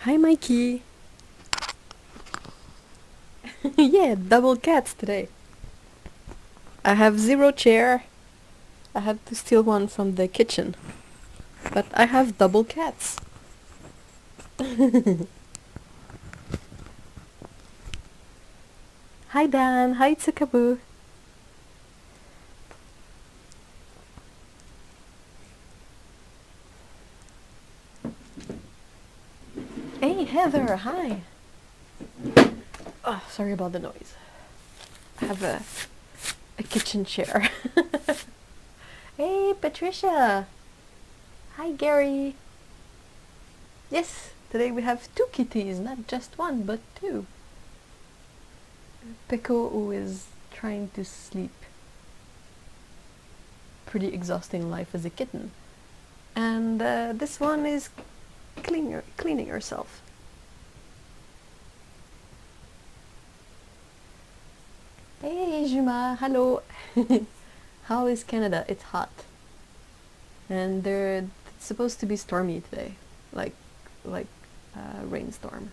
Hi, Mikey. Yeah, double cats today. I have zero chair. I had to steal one from the kitchen. But I have double cats. Hi, Dan. Hi, Tsukaboo. Hey, Heather. Hi. Oh, sorry about the noise. I have a kitchen chair. Hey, Patricia. Hi, Gary. Yes, today we have two kitties, not just one, but two. Peko, who is trying to sleep. Pretty exhausting life as a kitten. And this one is cleaning herself. Hey, Juma, hello. How is Canada? It's hot. And it's supposed to be stormy today. Like rainstorm.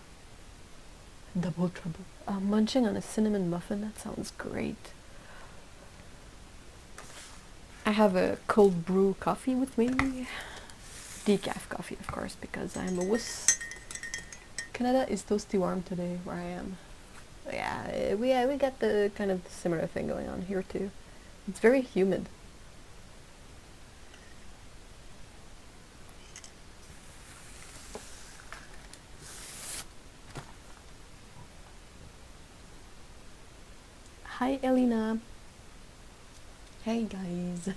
Double trouble. Munching on a cinnamon muffin, that sounds great. I have a cold brew coffee with me. Decaf coffee, of course, because I'm a wuss. Canada is toasty warm today where I am. Yeah, we got the kind of similar thing going on here too. It's very humid. Hi, Elena. Hey, guys.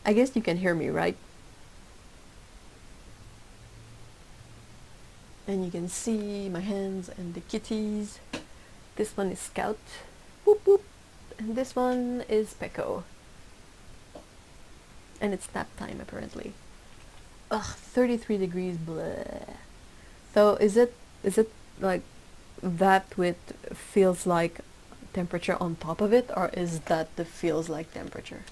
I guess you can hear me, right? And you can see my hands and the kitties. This one is Scout. Whoop whoop. And this one is Peko. And it's nap time, apparently. Ugh, 33 degrees, bleh. So is it like that with feels like temperature on top of it, or is that the feels like temperature?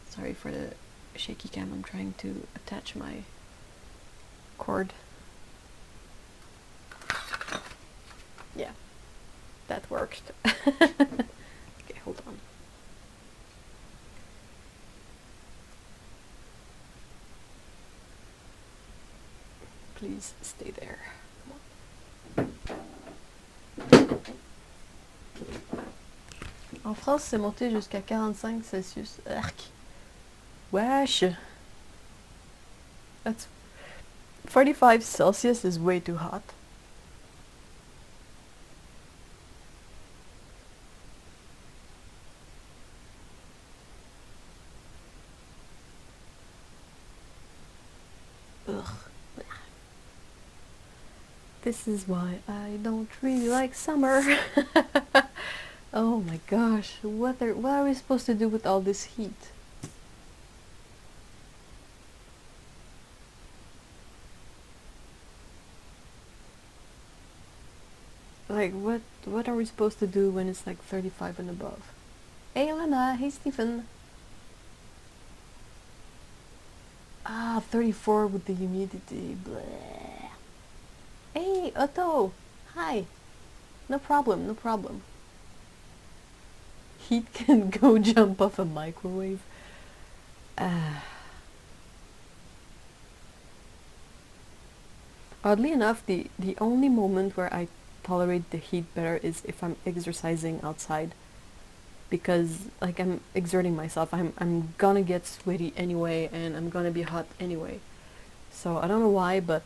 Sorry for the shaky cam, I'm trying to attach my cord. Yeah, that worked. Okay, hold on. Please stay there. En France, c'est monté jusqu'à 45 Celsius. Arc. Wesh. That's 45 Celsius is way too hot. Ugh. This is why I don't really like summer. Oh my gosh, what are we supposed to do with all this heat? Like, what are we supposed to do when it's like 35 and above? Hey Lana, hey Stephen. Ah, 34 with the humidity. Bleh. Hey Otto, hi. No problem, no problem. Heat can go jump off a microwave. Oddly enough, the only moment where I tolerate the heat better is if I'm exercising outside, because like I'm exerting myself. I'm gonna get sweaty anyway, and I'm gonna be hot anyway. So I don't know why, but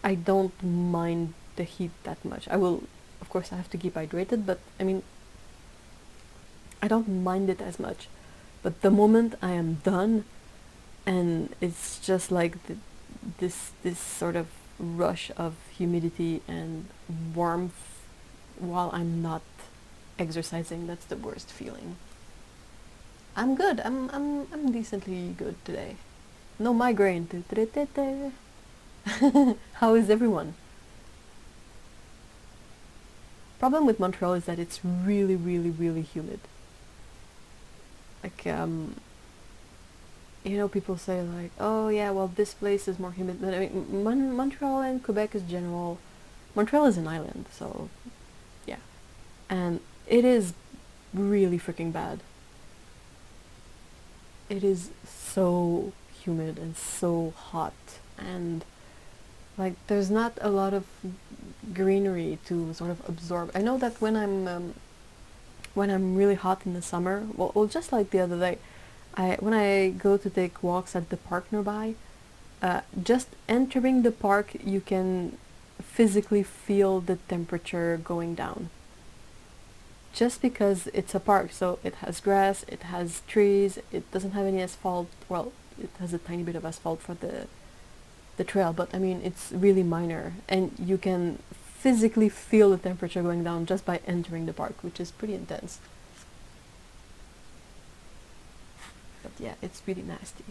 I don't mind the heat that much. I will, of course, I have to keep hydrated, but I mean, I don't mind it as much. But the moment I am done, and it's just like this sort of rush of humidity and warmth while I'm not exercising, that's the worst feeling. I'm good. I'm decently good today. No migraine. How is everyone? Problem with Montreal is that it's really, really, really humid. Like you know, people say like, oh yeah, well this place is more humid. But I mean, Montreal and Quebec is general. Montreal is an island, so yeah, and it is really freaking bad. It is so humid and so hot, and like there's not a lot of greenery to sort of absorb. I know that when I'm really hot in the summer, well just like the other day, when I go to take walks at the park nearby, just entering the park, you can physically feel the temperature going down. Just because it's a park, so it has grass, it has trees, it doesn't have any asphalt. Well, it has a tiny bit of asphalt for the trail, but I mean it's really minor, and you can physically feel the temperature going down just by entering the park, which is pretty intense. But yeah, it's really nasty.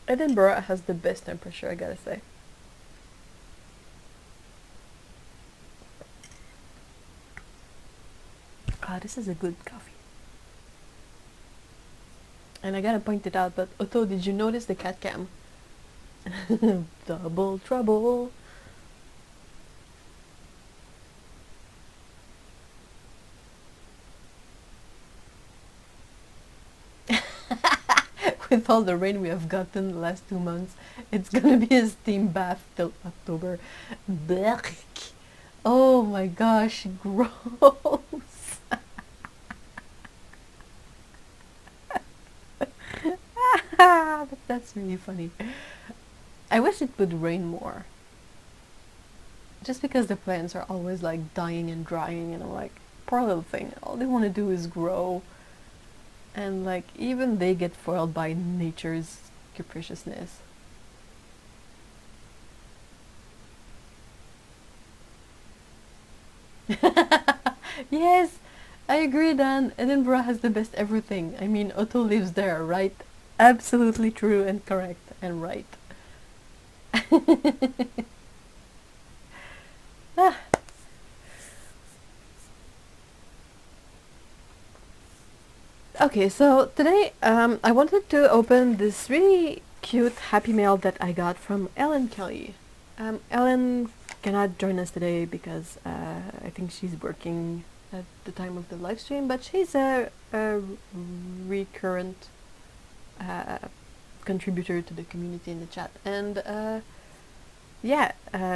Edinburgh has the best temperature, I gotta say. Ah, this is a good coffee. And I gotta point it out, but Otto, did you notice the cat cam? Double trouble. With all the rain we have gotten the last 2 months, it's gonna be a steam bath till October. Blech. Oh my gosh, gross. That's really funny. I wish it would rain more. Just because the plants are always like dying and drying, and I'm like, poor little thing, all they want to do is grow. And like, even they get foiled by nature's capriciousness. Yes, I agree, Dan. Edinburgh has the best everything. I mean, Otto lives there, right? Absolutely true and correct and right. Ah. Okay, so today I wanted to open this really cute Happy Mail that I got from Ellen Kelly. Ellen cannot join us today because I think she's working at the time of the live stream, but she's a recurrent contributor to the community in the chat. And yeah,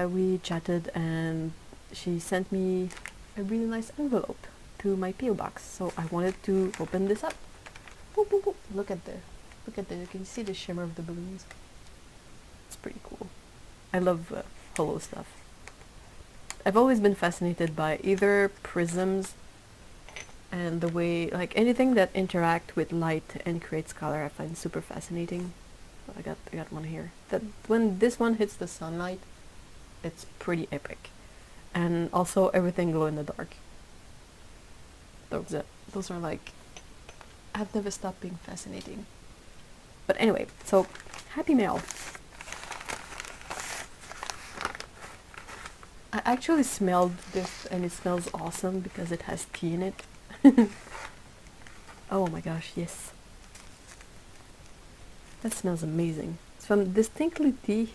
we chatted and she sent me a really nice envelope to my PO box. So I wanted to open this up. Boop, boop, boop. Look at the, you can see the shimmer of the balloons. It's pretty cool. I love hollow stuff. I've always been fascinated by either prisms and the way, like anything that interact with light and creates color, I find super fascinating. I got one here. That when this one hits the sunlight, it's pretty epic. And also everything glow in the dark. Those are like, I've never stopped being fascinating. But anyway, so Happy Mail. I actually smelled this and it smells awesome because it has tea in it. Oh my gosh, yes. That smells amazing. It's from Distinctly Tea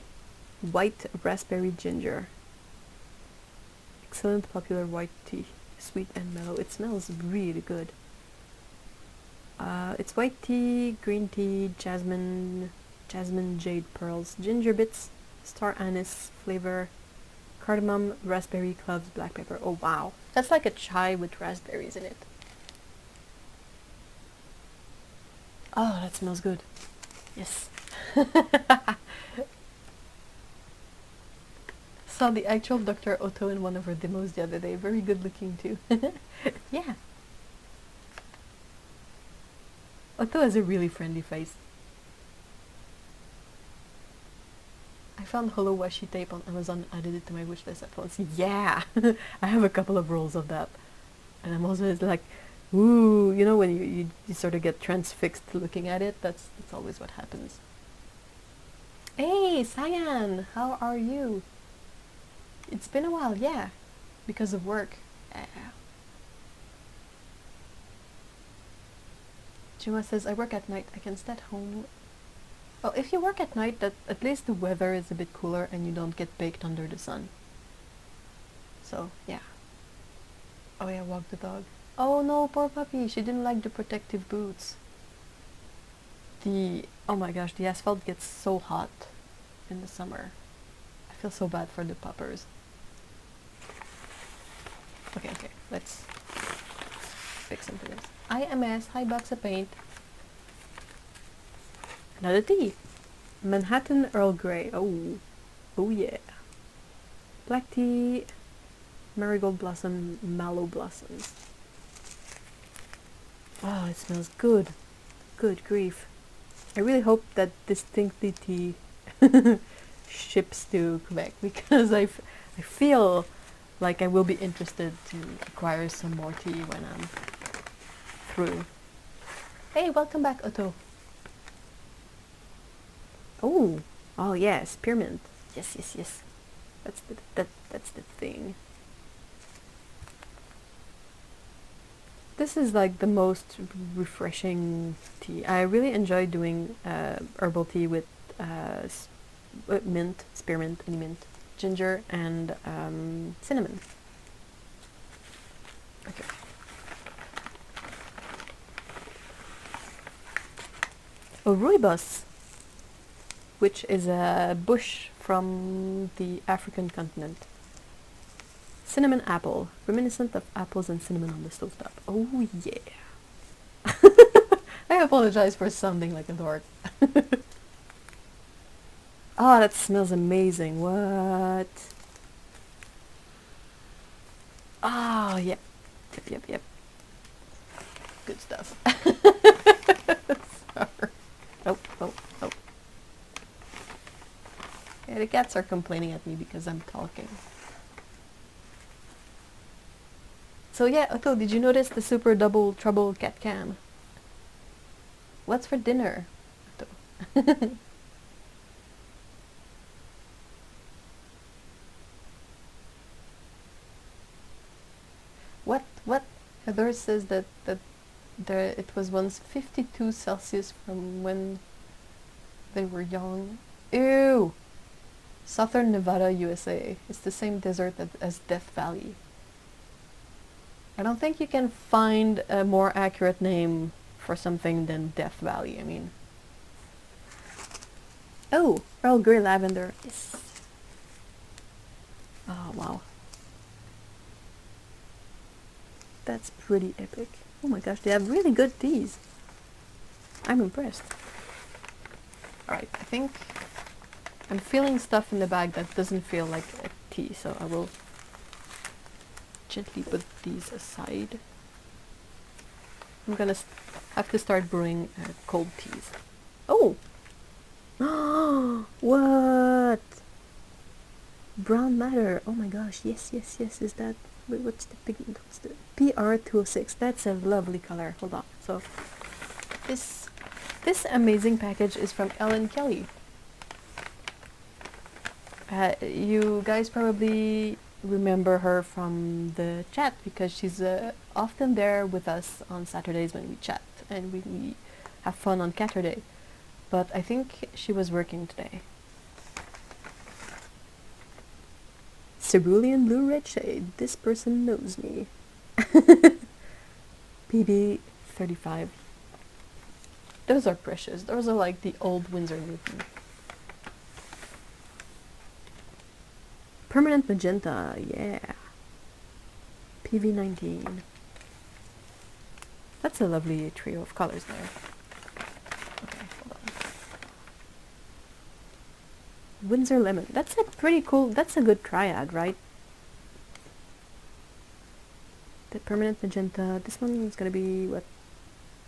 White Raspberry Ginger. Excellent popular white tea. Sweet and mellow. It smells really good. It's white tea, green tea, jasmine jade pearls, ginger bits, star anise flavor, cardamom, raspberry, cloves, black pepper. Oh wow, that's like a chai with raspberries in it. Oh, that smells good. Yes. Saw the actual Dr. Otto in one of her demos the other day. Very good looking too. Yeah. Otto has a really friendly face. I found hollow washi tape on Amazon and added it to my wish list at once. Yeah! I have a couple of rolls of that. And I'm also like, ooh, you know when you sort of get transfixed looking at it? That's always what happens. Hey, Cyan! How are you? It's been a while, yeah, because of work. Juma says, I work at night, I can stay at home. Well, if you work at night, that at least the weather is a bit cooler and you don't get baked under the sun. So, yeah. Oh yeah, walk the dog. Oh no, poor puppy, she didn't like the protective boots. Oh my gosh, the asphalt gets so hot in the summer. I feel so bad for the puppers. Okay, let's fix some things. IMS, hi box of paint. Another tea. Manhattan Earl Grey. Oh yeah. Black tea, marigold blossom, mallow blossoms. Oh, it smells good. Good grief. I really hope that Distinctly tea ships to Quebec, because I feel like I will be interested to acquire some more tea when I'm through. Hey, welcome back, Otto. Oh yeah, spearmint. Yes. That's the thing. This is like the most refreshing tea. I really enjoy doing herbal tea with mint, spearmint, any mint, ginger, and cinnamon. Okay. Oh, rooibos, which is a bush from the African continent. Cinnamon apple, reminiscent of apples and cinnamon on the stovetop. Oh yeah. I apologize for sounding like a dork. Oh, that smells amazing. What? Oh, yeah. Yep. Good stuff. Sorry. Oh. Yeah, the cats are complaining at me because I'm talking. So yeah, Otto, did you notice the super double trouble cat cam? What's for dinner, Otto? What? Heather says that it was once 52 Celsius from when they were young. Ew! Southern Nevada, USA. It's the same desert as Death Valley. I don't think you can find a more accurate name for something than Death Valley, I mean. Oh! Earl Grey Lavender. Yes. Oh, wow. That's pretty epic. Oh my gosh, they have really good teas. I'm impressed. Alright, I think I'm feeling stuff in the bag that doesn't feel like a tea, so I will gently put these aside. I'm gonna have to start brewing cold teas. Oh! What? Brown matter. Oh my gosh, yes. Is that... Wait, what's the pigment? What's the PR206? That's a lovely color. Hold on. So this amazing package is from Ellen Kelly. You guys probably remember her from the chat because she's often there with us on Saturdays when we chat and we have fun on Caturday. But I think she was working today. Cerulean blue red shade. This person knows me. PB35. Those are precious. Those are like the old Windsor Newton. Permanent magenta, yeah. PV19. That's a lovely trio of colors there. Okay, hold on. Windsor lemon. That's a pretty cool, that's a good triad, right? The permanent magenta. This one's gonna be what?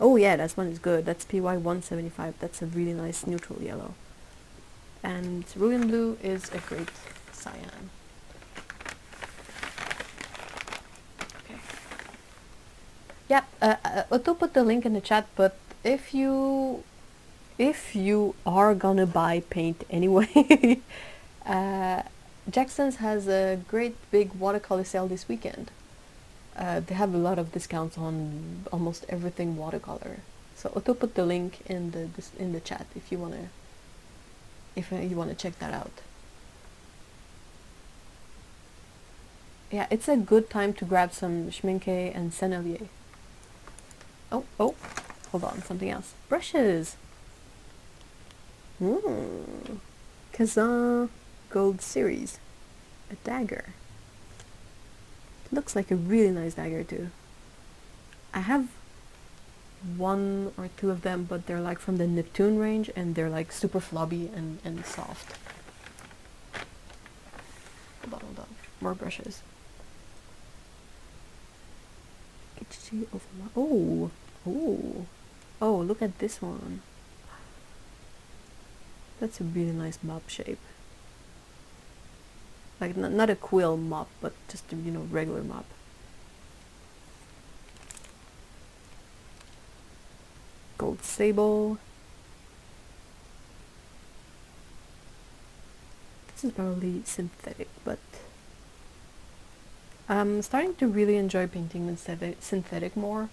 Oh yeah, that one is good. That's PY175. That's a really nice neutral yellow. And cerulean blue is a great cyan. Okay. Yeah, Otto put the link in the chat, but if you are gonna buy paint anyway, Jackson's has a great big watercolor sale this weekend. They have a lot of discounts on almost everything watercolor. So Otto put the link in the chat if you wanna check that out. Yeah, it's a good time to grab some Schminke and Sennelier. Oh, hold on, something else. Brushes. Kazan Gold Series. A dagger. It looks like a really nice dagger too. I have one or two of them, but they're like from the Neptune range and they're like super flubby and soft. Hold on. More brushes. Oh, look at this one. That's a really nice mop shape. Like not a quill mop, but just a, regular mop. Gold sable. This is probably synthetic, but I'm starting to really enjoy painting with synthetic more.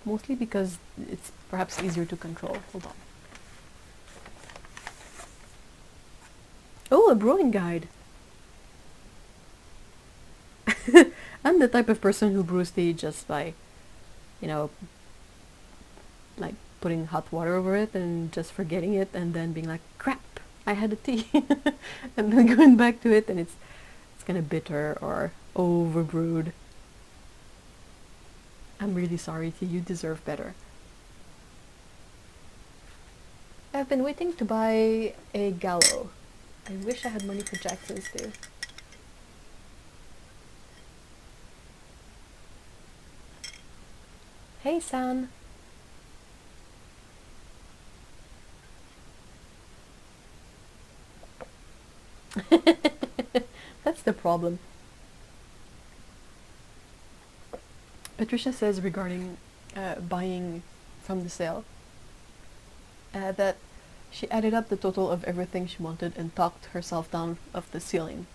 Mostly because it's perhaps easier to control. Hold on. Oh, a brewing guide! I'm the type of person who brews tea just by, like putting hot water over it and just forgetting it and then being like, crap, I had a tea. And then going back to it and it's kind of bitter or overbrewed. I'm really sorry, tea, you deserve better. I've been waiting to buy a gallo. I wish I had money for Jackson's too. Hey, San. That's the problem. Patricia says regarding buying from the sale that she added up the total of everything she wanted and talked herself down of the ceiling.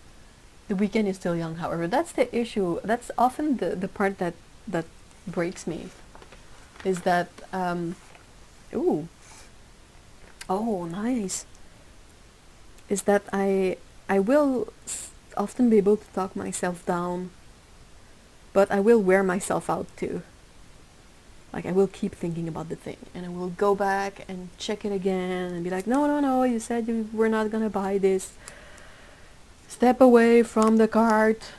The weekend is still young, however. That's the issue. That's often the part that breaks me. Is that ooh, oh, nice. Is that I will often be able to talk myself down, but I will wear myself out too. Like I will keep thinking about the thing, and I will go back and check it again and be like, no, you said you were not gonna buy this. Step away from the cart.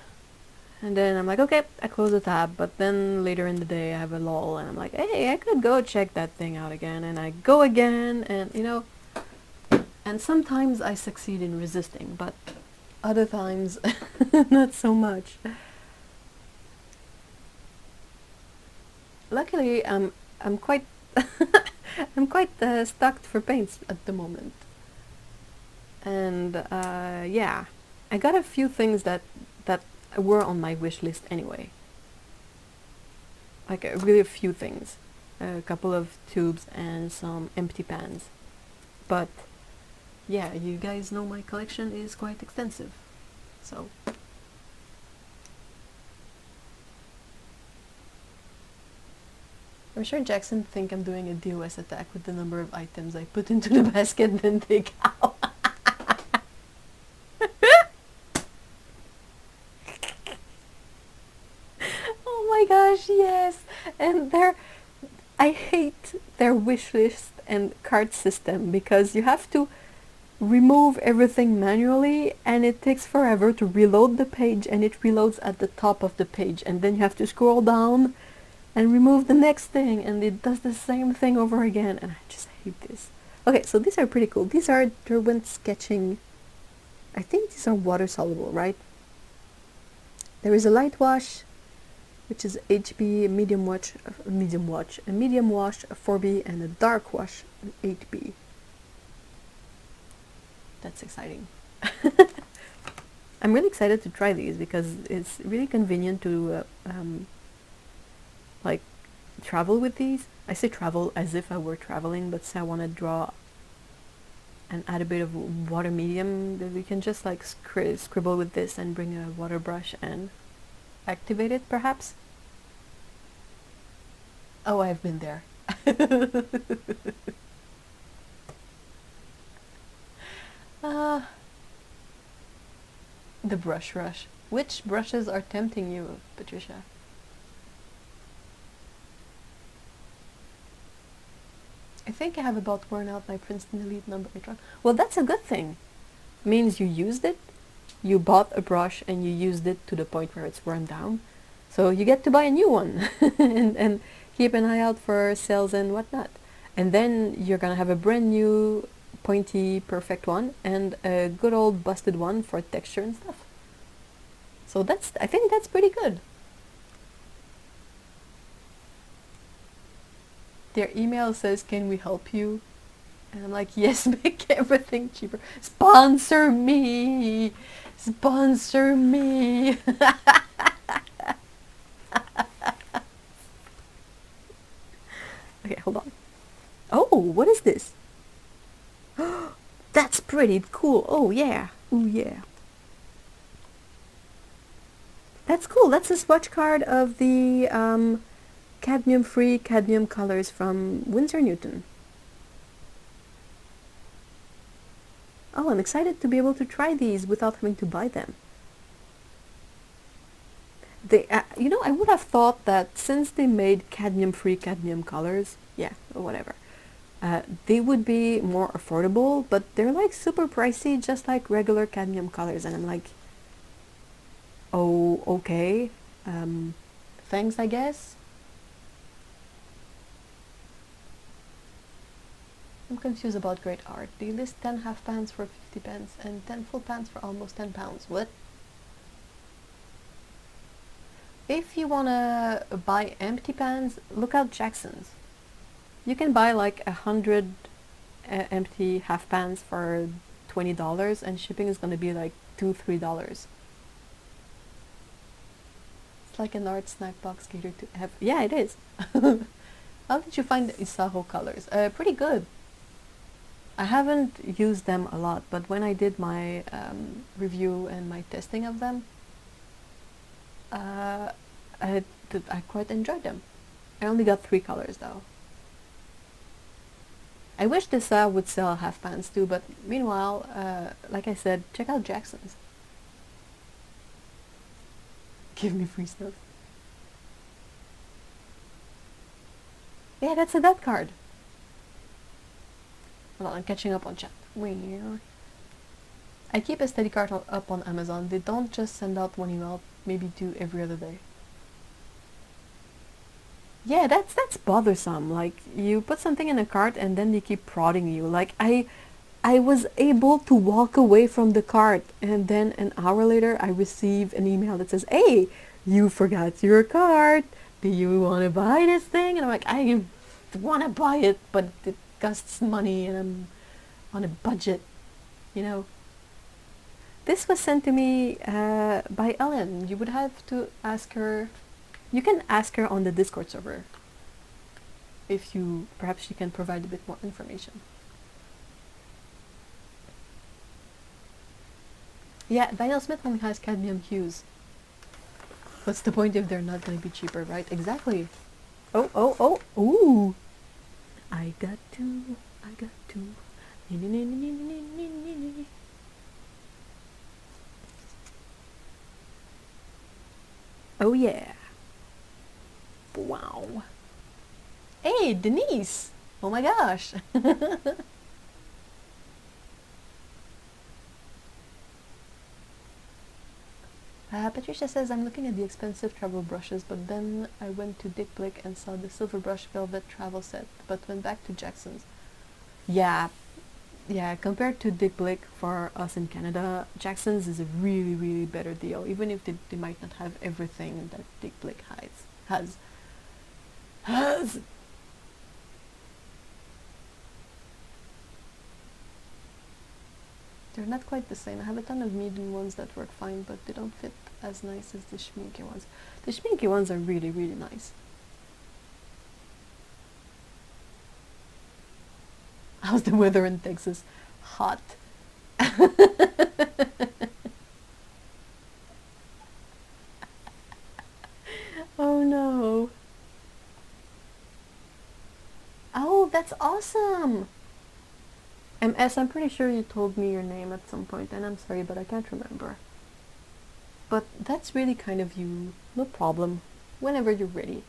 And then I'm like, okay, I close the tab, but then later in the day I have a lull and I'm like, hey, I could go check that thing out again, and I go again, and and sometimes I succeed in resisting, but other times not so much. Luckily, I'm quite I'm quite stocked for paints at the moment, and yeah, I got a few things that were on my wish list anyway. Like really a few things, a couple of tubes and some empty pans, but yeah, you guys know my collection is quite extensive, so. I'm sure Jackson think I'm doing a DOS attack with the number of items I put into the basket and then take out. Oh my gosh, yes! And I hate their wish list and cart system because you have to remove everything manually and it takes forever to reload the page, and it reloads at the top of the page, and then you have to scroll down and remove the next thing, and it does the same thing over again, and I just hate this. Okay, so these are pretty cool. These are Derwent sketching. I think these are water soluble, right? There is a light wash, which is HB, a medium wash, a medium wash, a 4B, and a dark wash, an 8B. That's exciting. I'm really excited to try these because it's really convenient to like travel with these. I say travel as if I were traveling, but say I want to draw and add a bit of water medium, we can just like scribble with this and bring a water brush and activate it perhaps. Oh, I've been there. The brush rush. Which brushes are tempting you, Patricia? I think I have about worn out my Princeton Elite number 8 run. Well, that's a good thing. Means you used it, you bought a brush and you used it to the point where it's worn down. So you get to buy a new one and keep an eye out for sales and whatnot. And then you're gonna have a brand new pointy perfect one and a good old busted one for texture and stuff. So I think that's pretty good. Their email says, "Can we help you?" And I'm like, yes, make everything cheaper. Sponsor me! Sponsor me! Okay, hold on. Oh, what is this? That's pretty cool. Oh, yeah. Oh, yeah. That's cool. That's a swatch card of the cadmium-free cadmium colors from Winsor Newton. Oh, I'm excited to be able to try these without having to buy them. They, you know, I would have thought that since they made cadmium-free cadmium colors, yeah, or whatever, they would be more affordable, but they're like super pricey, just like regular cadmium colors, and I'm like, oh, okay, thanks, I guess. I'm confused about great art. They list 10 half pans for 50 pence and 10 full pans for almost 10 pounds. What? If you wanna buy empty pans, look out Jackson's. You can buy like 100 empty half pans for $20 and shipping is gonna be like $2-3. It's like an art snack box catered to yeah, it is. How did you find the Isaho colors? Pretty good. I haven't used them a lot, but when I did my review and my testing of them, I quite enjoyed them. I only got 3 colors though. I wish this would sell half pans too, but meanwhile, like I said, check out Jackson's. Give me free stuff. Yeah, that's a dead card. Hold on, I'm catching up on chat. I keep a steady card up on Amazon. They don't just send out one email, maybe 2 every other day. Yeah, that's bothersome. Like, you put something in a cart and then they keep prodding you. Like, I was able to walk away from the cart and then an hour later I receive an email that says, "Hey, you forgot your cart. Do you want to buy this thing?" And I'm like, I want to buy it, but it costs money and I'm on a budget, you know. This was sent to me by Ellen. You would have to ask her. You can ask her on the Discord server if you, perhaps she can provide a bit more information. Yeah, Daniel Smith only has cadmium hues. What's the point if they're not going to be cheaper, right? Exactly. Oh, ooh. I got to. Oh yeah. Wow. Hey, Denise! Oh my gosh! Patricia says, "I'm looking at the expensive travel brushes, but then I went to Dick Blick and saw the silver brush velvet travel set, but went back to Jackson's." Yeah, compared to Dick Blick for us in Canada, Jackson's is a really, really better deal, even if they might not have everything that Dick Blick has. They're not quite the same. I have a ton of medium ones that work fine, but they don't fit as nice as the Schminke ones. The Schminke ones are really, really nice. How's the weather in Texas? hot. Oh no. Oh, that's awesome. MS, I'm pretty sure you told me your name at some point, and I'm sorry, but I can't remember. But that's really kind of you. No problem. Whenever you're ready.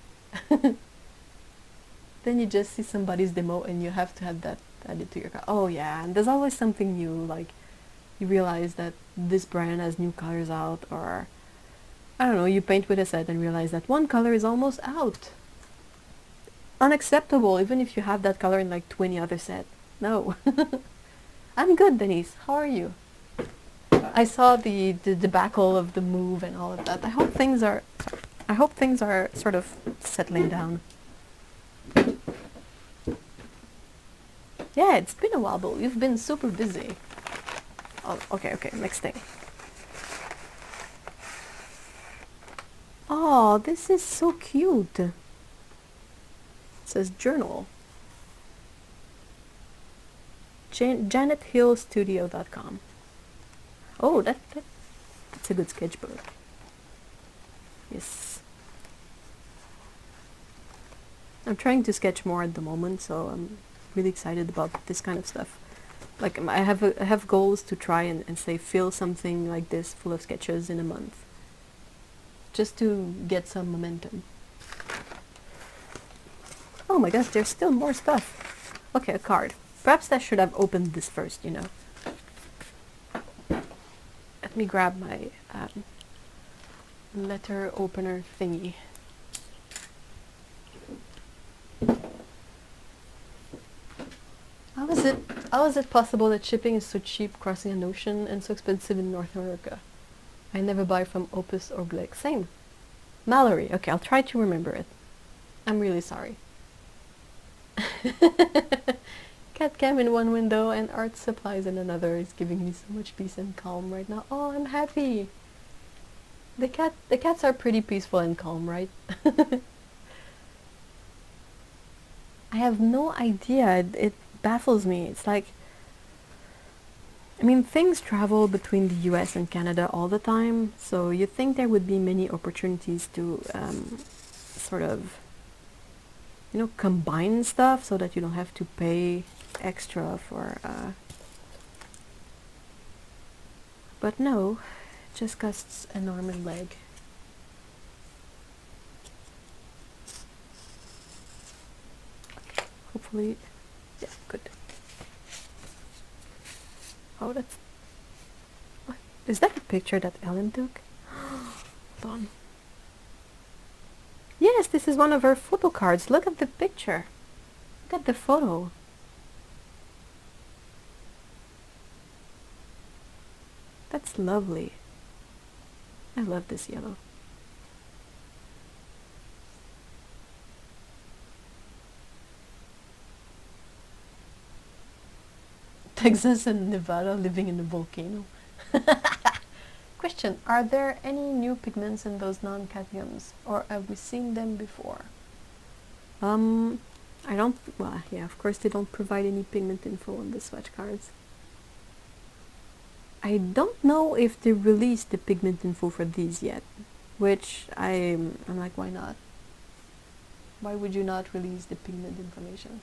Then you just see somebody's demo and you have to have that added to your car. Oh yeah, and there's always something new, like you realize that this brand has new colors out, or I don't know, you paint with a set and realize that one color is almost out. Unacceptable, even if you have that color in like 20 other sets. No. I'm good, Denise. How are you? I saw the debacle of the move and all of that. I hope things are sort of settling down. Yeah, it's been a while, but you've been super busy. Oh, okay, next thing. Oh, this is so cute. It says journal. JanetHillStudio.com. Oh, that's a good sketchbook. Yes. I'm trying to sketch more at the moment, so I'm really excited about this kind of stuff. Like I have goals to try and say fill something like this full of sketches in a month, just to get some momentum. Oh my gosh, there's still more stuff. Okay, a card. Perhaps I should have opened this first, you know. Let me grab my letter opener thingy. How is it possible that shipping is so cheap crossing an ocean and so expensive in North America? I never buy from Opus or Glick. Same. Mallory. Okay, I'll try to remember it. I'm really sorry. Cat cam in one window and art supplies in another is giving me so much peace and calm right now. Oh, I'm happy. The cats are pretty peaceful and calm, right? I have no idea. It baffles me. It's like, I mean, things travel between the US and Canada all the time, so you'd think there would be many opportunities to sort of, you know, combine stuff so that you don't have to pay extra for but no, it just costs an arm and leg. Hopefully, yeah, good. Oh, that's, what? Is that a picture that Ellen took? Hold on. Yes, this is one of her photo cards. Look at the picture. Look at the photo. That's lovely. I love this yellow. Texas and Nevada living in a volcano. Question, are there any new pigments in those non-cadmiums, or have we seen them before? I don't, well, yeah, of course they don't provide any pigment info on the swatch cards. I don't know if they released the pigment info for these yet, which I'm like, why not? Why would you not release the pigment information?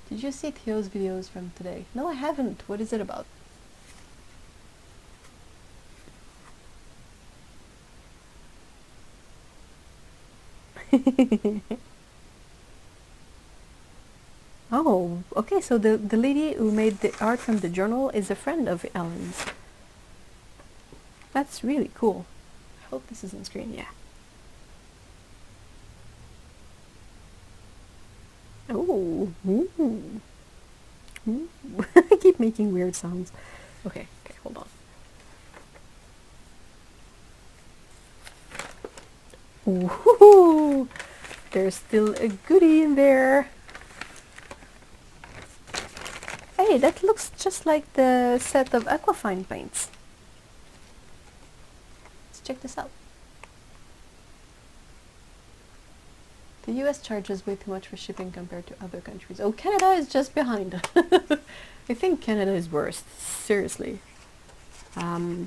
Did you see Theo's videos from today? No, I haven't. What is it about? Oh, okay, so the lady who made the art from the journal is a friend of Ellen's. That's really cool. I hope this is on screen, yeah. Oh, ooh. Ooh. I keep making weird sounds. Okay, hold on. Ooh, there's still a goodie in there. Hey, that looks just like the set of Aquafine paints. Let's check this out. The US charges way too much for shipping compared to other countries. Oh, Canada is just behind. I think Canada is worst. Seriously. Oh,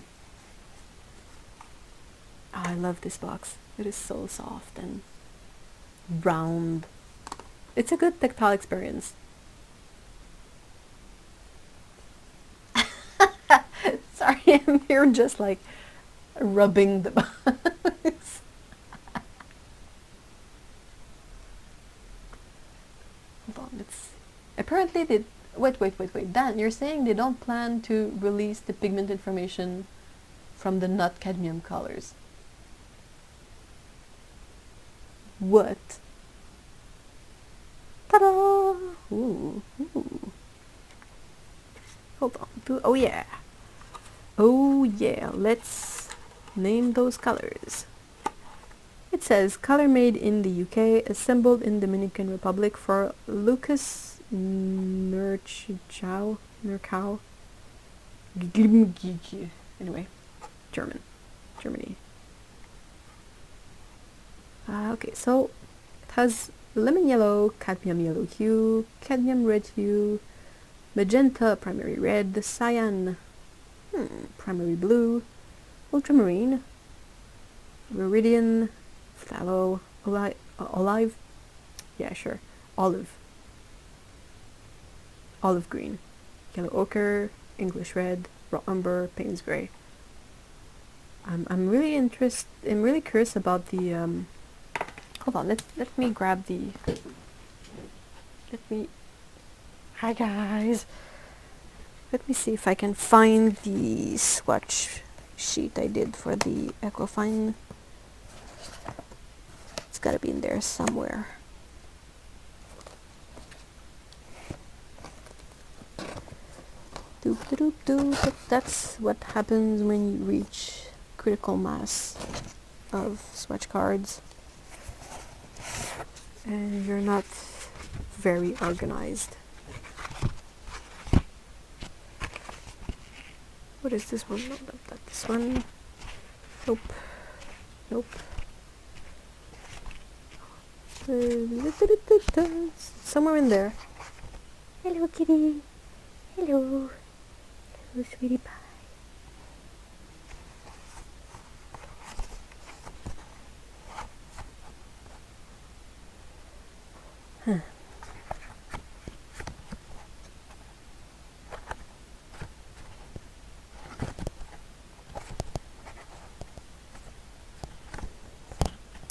I love this box. It is so soft and round. It's a good tactile experience. Sorry, I'm here just like rubbing the box. Hold on, it's apparently they wait, Dan, you're saying they don't plan to release the pigment information from the not cadmium colors. What? Ta-da! Ooh. Hold on. Oh yeah. Oh yeah. Let's name those colors. It says color made in the UK, assembled in Dominican Republic for Lucas Nurchau. Anyway, Germany. Okay, so it has lemon yellow, cadmium yellow hue, cadmium red hue, magenta primary red, cyan primary blue, ultramarine, viridian, phthalo, olive, yeah sure, olive green, yellow ochre, English red, raw umber, Payne's grey. I'm really curious about the hold on, let me grab the hi guys, let me see if I can find the swatch sheet I did for the Equifine. It's gotta be in there somewhere. Doop doop doop. That's what happens when you reach critical mass of swatch cards and you're not very organized. What is this one? No, not this one. Nope. Somewhere in there. Hello, kitty. Hello. Hello, sweetie pie. Huh.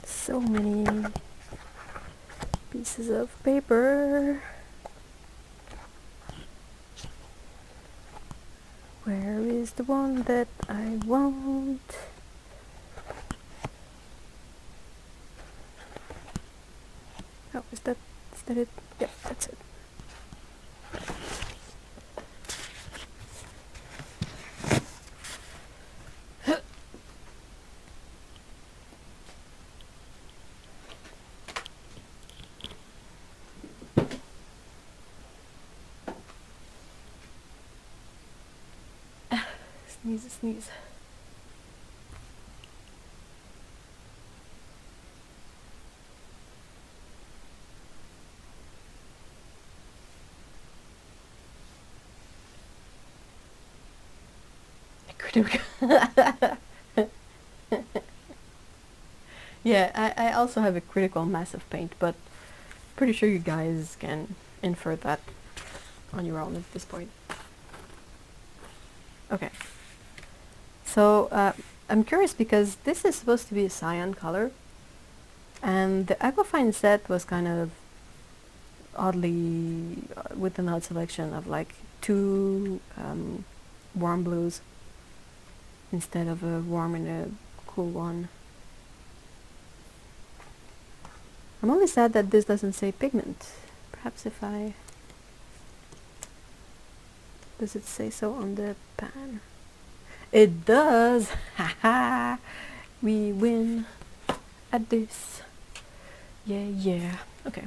So many pieces of paper. Where is the one that I want? Oh, is that it? Yep, that's it. Sneeze. Yeah, I also have a critical mass of paint, but pretty sure you guys can infer that on your own at this point. Okay. So I'm curious because this is supposed to be a cyan color, and the Equifine set was kind of oddly with an odd selection of like two warm blues instead of a warm and a cool one. I'm only sad that this doesn't say pigment. Perhaps if I... Does it say so on the pan? It does! Haha! We win at this. Yeah. Okay.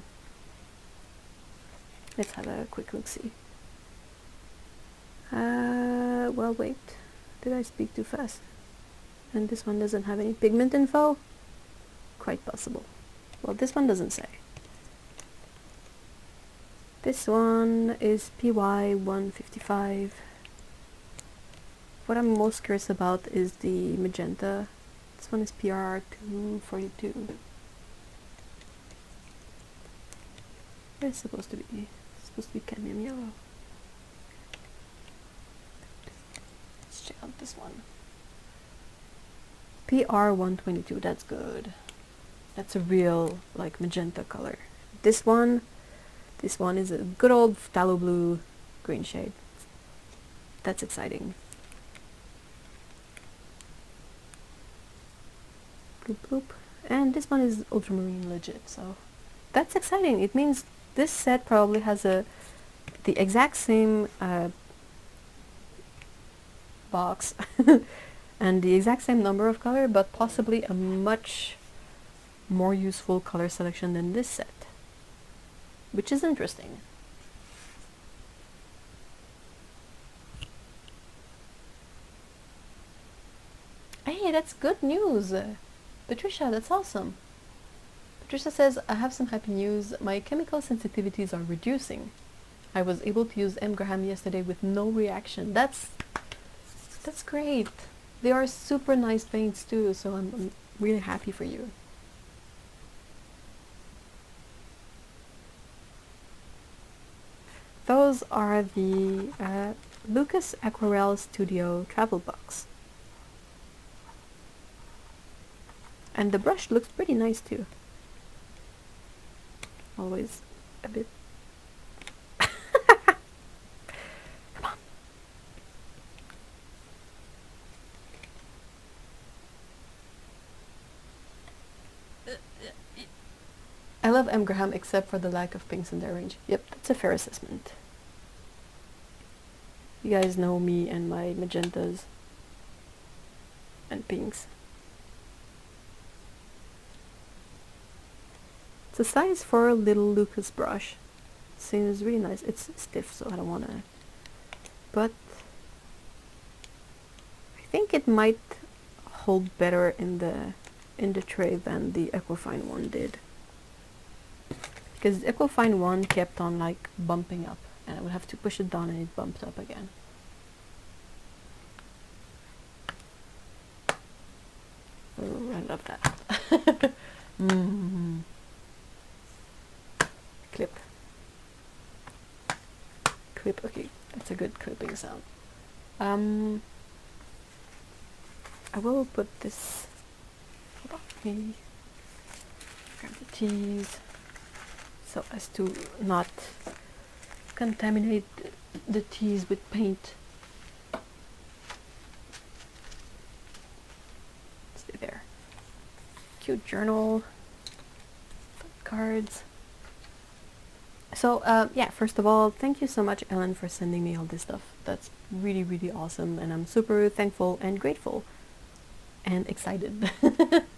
Let's have a quick look-see. Well, wait. Did I speak too fast? And this one doesn't have any pigment info? Quite possible. Well, this one doesn't say. This one is PY 155. What I'm most curious about is the magenta. This one is PR 242. What is supposed to be? It's supposed to be cadmium yellow. Let's check out this one. PR 122, that's good. That's a real like magenta color. This one is a good old phthalo blue green shade. That's exciting. Bloop bloop. And this one is ultramarine legit, so that's exciting. It means this set probably has the exact same box and the exact same number of color, but possibly a much more useful color selection than this set, which is interesting. Hey, that's good news! Patricia, that's awesome! Patricia says, I have some happy news. My chemical sensitivities are reducing. I was able to use M. Graham yesterday with no reaction. That's great! They are super nice paints too, so I'm really happy for you. Those are the Lucas Aquarelle Studio travel box. And the brush looks pretty nice too. Always a bit... Come on! I love M. Graham except for the lack of pinks in their range. Yep, that's a fair assessment. You guys know me and my magentas and pinks. It's a size 4 little Lucas brush. Seems really nice. It's stiff, so I don't want to... But I think it might hold better in the tray than the Equifine one did. Because the Equifine one kept on like bumping up, and I would have to push it down and it bumped up again. Oh, I love that. Mm-hmm. Clip. Okay, that's a good clipping sound. I will put this... Hold on, let me grab the teas so as to not contaminate the teas with paint. Stay there. Cute journal. Cards. So yeah, first of all, thank you so much, Ellen, for sending me all this stuff. That's really, really awesome, and I'm super thankful and grateful and excited. Hold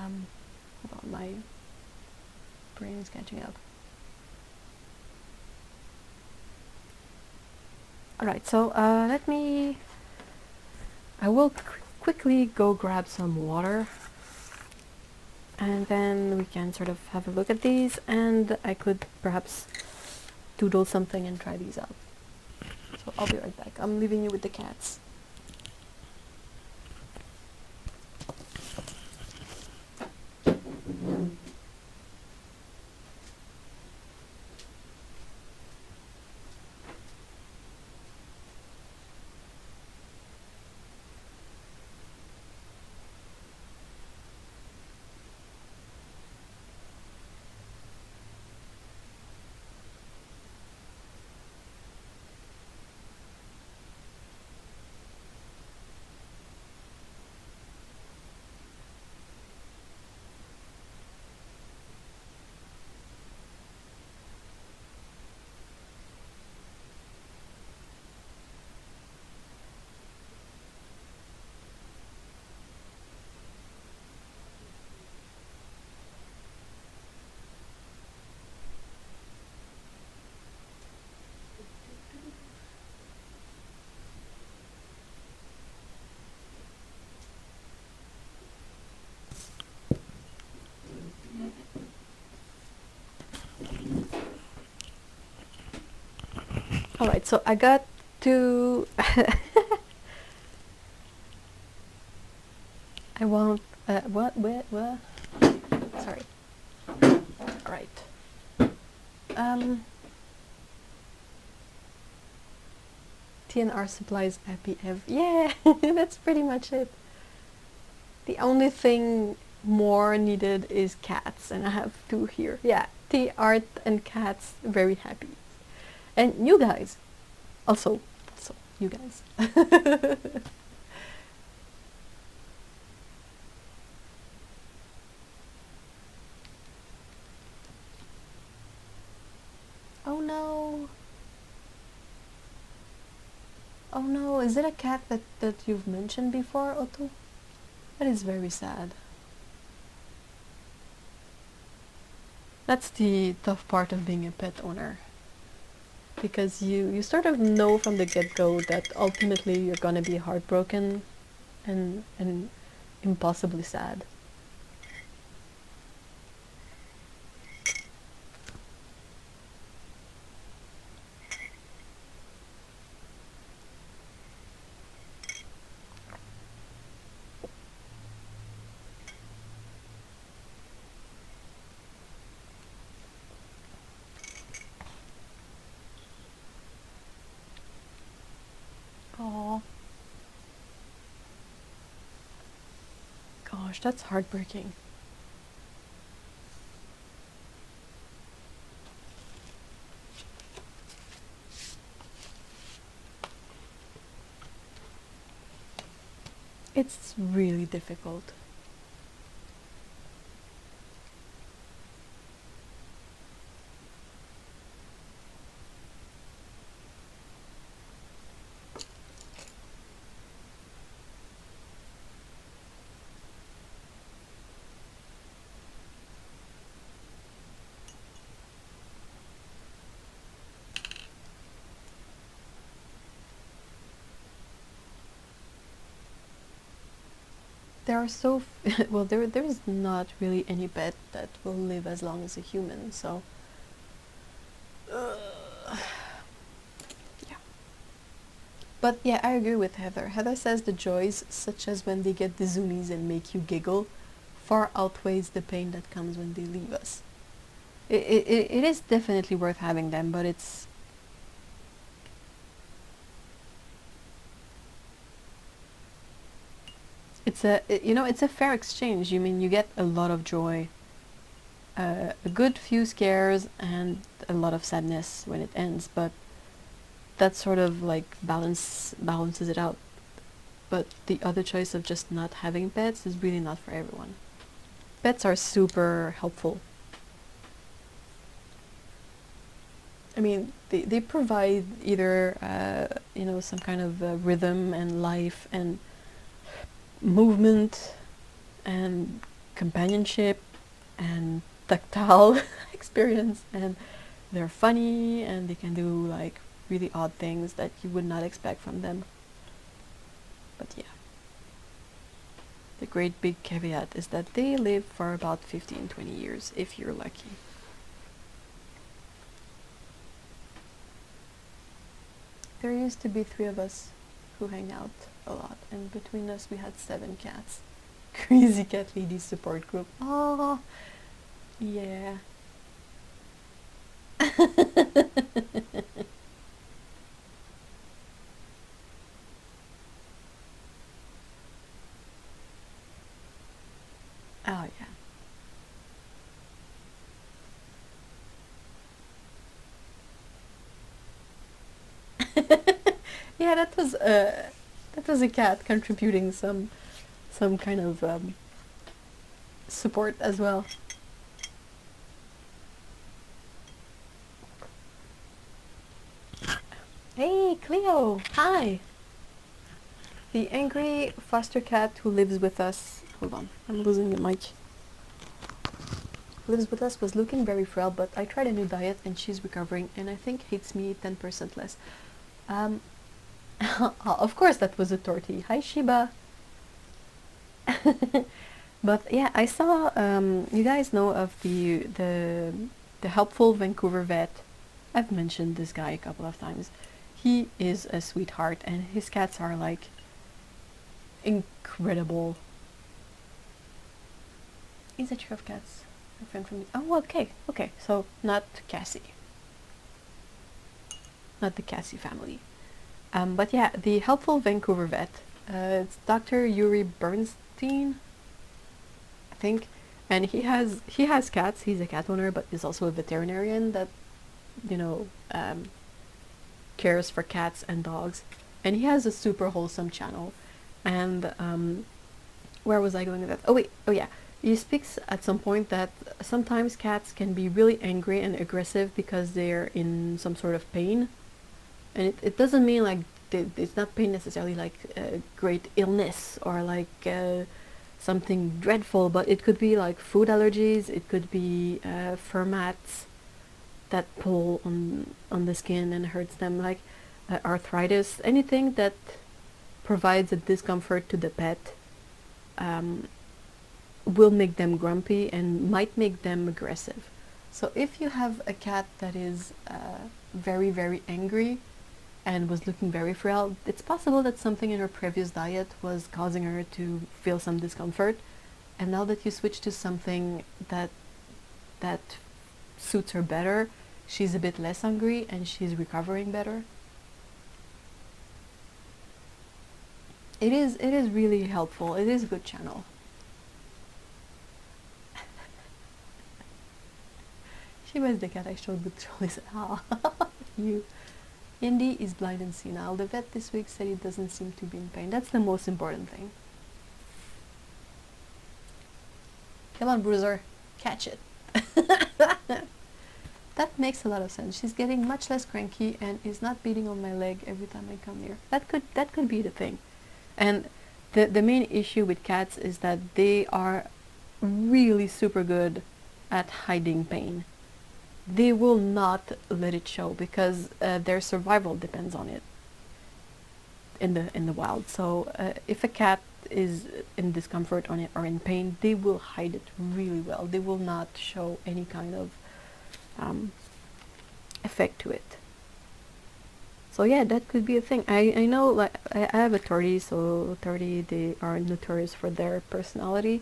on, my brain is catching up. Alright, so I will quickly go grab some water, and then we can sort of have a look at these, and I could perhaps doodle something and try these out. So I'll be right back. I'm leaving you with the cats. Alright, so I got to... I won't... what? Sorry. Alright. TNR supplies happy ev. Yeah, that's pretty much it. The only thing more needed is cats, and I have 2 here. Yeah, tea, art, and cats, very happy. And you guys, also you guys. Oh no. Oh no, is it a cat that you've mentioned before, Otto? That is very sad. That's the tough part of being a pet owner. Because you sort of know from the get-go that ultimately you're gonna be heartbroken and impossibly sad. Aww. Gosh, that's heartbreaking. It's really difficult. There are well, there is not really any pet that will live as long as a human, so yeah. But yeah, I agree with Heather. Heather says the joys, such as when they get the zoomies and make you giggle, far outweighs the pain that comes when they leave us. It is definitely worth having them, but it's it's a fair exchange. You mean you get a lot of joy, a good few scares, and a lot of sadness when it ends, but that sort of like balances it out. But the other choice of just not having pets is really not for everyone. Pets are super helpful. I mean, they provide either some kind of rhythm and life and movement and companionship and tactile experience, and they're funny and they can do like really odd things that you would not expect from them. But yeah, the great big caveat is that they live for about 15-20 years if you're lucky. There used to be 3 of us who hang out a lot, and between us we had 7 cats. Crazy cat lady support group. Oh, yeah. Oh yeah. Yeah, that was a cat contributing some kind of support as well. Hey, Cleo! Hi! The angry foster cat who lives with us... Hold on, I'm losing the mic. Lives with us was looking very frail, but I tried a new diet and she's recovering and I think hates me 10% less. Of course that was a tortie. Hi, Shiba! But yeah, I saw, you guys know of the helpful Vancouver vet I've mentioned this guy a couple of times. He is a sweetheart, and his cats are like incredible. Is a trio of cats a friend from? Oh, okay, okay. So not Cassie, not the Cassie family. But yeah, the helpful Vancouver vet. It's Dr. Yuri Bernstein, I think, and he has cats. He's a cat owner, but he's also a veterinarian that, you know, cares for cats and dogs. And he has a super wholesome channel. And where was I going with that? Oh wait, oh yeah. He speaks at some point that sometimes cats can be really angry and aggressive because they're in some sort of pain. And it doesn't mean like it's not pain necessarily like great illness or like something dreadful, but it could be like food allergies, it could be fur mats that pull on the skin and hurts them, like arthritis, anything that provides a discomfort to the pet will make them grumpy and might make them aggressive. So if you have a cat that is very, very angry and was looking very frail, it's possible that something in her previous diet was causing her to feel some discomfort. And now that you switch to something that suits her better, she's a bit less hungry and she's recovering better. It is really helpful. It is a good channel. She was the cat I showed with trolleys. Ah, you. Indy is blind and senile. The vet this week said he doesn't seem to be in pain. That's the most important thing. Come on, Bruiser. Catch it. That makes a lot of sense. She's getting much less cranky and is not beating on my leg every time I come near. That could be the thing. And the main issue with cats is that they are really super good at hiding pain. They will not let it show because their survival depends on it in the wild. So if a cat is in discomfort or in pain, they will hide it really well. They will not show any kind of effect to it. So yeah, that could be a thing. I know, like I have a tortie, so tortie, they are notorious for their personality,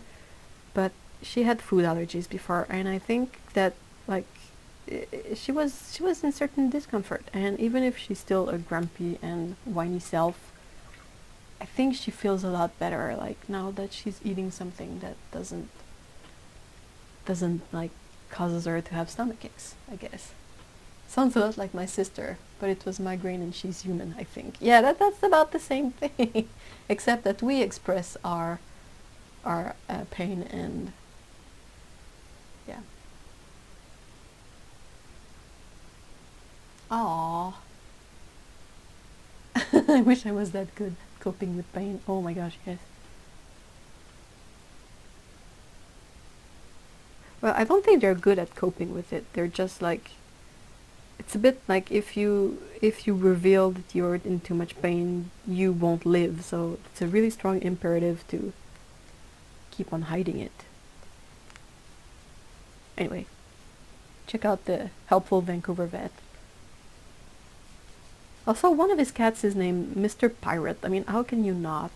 but she had food allergies before, and I think that like she was in certain discomfort, and even if she's still a grumpy and whiny self, I think she feels a lot better like now that she's eating something that doesn't like causes her to have stomach aches, I guess. Sounds a lot like my sister, but it was migraine and she's human, I think. Yeah, that's about the same thing, except that we express our pain and yeah. Aww. I wish I was that good coping with pain. Oh my gosh, yes. Well, I don't think they're good at coping with it. They're just like, it's a bit like if you reveal that you're in too much pain, you won't live. So it's a really strong imperative to keep on hiding it. Anyway, check out the helpful Vancouver vet. Also, one of his cats is named Mr. Pirate. I mean, how can you not?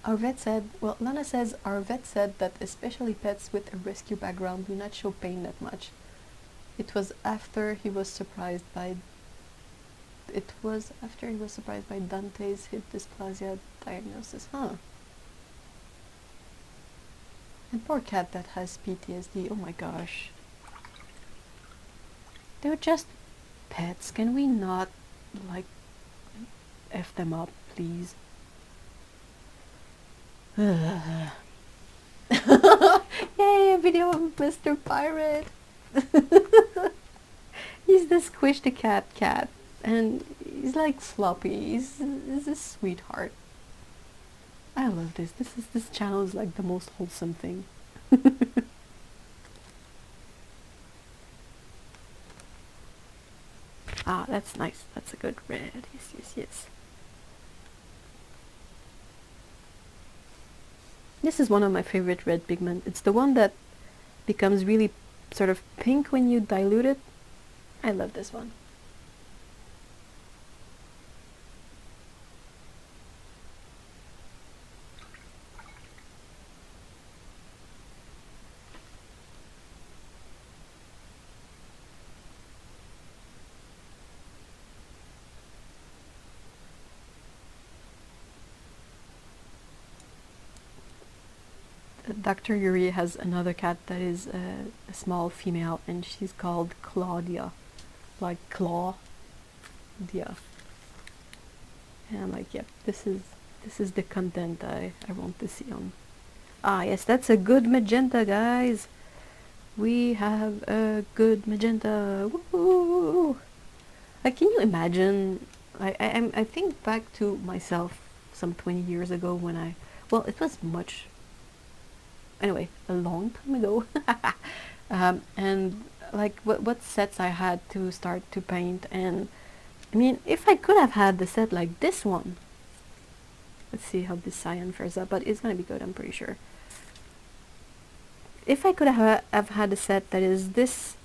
Our vet said, well, Lana says, our vet said that especially pets with a rescue background do not show pain that much. It was after he was surprised by Dante's hip dysplasia diagnosis. Huh. And poor cat that has PTSD, oh my gosh. They're just pets. Can we not, like, F them up, please? Yay, a video of Mr. Pirate! He's the squish the cat, and he's like floppy. He's a sweetheart. I love this. This channel is like the most wholesome thing. Ah, that's nice. That's a good red. Yes. This is one of my favorite red pigment. It's the one that becomes really sort of pink when you dilute it. I love this one. Dr. Yuri has another cat that is a small female, and she's called Claudia, like Claudia. And I'm like, yep, this is the content I want to see on. Ah, yes, that's a good magenta, guys. We have a good magenta. Woo! Like, can you imagine? I think back to myself some 20 years ago when well, it was much. Anyway, a long time ago. And like what sets I had to start to paint, and I mean, if I could have had the set like this one. Let's see how this cyan fares up, but it's gonna be good, I'm pretty sure. If I could have had a set that is this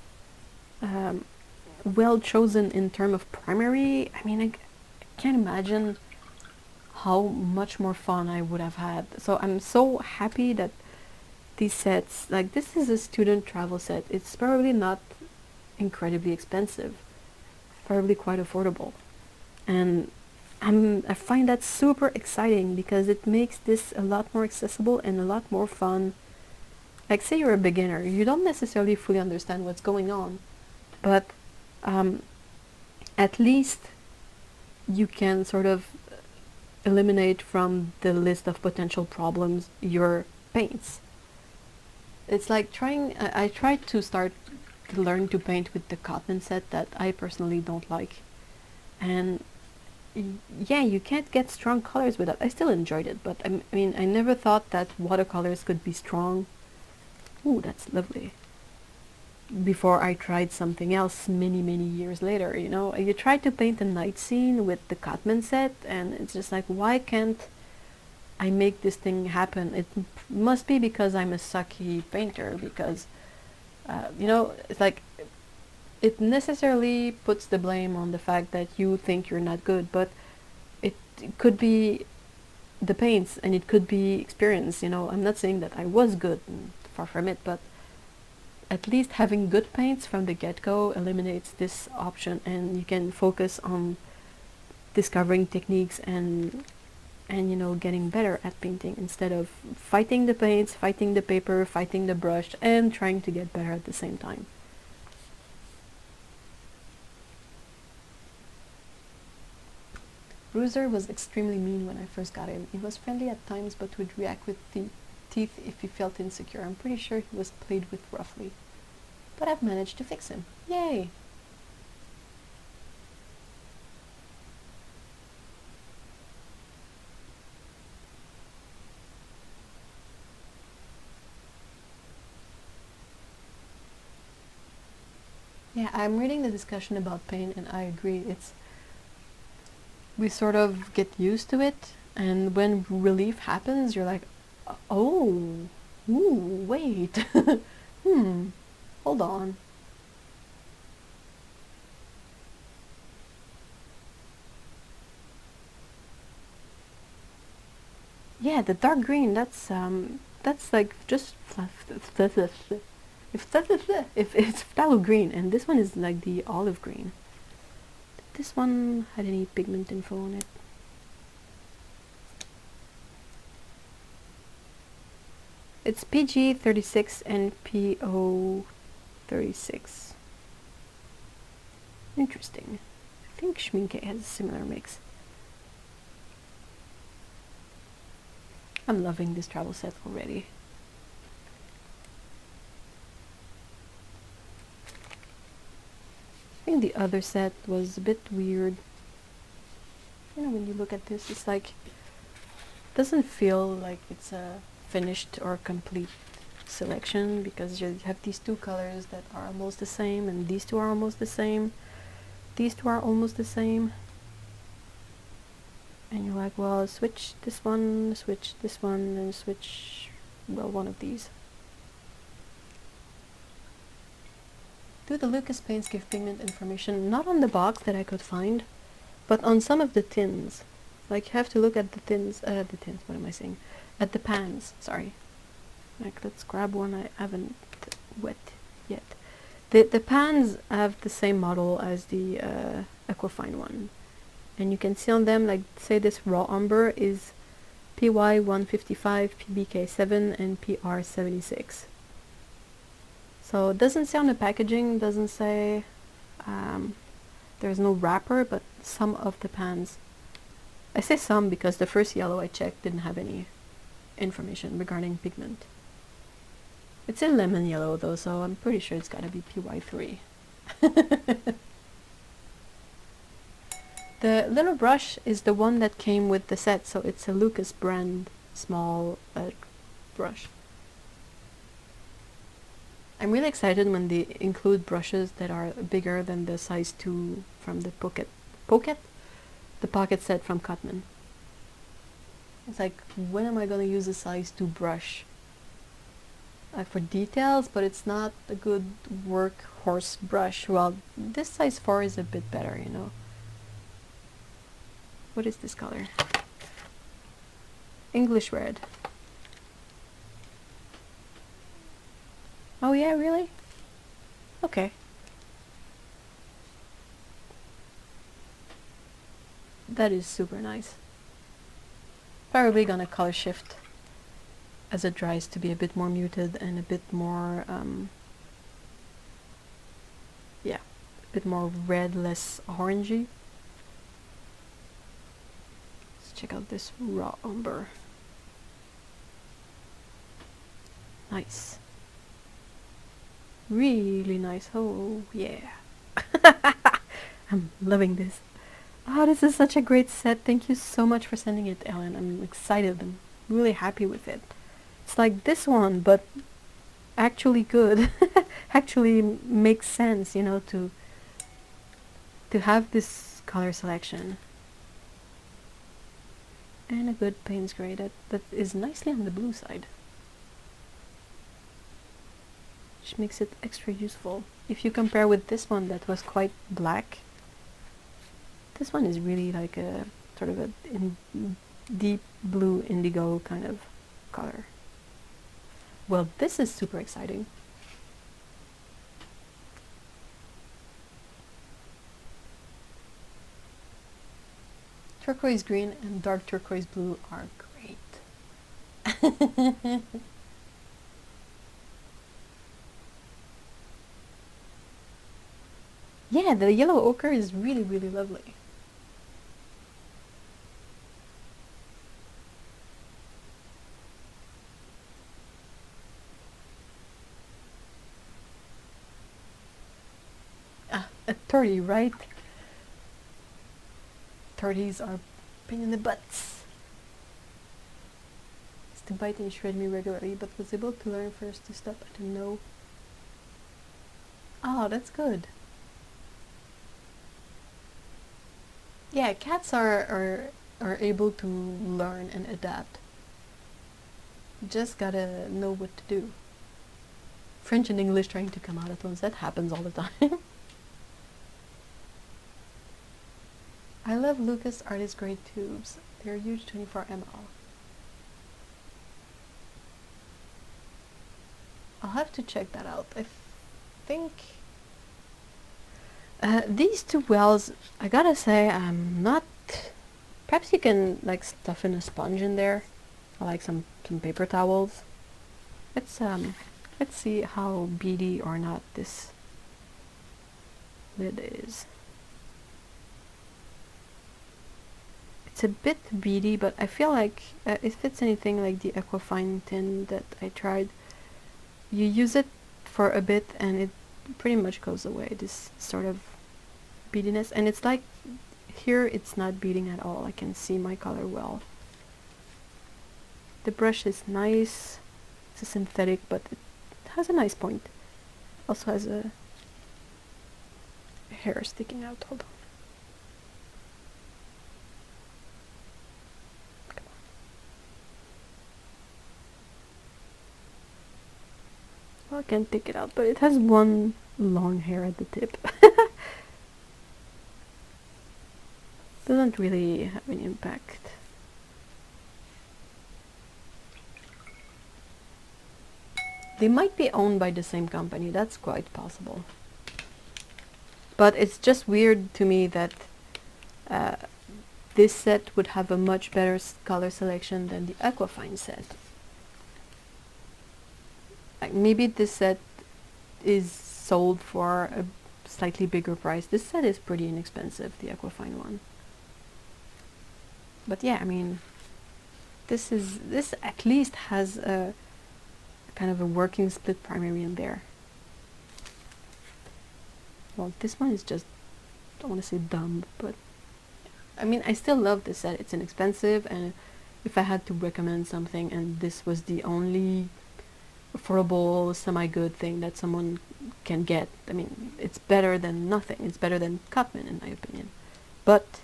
well chosen in terms of primary, I mean, I can't imagine how much more fun I would have had. So I'm so happy that these sets, like this is a student travel set. It's probably not incredibly expensive, probably quite affordable, and I find that super exciting because it makes this a lot more accessible and a lot more fun. Like, say you're a beginner, you don't necessarily fully understand what's going on, but at least you can sort of eliminate from the list of potential problems your paints. It's like I tried to start to learn to paint with the cotton set that I personally don't like, and yeah, you can't get strong colors with that. I still enjoyed it, but I mean, I never thought that watercolors could be strong. Ooh, that's lovely. Before I tried something else many years later, you know, you try to paint a night scene with the Cadmium set, and it's just like, why can't I make this thing happen? It must be because I'm a sucky painter, because you know, it's like it necessarily puts the blame on the fact that you think you're not good, but it could be the paints, and it could be experience. You know, I'm not saying that I was good, far from it, but at least having good paints from the get-go eliminates this option, and you can focus on discovering techniques and you know, getting better at painting instead of fighting the paints, fighting the paper, fighting the brush, and trying to get better at the same time. Bruiser was extremely mean when I first got him. He was friendly at times, but would react with teeth if he felt insecure. I'm pretty sure he was played with roughly. But I've managed to fix him. Yay! Yeah, I'm reading the discussion about pain, and I agree. We sort of get used to it, and when relief happens, you're like, oh, ooh, wait, hold on. Yeah, the dark green, that's like just if it's phthalo green, and this one is like the olive green. Did this one had any pigment info on it? It's PG 36 and PO 36. Interesting. I think Schminke has a similar mix. I'm loving this travel set already. I think the other set was a bit weird. You know, when you look at this, it's like, it doesn't feel like it's a finished or complete selection, because you have these two colors that are almost the same, and these two are almost the same. These two are almost the same. And you're like, well, switch this one, and switch well, one of these. Do the Lucas paints give pigment information? Not on the box that I could find, but on some of the tins. Like, you have to look at the tins, what am I saying? At the pans, sorry. Like, let's grab one I haven't wet yet. The pans have the same model as the Aquafine one. And you can see on them, like, say this raw umber is PY155, PBK7, and PR76. So it doesn't say on the packaging, doesn't say there's no wrapper, but some of the pans. I say some because the first yellow I checked didn't have any information regarding pigment. It's a lemon yellow though, so I'm pretty sure it's gotta be PY3. The little brush is the one that came with the set, so it's a Lucas brand small brush. I'm really excited when they include brushes that are bigger than the size 2 from the pocket the pocket set from Cadmium. It's like, when am I going to use a size 2 brush? For details, but it's not a good workhorse brush. Well, this size 4 is a bit better, you know. What is this color? English red. Oh yeah, really? Okay. That is super nice. Probably gonna color shift as it dries to be a bit more muted and a bit more, yeah, a bit more red, less orangey. Let's check out this raw umber. Nice. Really nice. Oh yeah. I'm loving this. Oh, this is such a great set. Thank you so much for sending it, Ellen. I'm excited. I'm really happy with it. It's like this one, but actually good. Actually makes sense, you know, to have this color selection. And a good Payne's Gray that is nicely on the blue side. Which makes it extra useful. If you compare with this one that was quite black, this one is really like a sort of a deep blue indigo kind of color. Well, this is super exciting. Turquoise green and dark turquoise blue are great. Yeah, the yellow ochre is really, really lovely. Ah, a 30, right? 30s are pain in the butts. It's to bite and shred me regularly, but was able to learn first to stop at a no. Oh, that's good. Yeah, cats are able to learn and adapt. Just gotta know what to do. French and English trying to come out at once, that happens all the time. I love Lucas Artist Grade tubes. They're huge, 24 ml. I'll have to check that out. I think these two wells, I gotta say, I'm not. Perhaps you can like stuff in a sponge in there, or like some paper towels. Let's see how beady or not this lid is. It's a bit beady, but I feel like if it's anything like the Aquafine tin that I tried, you use it for a bit and it pretty much goes away, this sort of beadiness. And it's like here it's not beading at all. I can see my color well. The brush is nice. It's a synthetic, but it has a nice point. Also has a hair sticking out. Hold on. Well, I can't take it out, but it has one long hair at the tip. Doesn't really have any impact. They might be owned by the same company, that's quite possible. But it's just weird to me that this set would have a much better color selection than the Aquafine set. Like maybe this set is sold for a slightly bigger price. This set is pretty inexpensive, the Aquafine one. But yeah, I mean, this at least has a kind of a working split primary in there. Well, this one is just, I don't want to say dumb, but I mean, I still love this set. It's inexpensive, and if I had to recommend something and this was the only affordable, semi-good thing that someone can get, I mean, it's better than nothing. It's better than Cadmium, in my opinion. But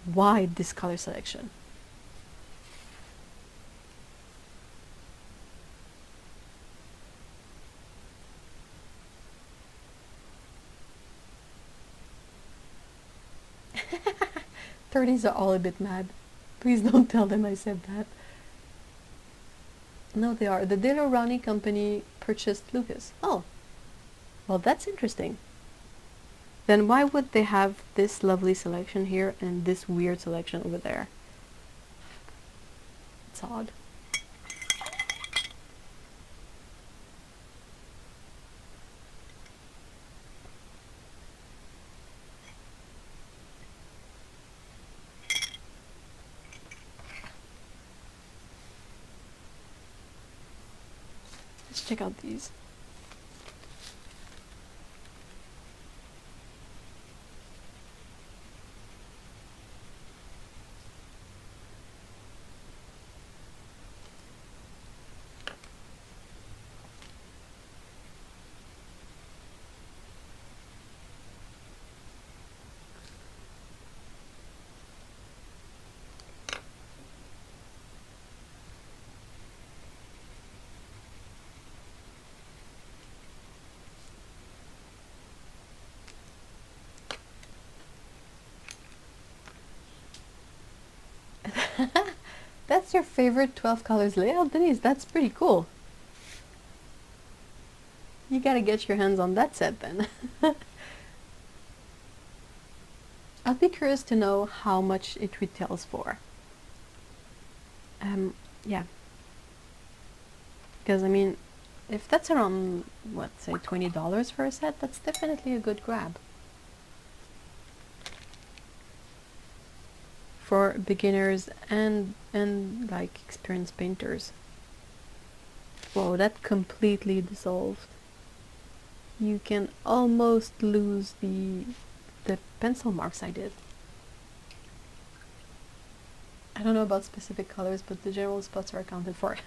why this color selection? Thirties are all a bit mad. Please don't tell them I said that. No, they are. The Dale Ronnie company purchased Lucas. Oh, well, that's interesting. Then why would they have this lovely selection here and this weird selection over there? It's odd. Let's check out these. That's your favorite 12 colors layout, Denise? That's pretty cool. You gotta get your hands on that set then. I'd be curious to know how much it retails for. Yeah. Because, I mean, if that's around, what, say $20 for a set, that's definitely a good grab. For beginners and like experienced painters. Whoa, that completely dissolved. You can almost lose the pencil marks I did. I don't know about specific colors, but the general spots are accounted for.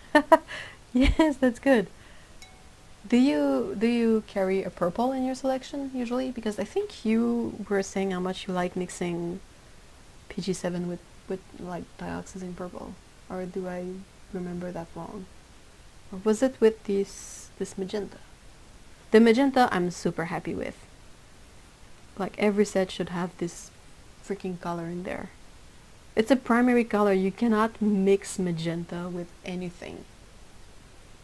Yes, that's good. Do you carry a purple in your selection usually? Because I think you were saying how much you like mixing PG7 with like dioxazine purple, or do I remember that wrong? Or was it with this magenta? The magenta I'm super happy with. Like every set should have this freaking color in there. It's a primary color. You cannot mix magenta with anything.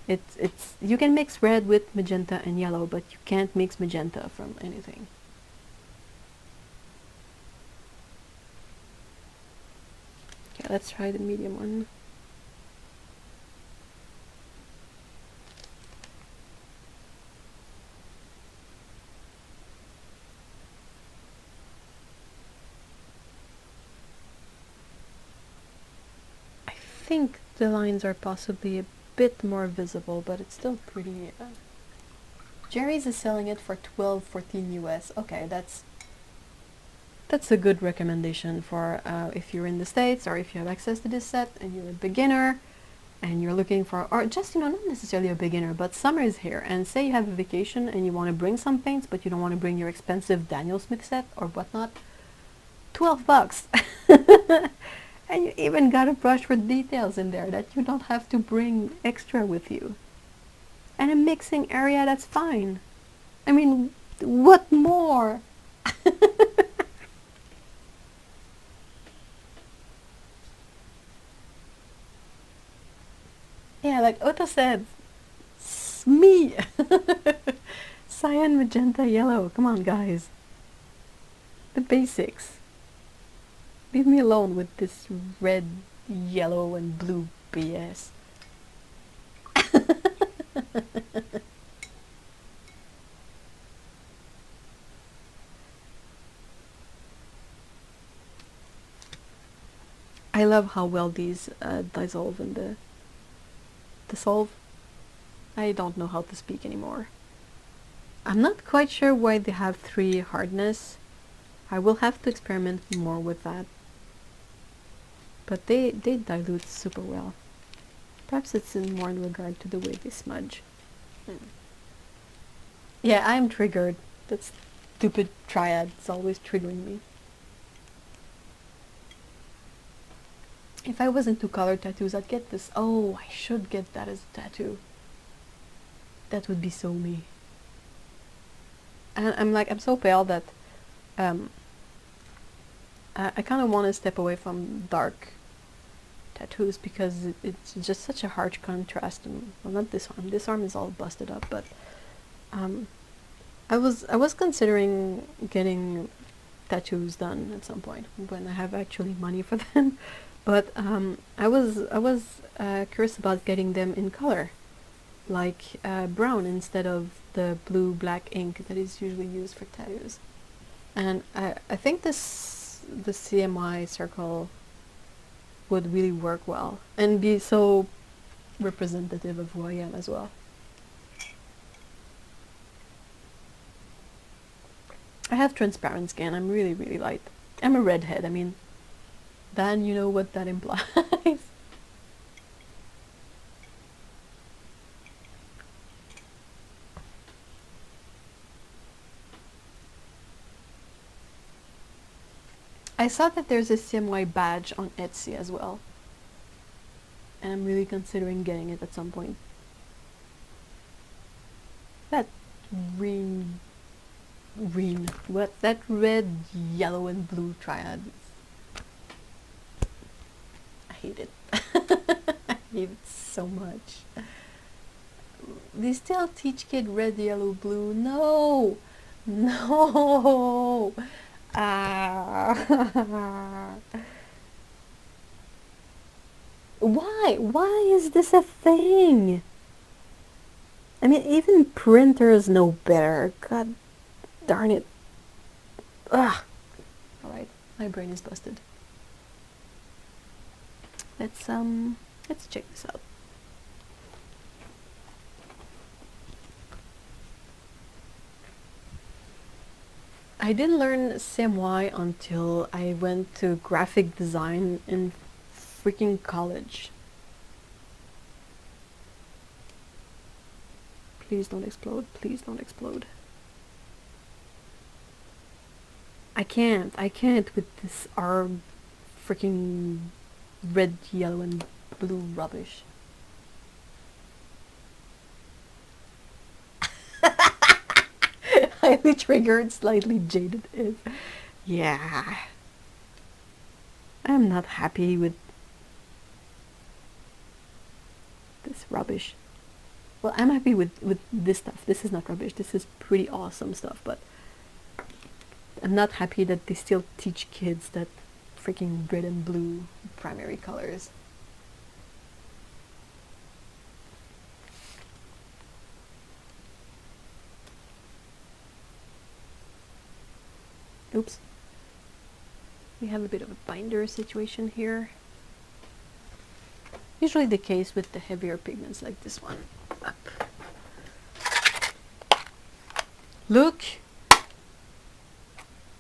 It's you can mix red with magenta and yellow, but you can't mix magenta from anything. Okay, let's try the medium one. I think the lines are possibly a bit more visible, but it's still pretty. Jerry's is selling it for $12.14 US. Okay, that's a good recommendation for if you're in the States, or if you have access to this set and you're a beginner and you're looking for, or just, you know, not necessarily a beginner, but summer is here, and say you have a vacation and you want to bring some paints, but you don't want to bring your expensive Daniel Smith set or whatnot. $12. And you even got a brush for details in there that you don't have to bring extra with you. and a mixing area, that's fine. I mean, what more? Yeah, like Otto said, me. Cyan, magenta, yellow. Come on, guys. The basics. Leave me alone with this red, yellow, and blue BS. I love how well these dissolve in the dissolve. I don't know how to speak anymore. I'm not quite sure why they have 3 hardness. I will have to experiment more with that. But they dilute super well. Perhaps it's more in regard to the way they smudge. Yeah, I'm triggered. That stupid triad is always triggering me. If I was into color tattoos, I'd get this. Oh, I should get that as a tattoo. That would be so me. And I'm so pale that I kind of want to step away from dark tattoos because it's just such a harsh contrast. And, well, not this arm. This arm is all busted up, but I was considering getting tattoos done at some point when I have actually money for them. But I was curious about getting them in color, like brown instead of the blue black ink that is usually used for tattoos. And I think the CMY circle would really work well and be so representative of who I am as well. I have transparent skin. I'm really, really light. I'm a redhead. I mean, then you know what that implies. I saw that there's a CMY badge on Etsy as well, and I'm really considering getting it at some point. That that red, yellow, and blue triad. I hate it. I hate it so much. They still teach kid red, yellow, blue. No! No! Why? Why is this a thing? I mean, even printers know better. God darn it. Ugh. Alright, my brain is busted. Let's check this out. I didn't learn CMY until I went to graphic design in freaking college. Please don't explode. Please don't explode. I can't with this freaking red, yellow, and blue rubbish. Highly triggered, slightly jaded is. Yeah. I'm not happy with this rubbish. Well, I'm happy with this stuff. This is not rubbish. This is pretty awesome stuff, but I'm not happy that they still teach kids that freaking red and blue primary colors. Oops. We have a bit of a binder situation here. Usually the case with the heavier pigments like this one. Up. Look!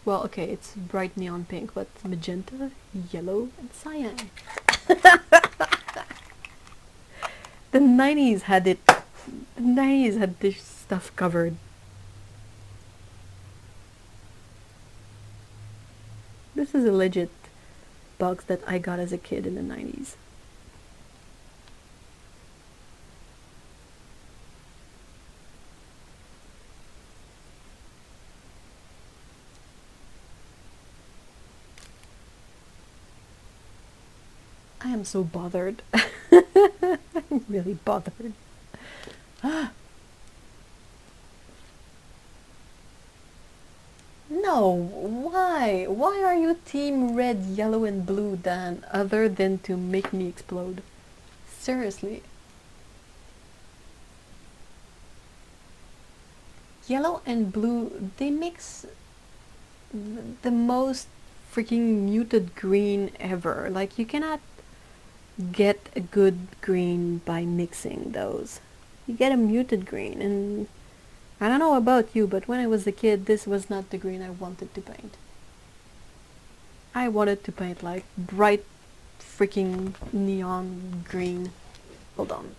Well, okay, it's bright neon pink, but magenta, yellow, and cyan. The 90s had it. The 90s had this stuff covered. This is a legit box that I got as a kid in the 90s. I am so bothered. I'm really bothered. No, why? Why are you team red, yellow, and blue, Dan, other than to make me explode? Seriously. Yellow and blue, they mix the most freaking muted green ever. Like, you cannot get a good green by mixing those. You get a muted green, and I don't know about you, but when I was a kid, this was not the green I wanted to paint. I wanted to paint like bright freaking neon green. Hold on.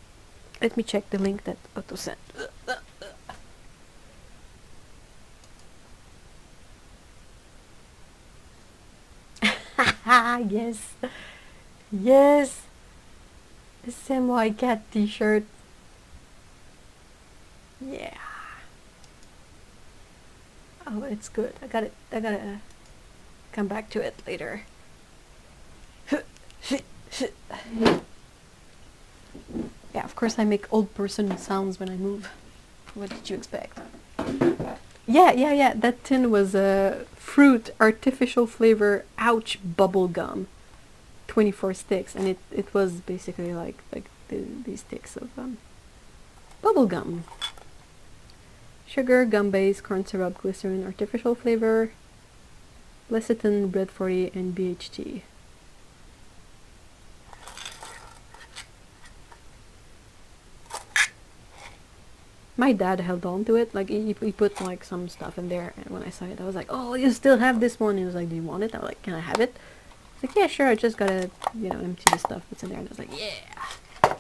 Let me check the link that Otto sent. Yes. Yes. The Samurai Cat t-shirt. Yeah. Oh, it's good. I gotta come back to it later. Yeah, of course I make old person sounds when I move. What did you expect? Yeah. That tin was a fruit, artificial flavor, ouch, bubble gum. 24 sticks, and it was basically like these sticks of bubble gum. Sugar, gum base, corn syrup, glycerin, artificial flavor, lecithin, bread 40, and BHT. My dad held on to it, like he put like some stuff in there, and when I saw it I was like, oh, you still have this one? He was like, do you want it? I was like, can I have it? I was like, yeah, sure, I just gotta, empty the stuff that's in there. And I was like, yeah,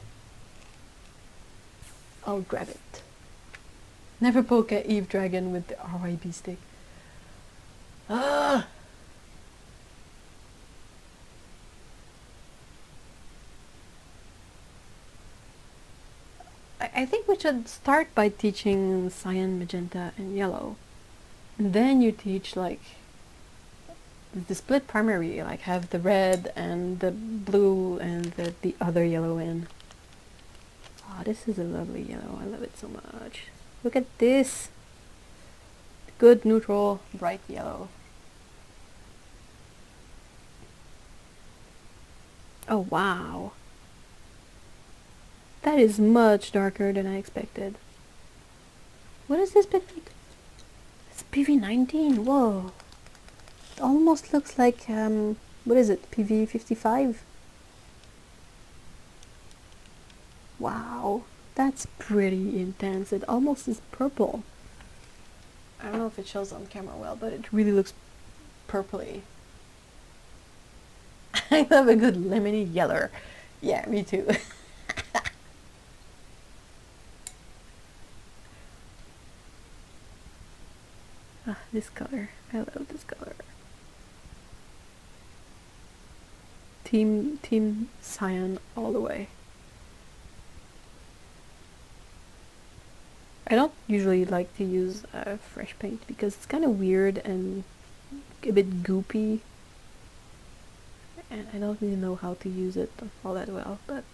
I'll grab it. Never poke at Eve Dragon with the RIB stick. Ah! I think we should start by teaching cyan, magenta, and yellow. And then you teach like the split primary, like have the red and the blue and the other yellow in. Oh, this is a lovely yellow. I love it so much. Look at this. Good, neutral, bright yellow. Oh, wow. That is much darker than I expected. What is this bit like? It's PV19. Whoa. It almost looks like, what is it? PV55? Wow. That's pretty intense. It almost is purple. I don't know if it shows on camera well, but it really looks purpley. I love a good lemony yellow. Yeah, me too. Ah, this color. I love this color. Team cyan all the way. I don't usually like to use fresh paint because it's kind of weird and a bit goopy, and I don't really know how to use it all that well, but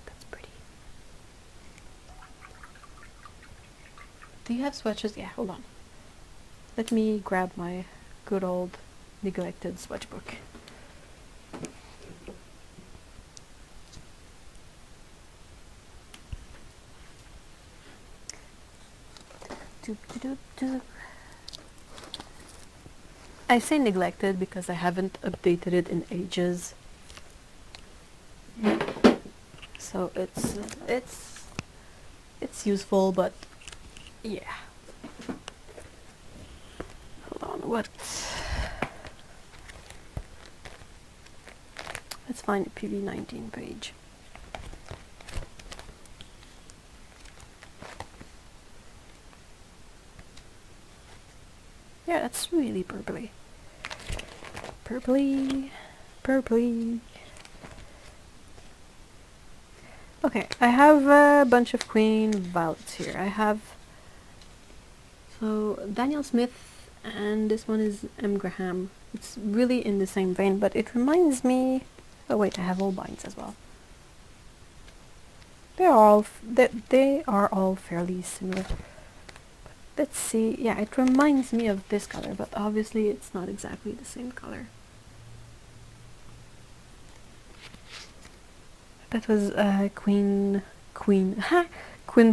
that's pretty. Do you have swatches? Yeah, hold on. Let me grab my good old neglected swatch book. I say neglected because I haven't updated it in ages. So it's useful, but yeah. Hold on, what? Let's find the PV19 page. Yeah, that's really purpley. Purpley. Okay, I have a bunch of Queen Violets here. I have Daniel Smith, and this one is M. Graham. It's really in the same vein, but it reminds me Oh wait, I have all binds as well. They are all fairly similar. Let's see. Yeah, it reminds me of this color, but obviously it's not exactly the same color. That was Queen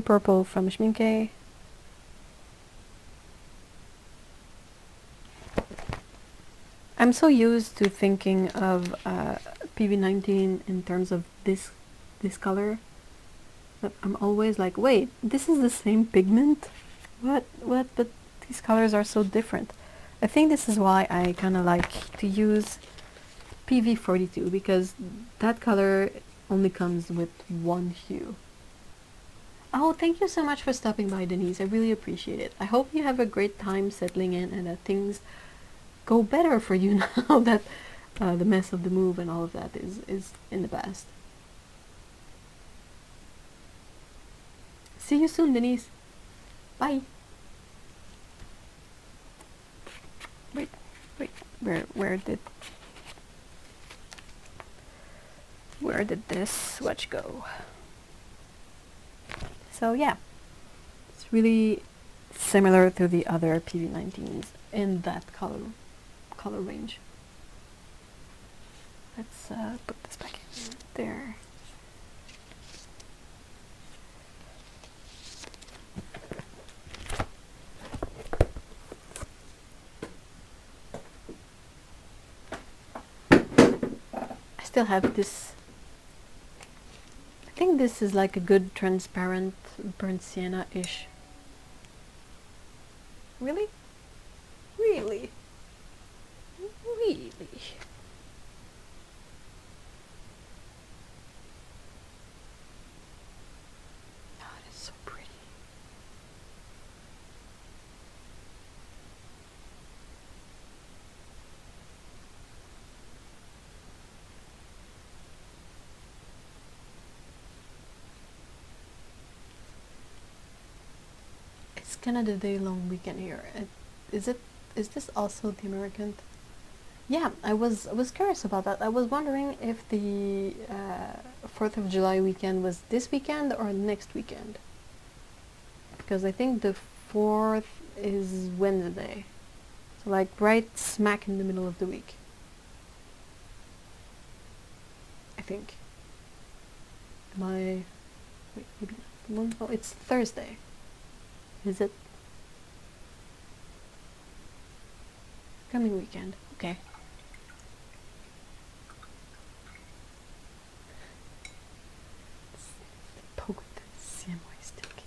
Purple from Schminke. I'm so used to thinking of PV19 in terms of this color that I'm always like, wait, this is the same pigment? What? But these colors are so different. I think this is why I kind of like to use PV42, because that color only comes with one hue. Oh, thank you so much for stopping by, Denise. I really appreciate it. I hope you have a great time settling in and that things go better for you now that the mess of the move and all of that is in the past. See you soon, Denise. Bye. Wait, where did this swatch go? So yeah, it's really similar to the other PV19s in that color range. Let's put this back in there. I still have this. I think this is like a good transparent burnt sienna-ish. Really? Really? Really? Oh, it is so pretty. It's Canada Day long weekend here. Is this also the American? Yeah, I was curious about that. I was wondering if the 4th of July weekend was this weekend or next weekend. Because I think the 4th is Wednesday. So like right smack in the middle of the week. I think. Wait, maybe not. Oh, it's Thursday. Is it? Coming weekend. Okay. Poke with the CMY stick.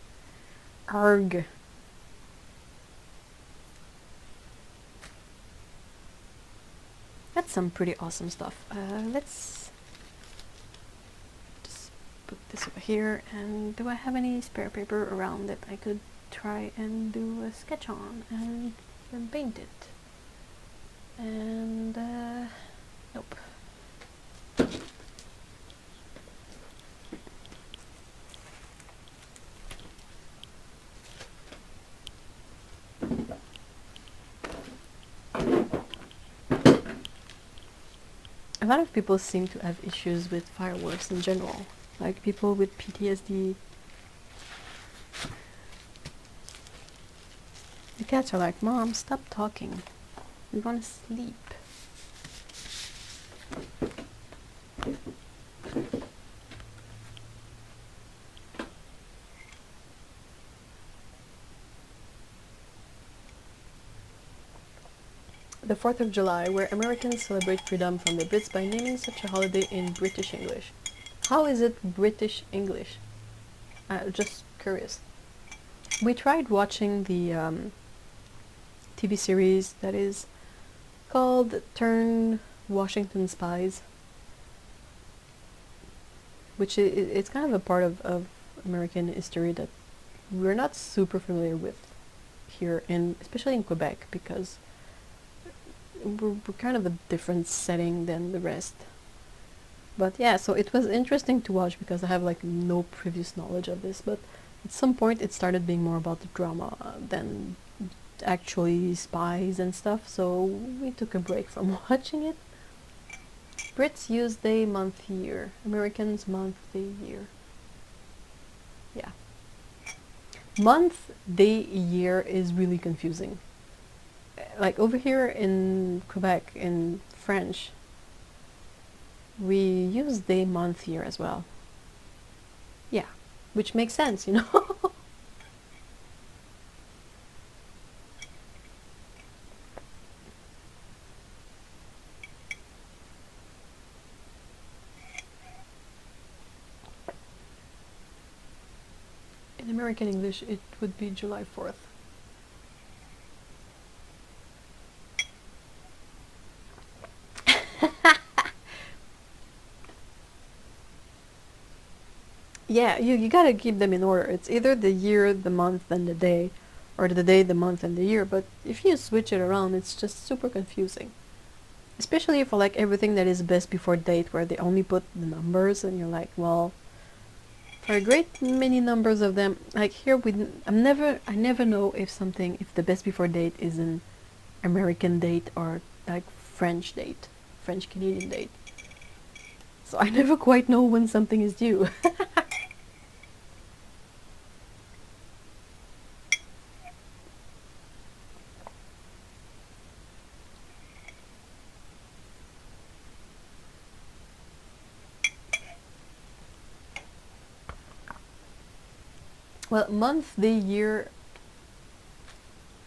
Arg. That's some pretty awesome stuff. Let's just put this over here. And do I have any spare paper around that I could try and do a sketch on and then paint it? And nope. A lot of people seem to have issues with fireworks in general, like people with PTSD. The cats are like, Mom, stop talking. We want to sleep. The 4th of July, where Americans celebrate freedom from the Brits by naming such a holiday in British English. How is it British English? Just curious. We tried watching the TV series that is called Turn Washington Spies, which it's kind of a part of American history that we're not super familiar with here, especially in Quebec, because we're kind of a different setting than the rest. But yeah, so it was interesting to watch because I have like no previous knowledge of this, but at some point it started being more about the drama than actually spies and stuff, so we took a break from watching it. Brits use day, month, year. Americans month, day, year. Yeah. Month, day, year is really confusing. Like over here in Quebec, in French, we use day, month, year as well. Yeah, which makes sense, you know? In American English, it would be July 4th. Yeah, you gotta keep them in order. It's either the year, the month, and the day, or the day, the month, and the year. But if you switch it around, it's just super confusing. Especially for like everything that is best before date, where they only put the numbers, and you're like, well, for a great many numbers of them, like here I never know if the best before date is an American date or like French date, French Canadian date. So I never quite know when something is due. Well, month, the year,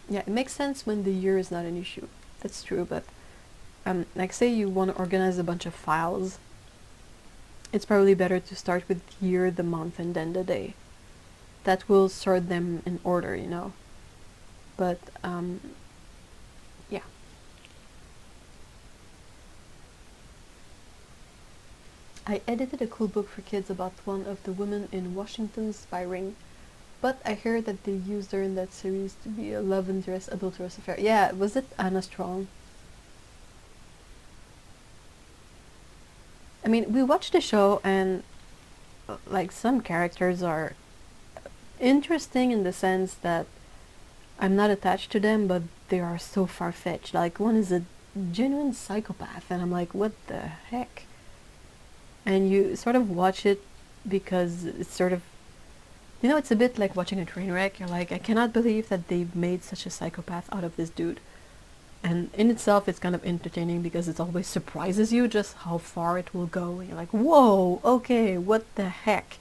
yeah, it makes sense when the year is not an issue. That's true, but like say you want to organize a bunch of files, it's probably better to start with the year, the month, and then the day. That will sort them in order, you know. But yeah. I edited a cool book for kids about one of the women in Washington's firing, but I heard that they used her in that series to be a love interest, adulterous affair. Yeah, was it Anna Strong? I mean, we watched the show and like some characters are interesting in the sense that I'm not attached to them, but they are so far-fetched. Like one is a genuine psychopath, and I'm like, what the heck? And you sort of watch it because it's sort of, you know, it's a bit like watching a train wreck. You're like, I cannot believe that they made such a psychopath out of this dude. And in itself, it's kind of entertaining because it always surprises you just how far it will go. And you're like, whoa, okay, what the heck?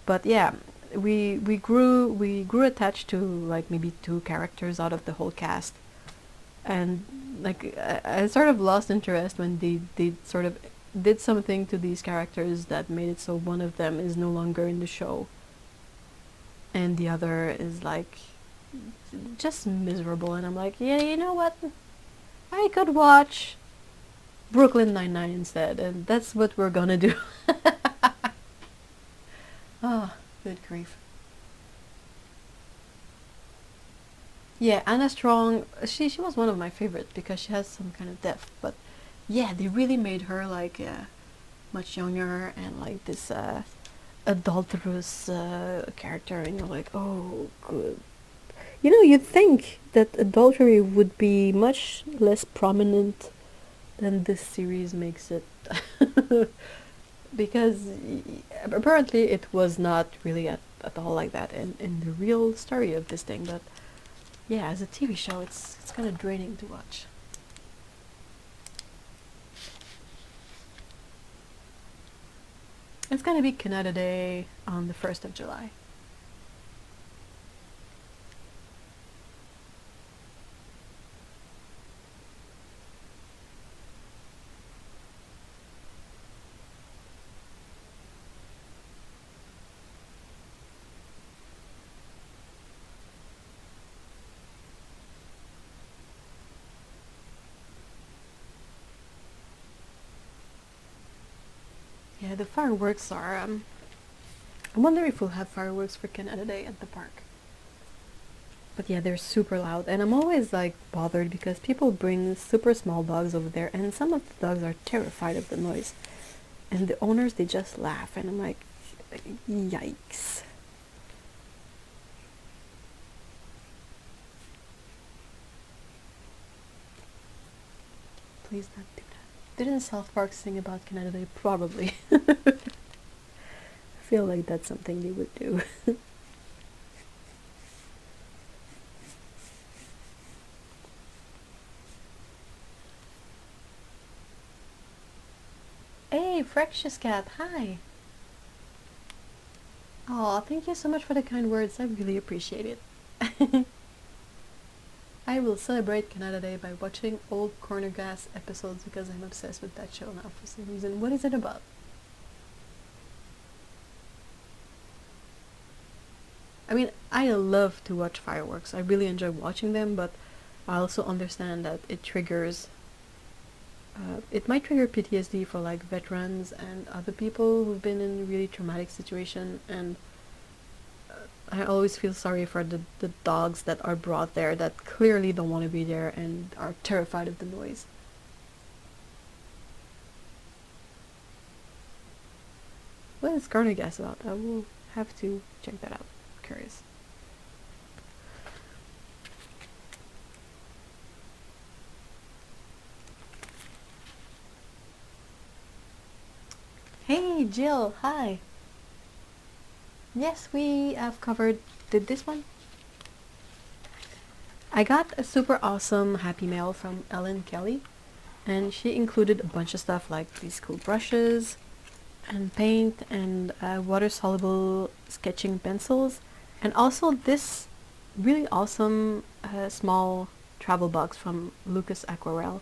But yeah, we grew attached to like maybe two characters out of the whole cast, and like I sort of lost interest when they sort of did something to these characters that made it so one of them is no longer in the show, and the other is like just miserable. And I'm like, yeah, you know what? I could watch Brooklyn Nine-Nine instead, and that's what we're gonna do. Ah, good grief. Yeah, Anna Strong, she was one of my favorites because she has some kind of depth. But yeah, they really made her like much younger and like this adulterous character, and you're like, oh, good. You know, you'd think that adultery would be much less prominent than this series makes it. Because apparently it was not really at all like that in the real story of this thing. But yeah, as a TV show, it's kind of draining to watch. It's gonna be Canada Day on the 1st of July. Yeah, the fireworks are. I wonder if we'll have fireworks for Canada Day at the park. But yeah, they're super loud, and I'm always like bothered because people bring super small dogs over there, and some of the dogs are terrified of the noise, and the owners they just laugh, and I'm like, yikes. Please not do that. Didn't South Park sing about Canada Day? Probably. I feel like that's something they would do. Hey, Fractious Cat, hi! Oh, thank you so much for the kind words, I really appreciate it. I will celebrate Canada Day by watching old Corner Gas episodes because I'm obsessed with that show now for some reason. What is it about? I mean, I love to watch fireworks. I really enjoy watching them, but I also understand that it triggers it might trigger PTSD for like veterans and other people who've been in a really traumatic situation, and I always feel sorry for the dogs that are brought there that clearly don't want to be there and are terrified of the noise. What is Garner Gas about? I will have to check that out. I'm curious. Hey Jill, hi! Yes, we have covered, did this one? I got a super awesome happy mail from Ellen Kelly, and she included a bunch of stuff like these cool brushes and paint and water-soluble sketching pencils, and also this really awesome small travel box from Lucas Aquarelle.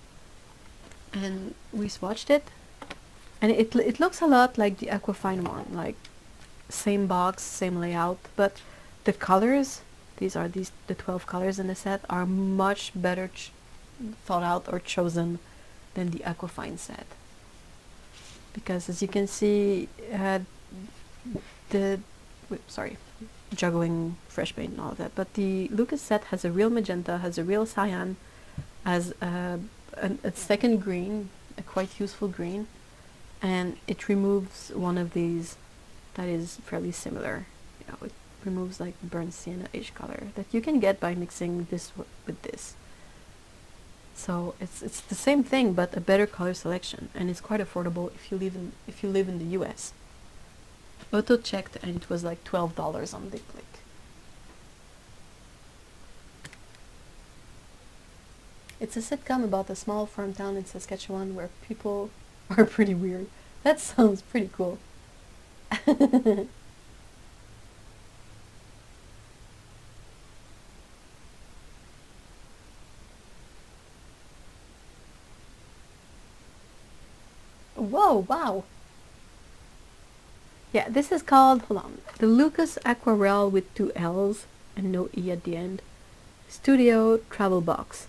And we swatched it, and it looks a lot like the Aquafine one, like same box, same layout, but the colors, the 12 colors in the set, are much better thought out or chosen than the Aquafine set. Because as you can see, juggling fresh paint and all of that, but the Lucas set has a real magenta, has a real cyan, has a second green, a quite useful green, and it removes one of these that is fairly similar. You know, it removes like burnt sienna-ish color that you can get by mixing this with this. So it's the same thing but a better color selection, and it's quite affordable if you live in the US. Auto checked and it was like $12 on the click. It's a sitcom about a small farm town in Saskatchewan where people are pretty weird. That sounds pretty cool. Whoa, wow. Yeah, this is called, hold on, the Lucas Aquarelle with 2 L's and no E at the end. Studio Travel Box.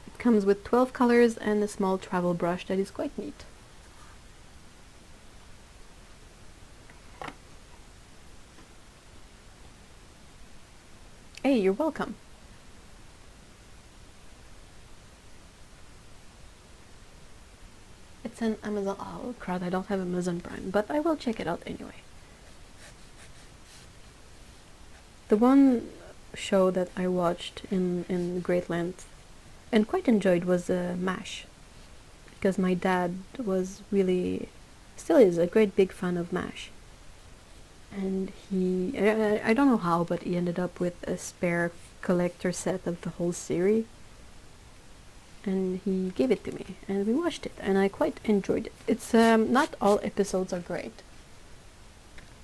It comes with 12 colors and a small travel brush that is quite neat. Hey, you're welcome. It's an Amazon, oh crud, I don't have Amazon Prime, but I will check it out anyway. The one show that I watched in great length and quite enjoyed was MASH, because my dad was really, still is, a great big fan of MASH. And I don't know how, but he ended up with a spare collector set of the whole series. And he gave it to me, and we watched it, and I quite enjoyed it. It's not all episodes are great,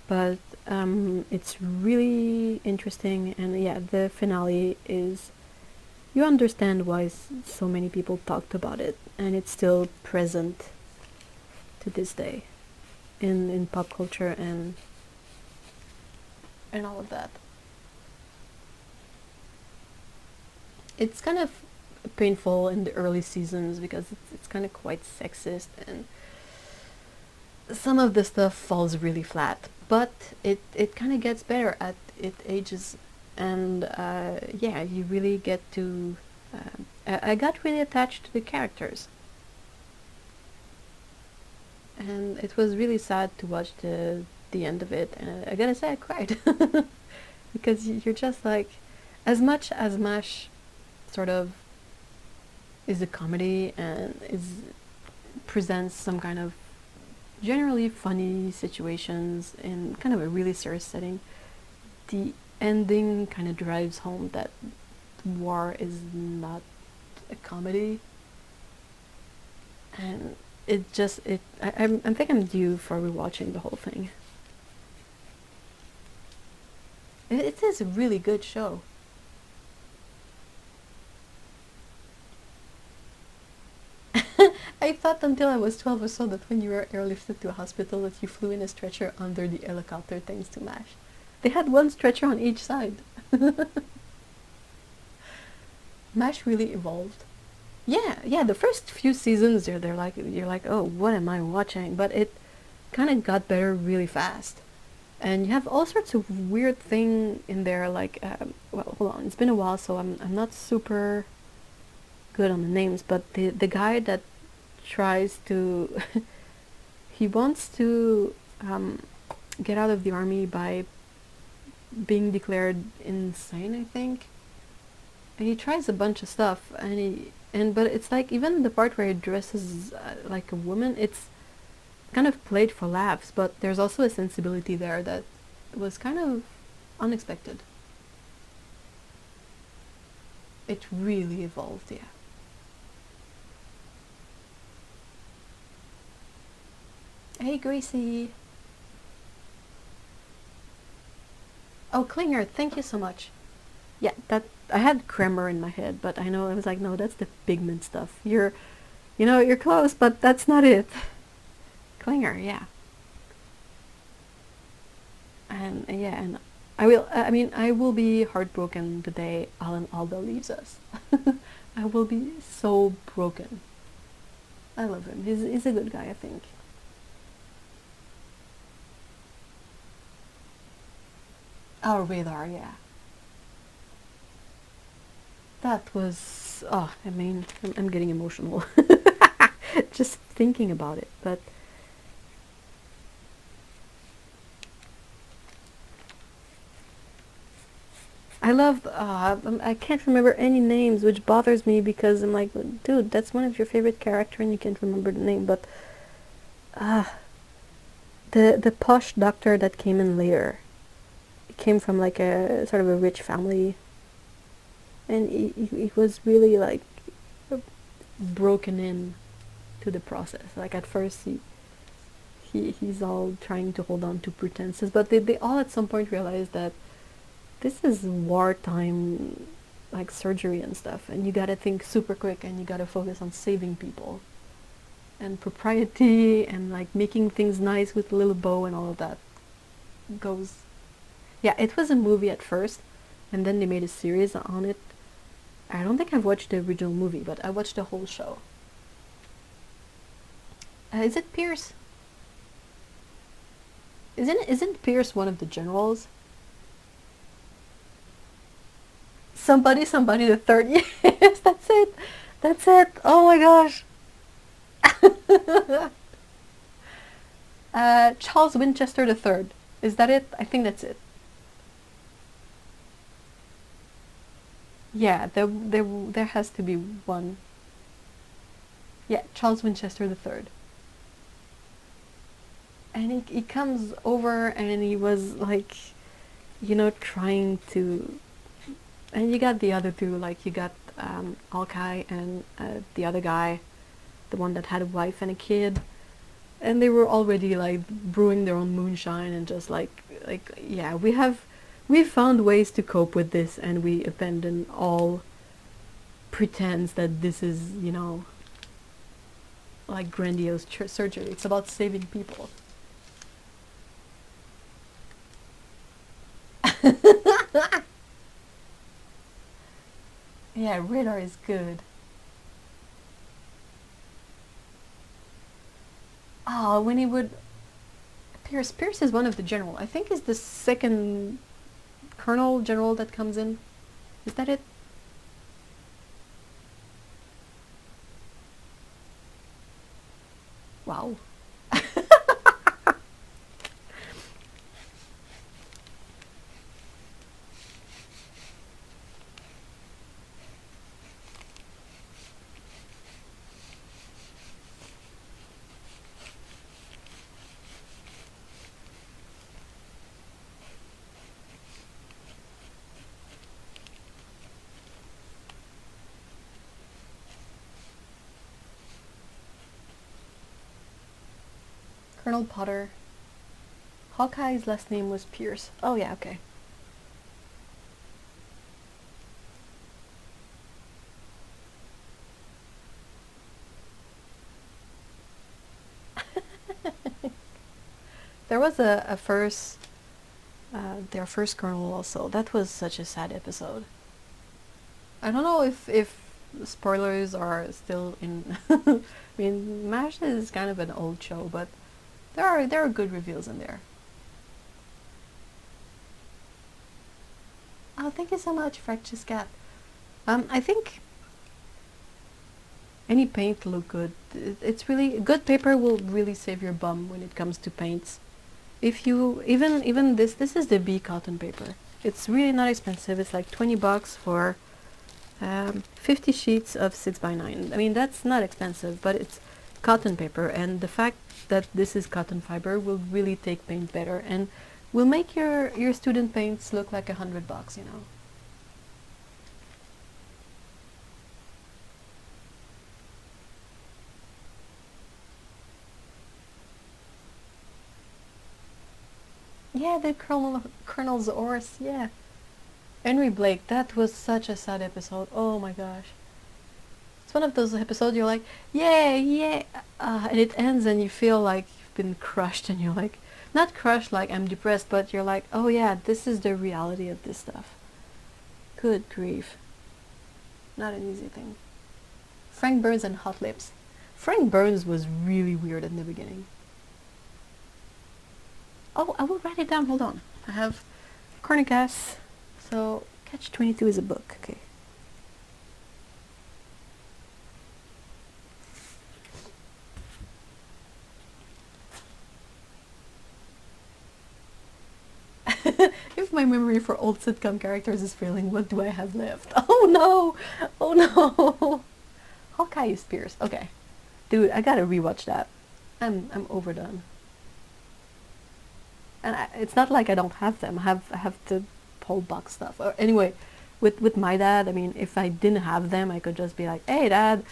but it's really interesting, and yeah, the finale is, you understand why so many people talked about it, and it's still present to this day in pop culture and all of that. It's kind of painful in the early seasons because it's kind of quite sexist, and some of the stuff falls really flat, but it kind of gets better as it ages, and yeah, you really get to I got really attached to the characters, and it was really sad to watch the end of it, and I gotta say I cried because you're just like, as much as MASH sort of is a comedy and presents some kind of generally funny situations in kind of a really serious setting. The ending kind of drives home that war is not a comedy, and I think I'm due for rewatching the whole thing. It is a really good show. I thought until I was 12 or so that when you were airlifted to a hospital that you flew in a stretcher under the helicopter thanks to MASH. They had one stretcher on each side. MASH really evolved. Yeah, the first few seasons they're like you're like, oh, what am I watching? But it kind of got better really fast, and you have all sorts of weird thing in there. Like, well, hold on, it's been a while, so I'm not super good on the names. But the guy that tries to he wants to get out of the army by being declared insane, I think. And he tries a bunch of stuff, but it's like even the part where he dresses like a woman, it's kind of played for laughs, but there's also a sensibility there that was kind of unexpected. It really evolved, yeah. Hey, Gracie. Oh, Klinger, thank you so much. Yeah, that I had Kremer in my head, but I know I was like, no, that's the pigment stuff. You're close, but that's not it. Klinger, yeah. And yeah, and I will be heartbroken the day Alan Alda leaves us. I will be so broken. I love him. He's a good guy, I think. Our radar, yeah. That was, I'm getting emotional just thinking about it. But I love, I can't remember any names, which bothers me because I'm like, dude, that's one of your favorite character and you can't remember the name. But uh, the posh doctor that came in later, he came from like a sort of a rich family, and he was really like broken in to the process. Like at first he's all trying to hold on to pretenses, but they all at some point realize that this is wartime, like surgery and stuff, and you gotta think super quick and you gotta focus on saving people and propriety and like making things nice with a little bow and all of that goes. Yeah, it was a movie at first, and then they made a series on it. I don't think I've watched the original movie, but I watched the whole show. Is it Pierce? Isn't Pierce one of the generals? Somebody the third. Yes, that's it. That's it. Oh my gosh. Charles Winchester the third. Is that it? I think that's it. Yeah, there has to be one. Yeah, Charles Winchester the third. And he comes over and he was like, trying to. And you got the other two, like you got Alkai and the other guy, the one that had a wife and a kid, and they were already like brewing their own moonshine and just like yeah, we've found ways to cope with this, and we abandon all pretense that this is like grandiose surgery. It's about saving people. Yeah, radar is good. Ah, when he would Pierce is one of the general. I think is the second colonel general that comes in. Is that it? Wow. Colonel Potter. Hawkeye's last name was Pierce. Oh yeah, okay. There was a first, their first colonel also. That was such a sad episode. I don't know if spoilers are still in. I mean, MASH is kind of an old show, but there are good reveals in there. Oh, thank you so much, Fractious Cat. I think any paint look good. It's really good paper will really save your bum when it comes to paints. If you even this is the B cotton paper. It's really not expensive. It's like $20 for 50 sheets of 6x9. I mean, that's not expensive, but it's cotton paper, and the fact that this is cotton fiber will really take paint better and will make your student paints look like $100, you know. Yeah, the Colonel's horse, yeah. Henry Blake, that was such a sad episode. Oh my gosh. It's one of those episodes you're like, yeah, yeah, and it ends and you feel like you've been crushed and you're like, not crushed like I'm depressed, but you're like, oh yeah, this is the reality of this stuff. Good grief. Not an easy thing. Frank Burns and Hot Lips. Frank Burns was really weird in the beginning. Oh, I will write it down, hold on. I have Cornicas. So, Catch-22 is a book, okay. If my memory for old sitcom characters is failing, what do I have left? Oh no! Oh no! Hawkeye is Pierce. Okay. Dude, I gotta rewatch that. I'm overdone. And it's not like I don't have them. I have the whole box stuff. Or anyway, with my dad, I mean, if I didn't have them, I could just be like, "Hey, Dad,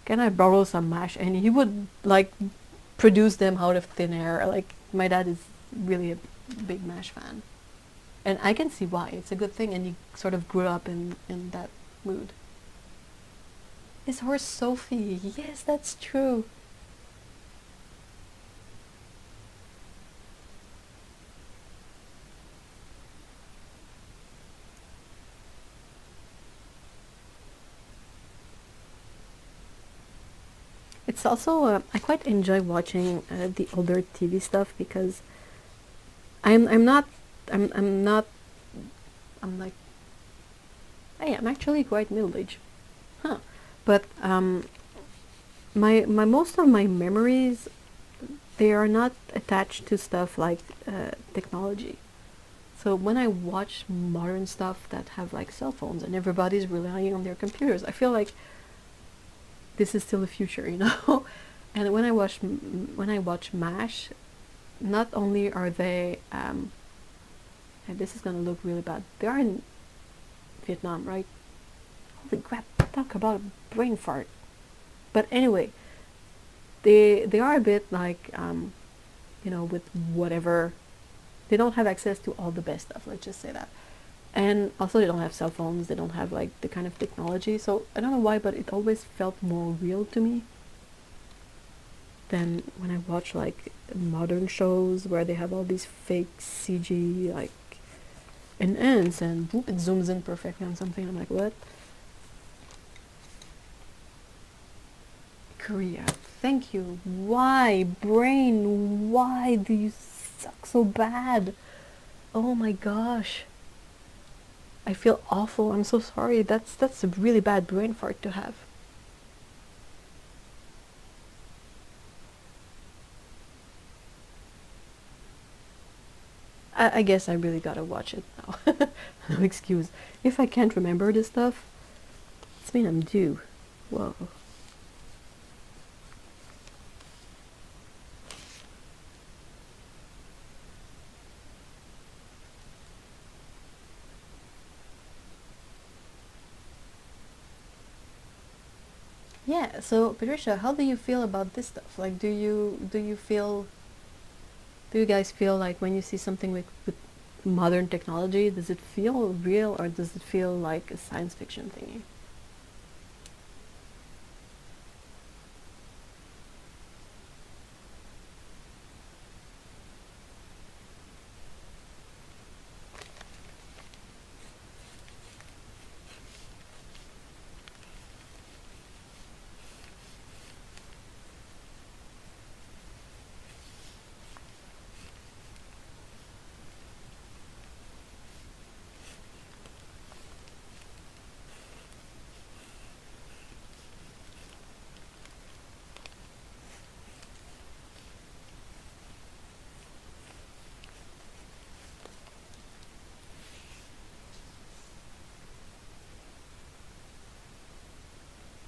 can I borrow some MASH?" And he would like produce them out of thin air. Like my dad is really a big MASH fan, and I can see why. It's a good thing, and he sort of grew up in that mood. His horse Sophie. Yes, that's true. It's also I quite enjoy watching the older TV stuff because I'm not I'm not I'm like hey, I'm actually quite middle aged, huh? But my most of my memories, they are not attached to stuff like technology. So when I watch modern stuff that have like cell phones and everybody's relying on their computers, I feel like this is still the future, you know. And when I watch MASH, not only are they and this is gonna look really bad. They are in Vietnam, right? Holy crap! Talk about a brain fart. But anyway, they are a bit like you know, with whatever. They don't have access to all the best stuff. Let's just say that. And also they don't have cell phones, they don't have like the kind of technology, so I don't know why, but it always felt more real to me than when I watch like modern shows where they have all these fake CG like and ends and whoop, it zooms in perfectly on something. I'm like, what? Korea, thank you. Why, brain, why do you suck so bad? Oh my gosh, I feel awful. I'm so sorry. That's a really bad brain fart to have. I guess I really gotta watch it now. No excuse. If I can't remember this stuff, it's mean I'm due. Whoa. Yeah, so Patricia, how do you feel about this stuff? Like, do you feel Do you guys feel like when you see something with modern technology, does it feel real or does it feel like a science fiction thingy?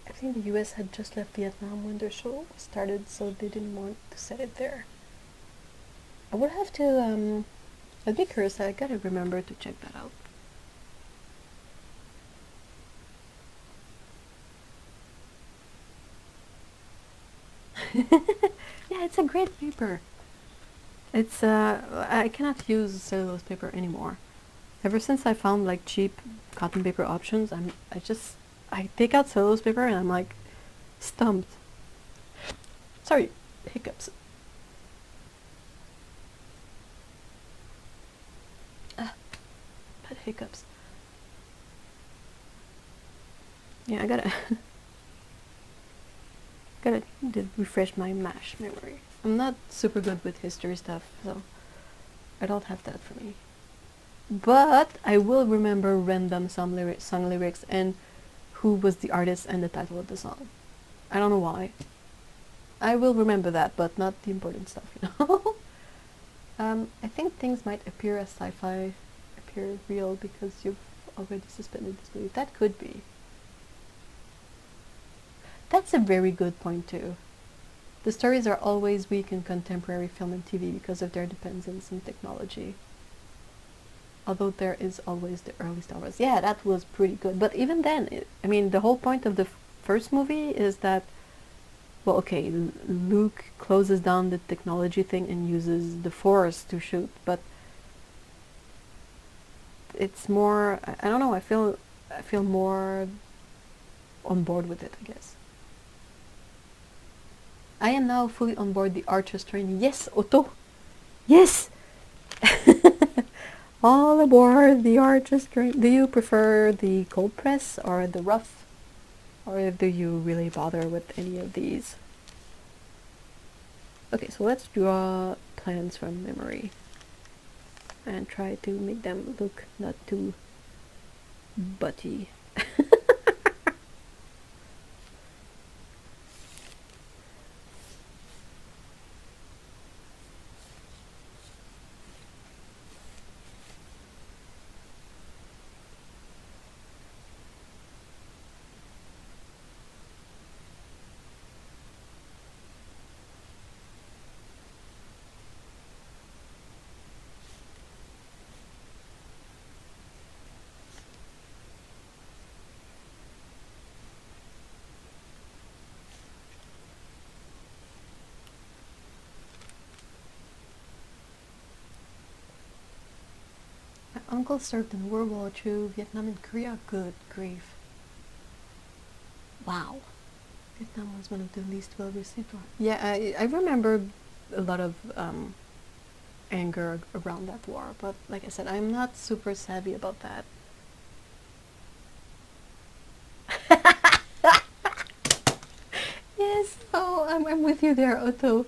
I think the US had just left Vietnam when their show started, so they didn't want to set it there. I would have to, I'd be curious, I gotta remember to check that out. Yeah, it's a great paper. It's, I cannot use cellulose paper anymore. Ever since I found like cheap cotton paper options, I take out cellulose paper and I'm like stumped. Sorry, hiccups. But hiccups. Yeah, I gotta gotta refresh my MASH memory. I'm not super good with history stuff, so I don't have that for me. But I will remember random song lyrics and who was the artist and the title of the song. I don't know why. I will remember that, but not the important stuff, you know? I think things might appear as sci-fi, appear real because you've already suspended disbelief. That could be. That's a very good point too. The stories are always weak in contemporary film and TV because of their dependence on technology. Although there is always the early Star Wars. Yeah, that was pretty good. But even then, I mean, the whole point of the first movie is that, well, okay, Luke closes down the technology thing and uses the Force to shoot, but it's more, I don't know, I feel more on board with it, I guess. I am now fully on board the Archer's train. Yes, Otto! Yes! All aboard the Archer's train. Do you prefer the cold press or the rough? Or do you really bother with any of these? Okay, so let's draw plans from memory. And try to make them look not too butty. My uncle served in World War II, Vietnam and Korea. Good grief. Wow. Vietnam was one of the least well received wars. Yeah, I remember a lot of anger around that war, but like I said, I'm not super savvy about that. Yes, oh, I'm with you there, Otto.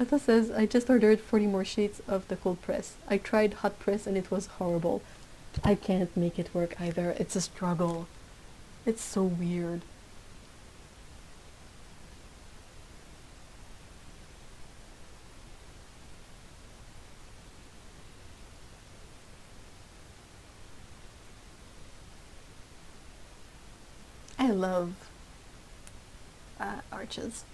Otto says, I just ordered 40 more sheets of the cold press. I tried hot press and it was horrible. I can't make it work either. It's a struggle. It's so weird. I love arches.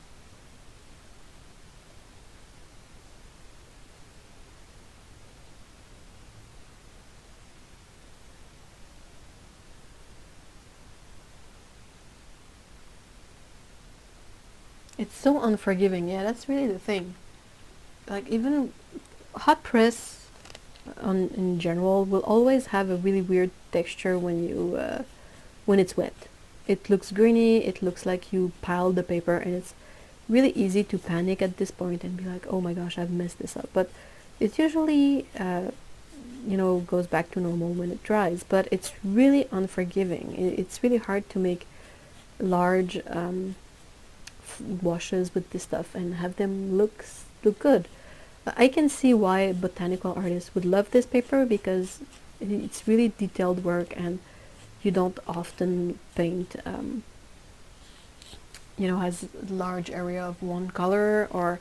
It's so unforgiving. Yeah, that's really the thing. Like, even hot press in general will always have a really weird texture when it's wet. It looks grainy, it looks like you piled the paper, and it's really easy to panic at this point and be like, oh my gosh, I've messed this up. But it usually goes back to normal when it dries, but it's really unforgiving. It's really hard to make large washes with this stuff and have them look good. I can see why botanical artists would love this paper, because it's really detailed work and you don't often paint has large area of one color, or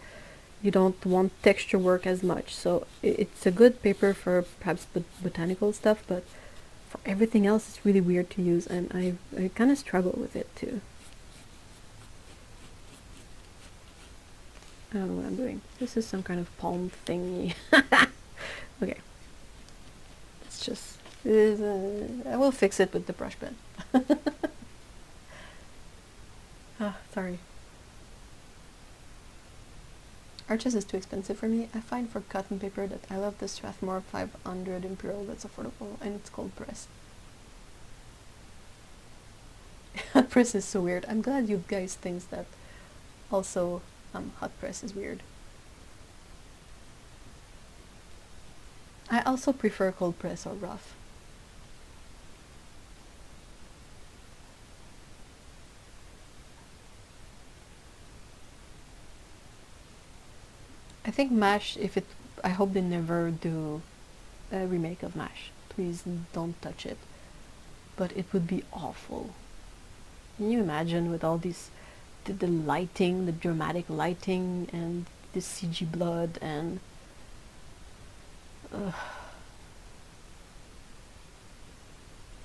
you don't want texture work as much. So it's a good paper for perhaps botanical stuff, but for everything else it's really weird to use, and I kind of struggle with it too. I don't know what I'm doing. This is some kind of palm thingy. Okay. It's just... I will fix it with the brush pen. Sorry. Arches is too expensive for me. I find for cotton paper that I love the Strathmore 500 Imperial that's affordable, and it's cold press. Hot press is so weird. I'm glad you guys think that also hot press is weird. I also prefer cold press or rough. I think MASH, I hope they never do a remake of MASH. Please don't touch it. But it would be awful. Can you imagine with all these, the lighting, the dramatic lighting, and the CG blood, and...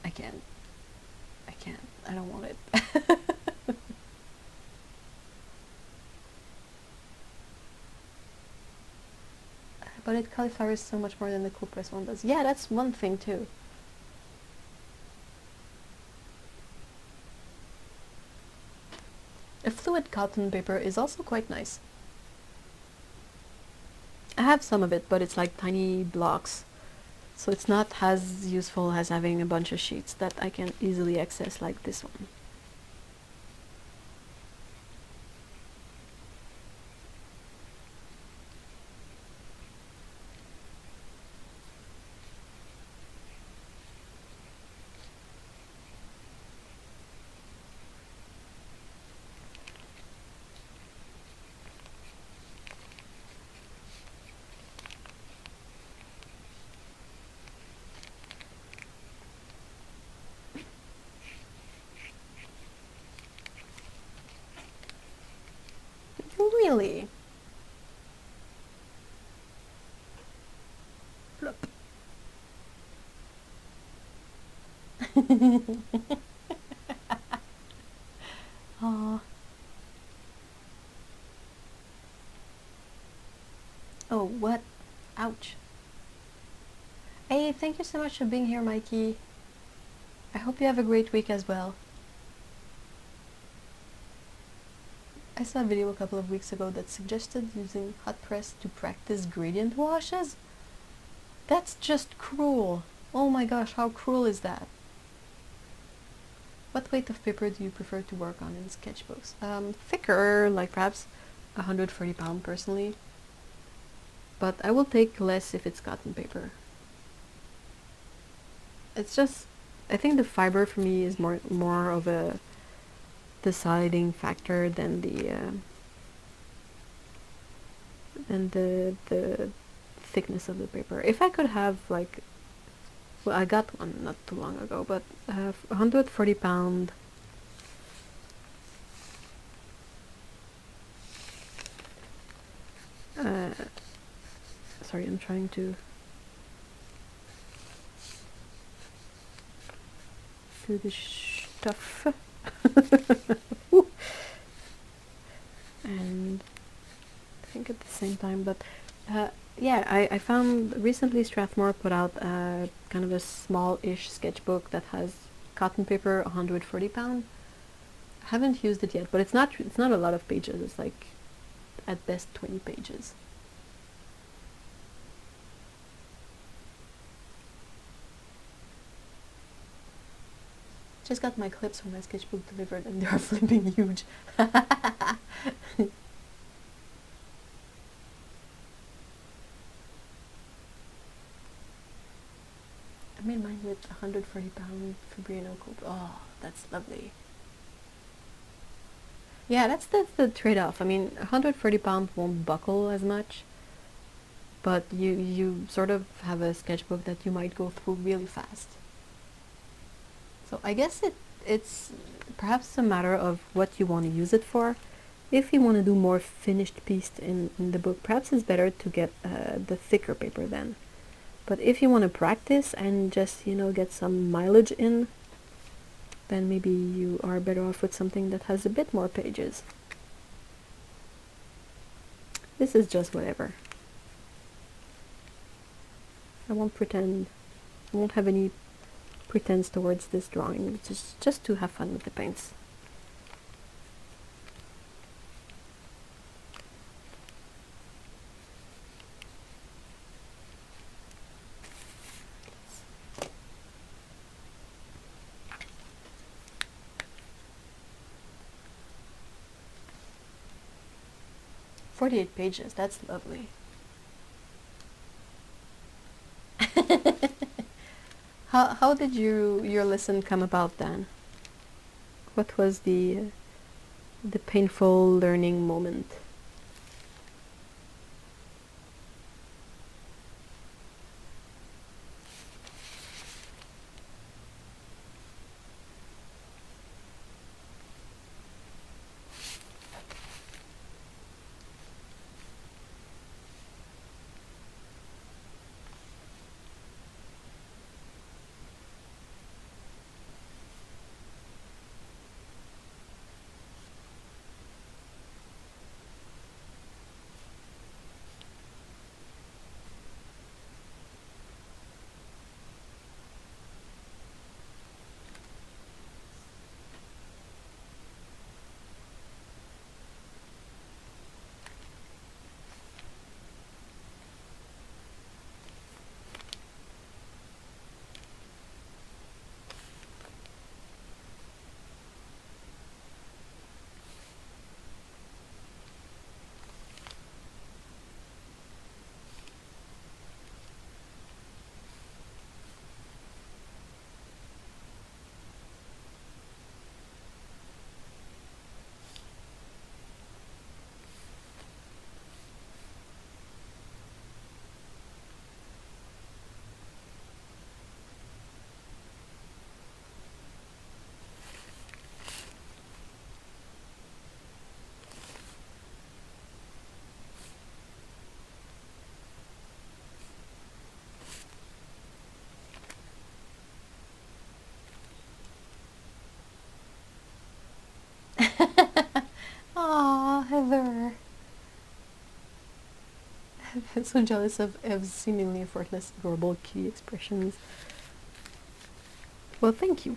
I can't. I don't want it. But it cauliflowers so much more than the cool press one does. Yeah, that's one thing too. A fluid cotton paper is also quite nice. I have some of it, but it's like tiny blocks, so it's not as useful as having a bunch of sheets that I can easily access like this one. Really? Plop. Aww. Oh, what? Ouch. Hey, thank you so much for being here, Mikey. I hope you have a great week as well. I saw a video a couple of weeks ago that suggested using hot press to practice gradient washes. That's just cruel. Oh my gosh, how cruel is that? What weight of paper do you prefer to work on in sketchbooks? Thicker, like perhaps 140 pounds personally. But I will take less if it's cotton paper. It's just, I think the fiber for me is more of a deciding factor than the thickness of the paper. If I could have like, well, I got one not too long ago, but 140 pound sorry, I'm trying to do this stuff. And I think at the same time, but yeah, I found recently Strathmore put out kind of a small-ish sketchbook that has cotton paper, 140 pound. I haven't used it yet, but it's not a lot of pages. It's like at best 20 pages. Just got my clips from my sketchbook delivered and they are flipping huge. I made mine with 140-pound Fabrino Cold. Oh, that's lovely. Yeah, that's the trade-off. I mean, 140-pound won't buckle as much, but you sort of have a sketchbook that you might go through really fast. So I guess it's perhaps a matter of what you want to use it for. If you want to do more finished piece in the book, perhaps it's better to get the thicker paper then. But if you want to practice and just, you know, get some mileage in, then maybe you are better off with something that has a bit more pages. This is just whatever. I won't pretend, I won't have any pretense towards this drawing, just to have fun with the paints. "48 pages, that's lovely." How did your lesson come about then? What was the painful learning moment? Aw, Heather. I'm so jealous of Ev's seemingly effortless, adorable kitty expressions. Well, thank you.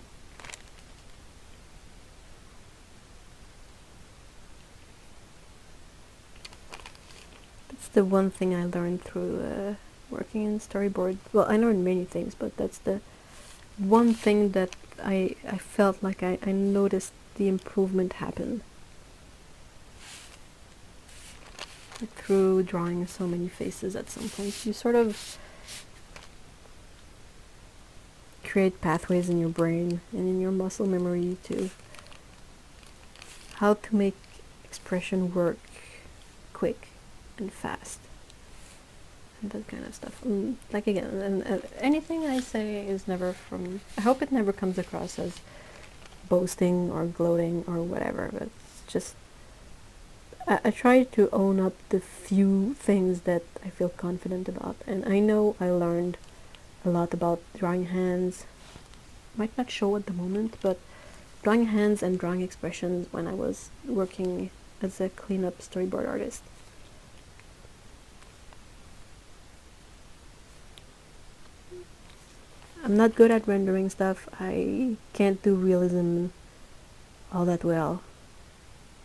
That's the one thing I learned through working in storyboard. Well, I learned many things, but that's the one thing that I felt like I noticed the improvement happen. Like through drawing so many faces at some point, you sort of create pathways in your brain and in your muscle memory to how to make expression work quick and fast and that kind of stuff. Like again, and anything I say is never from, I hope it never comes across as boasting or gloating or whatever, but it's just I try to own up the few things that I feel confident about, and I know I learned a lot about drawing hands. Might not show at the moment, but drawing hands and drawing expressions when I was working as a cleanup storyboard artist. I'm not good at rendering stuff. I can't do realism all that well.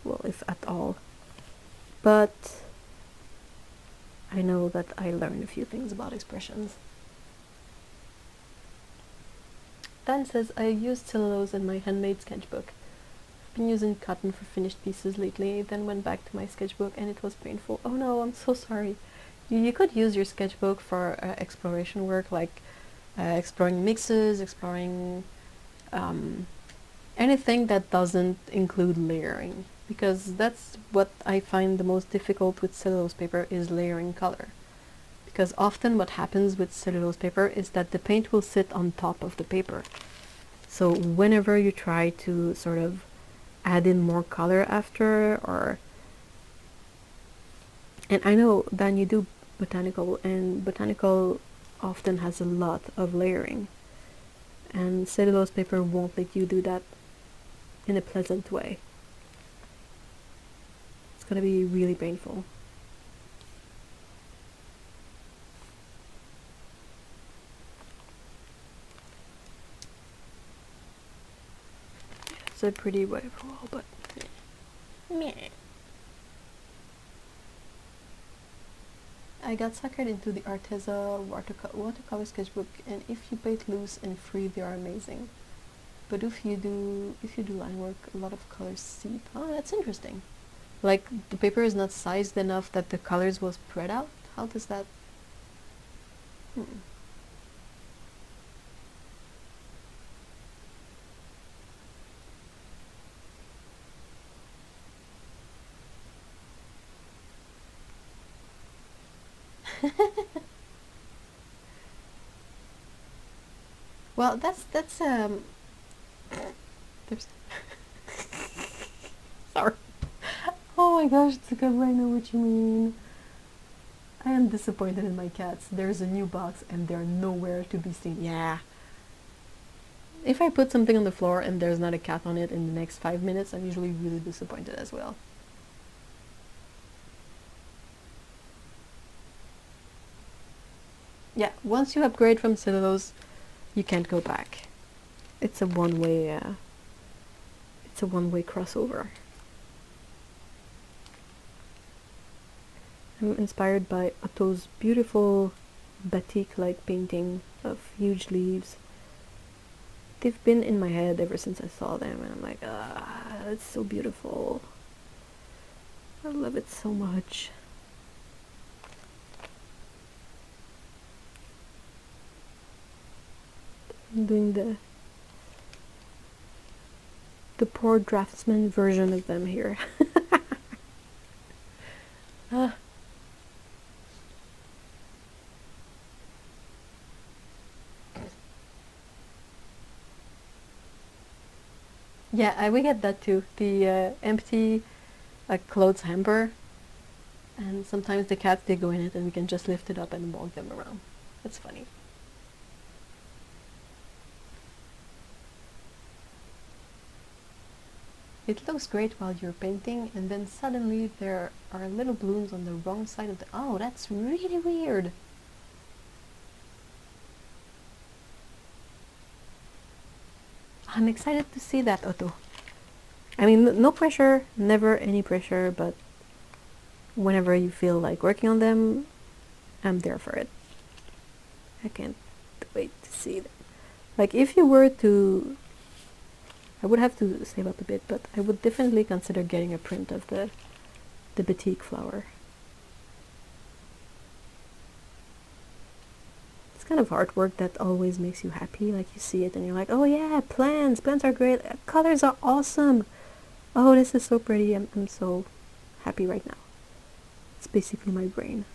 Well, if at all. But I know that I learned a few things about expressions. Dan says, I used cellulose in my handmade sketchbook. I've been using cotton for finished pieces lately, then went back to my sketchbook and it was painful. Oh no, I'm so sorry. You could use your sketchbook for exploration work, like exploring mixes, exploring anything that doesn't include layering, because that's what I find the most difficult with cellulose paper is layering color. Because often what happens with cellulose paper is that the paint will sit on top of the paper. So whenever you try to sort of add in more color after, or... And I know, Dan, you do botanical, and botanical often has a lot of layering. And cellulose paper won't let you do that in a pleasant way. It's gonna be really painful. It's a pretty whatever wall, but meh. I got suckered into the Arteza watercolor sketchbook, and if you paint loose and free, they are amazing. But if you do line work, a lot of colors seep. Oh, that's interesting. Like the paper is not sized enough that the colors will spread out. How does that? Well, that's there's sorry. Oh my gosh, Tsukabu, I know what you mean. I am disappointed in my cats. There's a new box and they're nowhere to be seen. Yeah. If I put something on the floor and there's not a cat on it in the next 5 minutes, I'm usually really disappointed as well. Yeah, once you upgrade from cellulose, you can't go back. It's a one-way crossover. I'm inspired by Otto's beautiful batik-like painting of huge leaves. They've been in my head ever since I saw them, and I'm like, ah, it's so beautiful. I love it so much. I'm doing the poor draftsman version of them here. Yeah, we get that too. The empty clothes hamper, and sometimes the cats, they go in it and we can just lift it up and walk them around. That's funny. It looks great while you're painting, and then suddenly there are little blooms on the wrong side of the... Oh, that's really weird! I'm excited to see that, Otto. I mean, no pressure, never any pressure, but whenever you feel like working on them, I'm there for it. I can't wait to see them. Like, if you were to... I would have to save up a bit, but I would definitely consider getting a print of the batik flower. It's kind of artwork that always makes you happy. Like, you see it and you're like, oh yeah, plants are great, colors are awesome. Oh, this is so pretty. I'm so happy right now. It's basically my brain.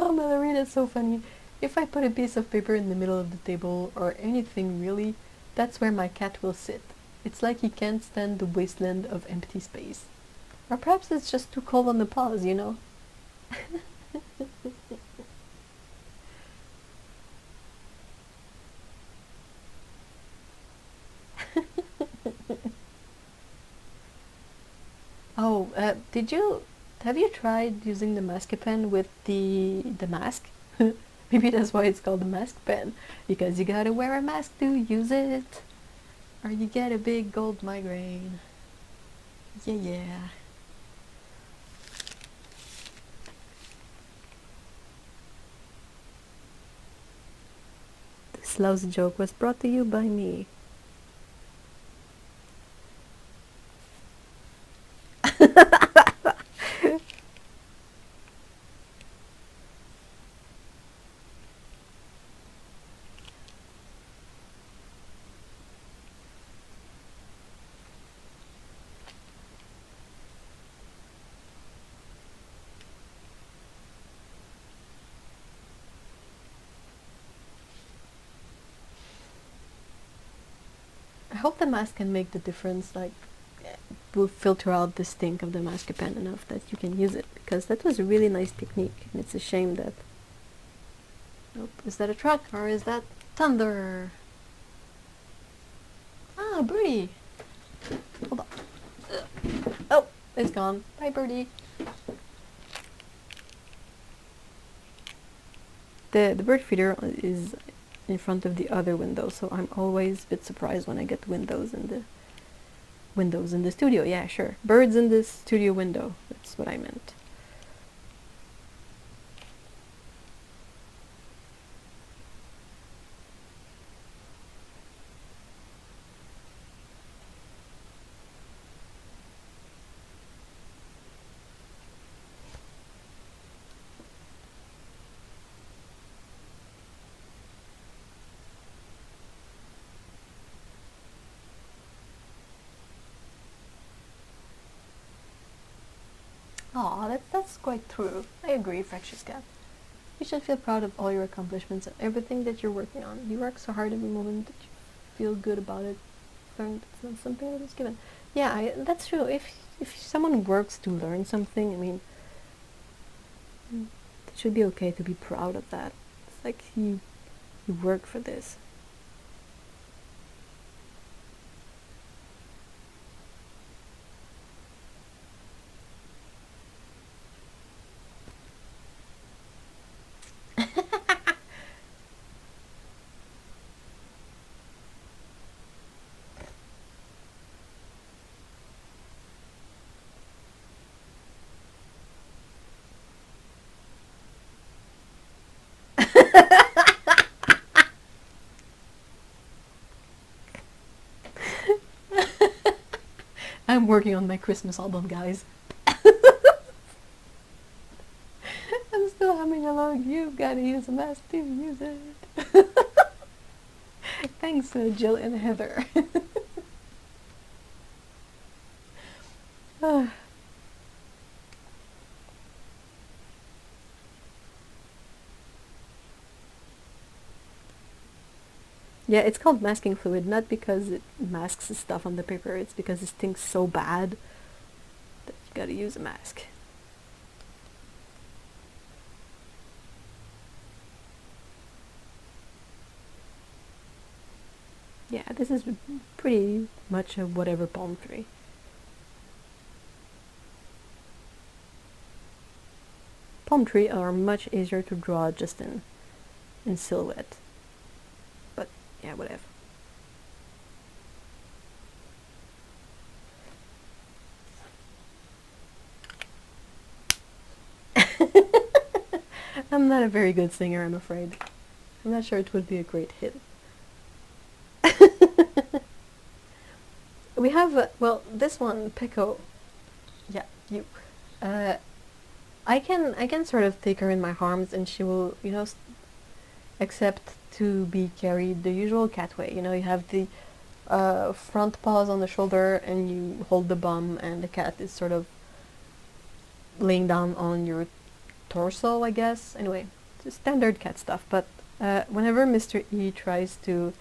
Oh, Mallory, that's so funny. If I put a piece of paper in the middle of the table, or anything really, that's where my cat will sit. It's like he can't stand the wasteland of empty space. Or perhaps it's just too cold on the paws, you know? Oh, have you tried using the Masca pen with the mask? Maybe that's why it's called the mask pen, because you gotta wear a mask to use it, or you get a big gold migraine. Yeah, yeah. This lousy joke was brought to you by me. I hope the mask can make the difference, like, will filter out the stink of the Masca pen enough that you can use it, because that was a really nice technique, and it's a shame that... Oh, is that a truck, or is that thunder? Ah, birdie! Hold on. Oh, it's gone. Bye, birdie. The bird feeder is in front of the other window, so I'm always a bit surprised when I get windows in the studio. Yeah, sure. Birds in the studio window. That's what I meant. Aw, that's quite true. I agree, Francesca. You should feel proud of all your accomplishments and everything that you're working on. You work so hard every moment that you feel good about it. Learn something that was given. Yeah, that's true. If someone works to learn something, I mean, it should be okay to be proud of that. It's like you work for this. I'm working on my Christmas album, guys. I'm still humming along. You've got to use a mask to use it. Thanks, Jill and Heather. Yeah, it's called masking fluid, not because it masks the stuff on the paper, it's because it stinks so bad that you gotta use a mask. Yeah, this is pretty much a whatever palm tree. Palm tree are much easier to draw just in silhouette. But yeah, whatever. I'm not a very good singer, I'm afraid. I'm not sure it would be a great hit. We have, well, this one, Pico. Yeah, you. I can sort of take her in my arms and she will, you know, accept to be carried the usual cat way. You know, you have the front paws on the shoulder and you hold the bum and the cat is sort of laying down on your torso, I guess. Anyway, it's standard cat stuff, but whenever Mr. E tries to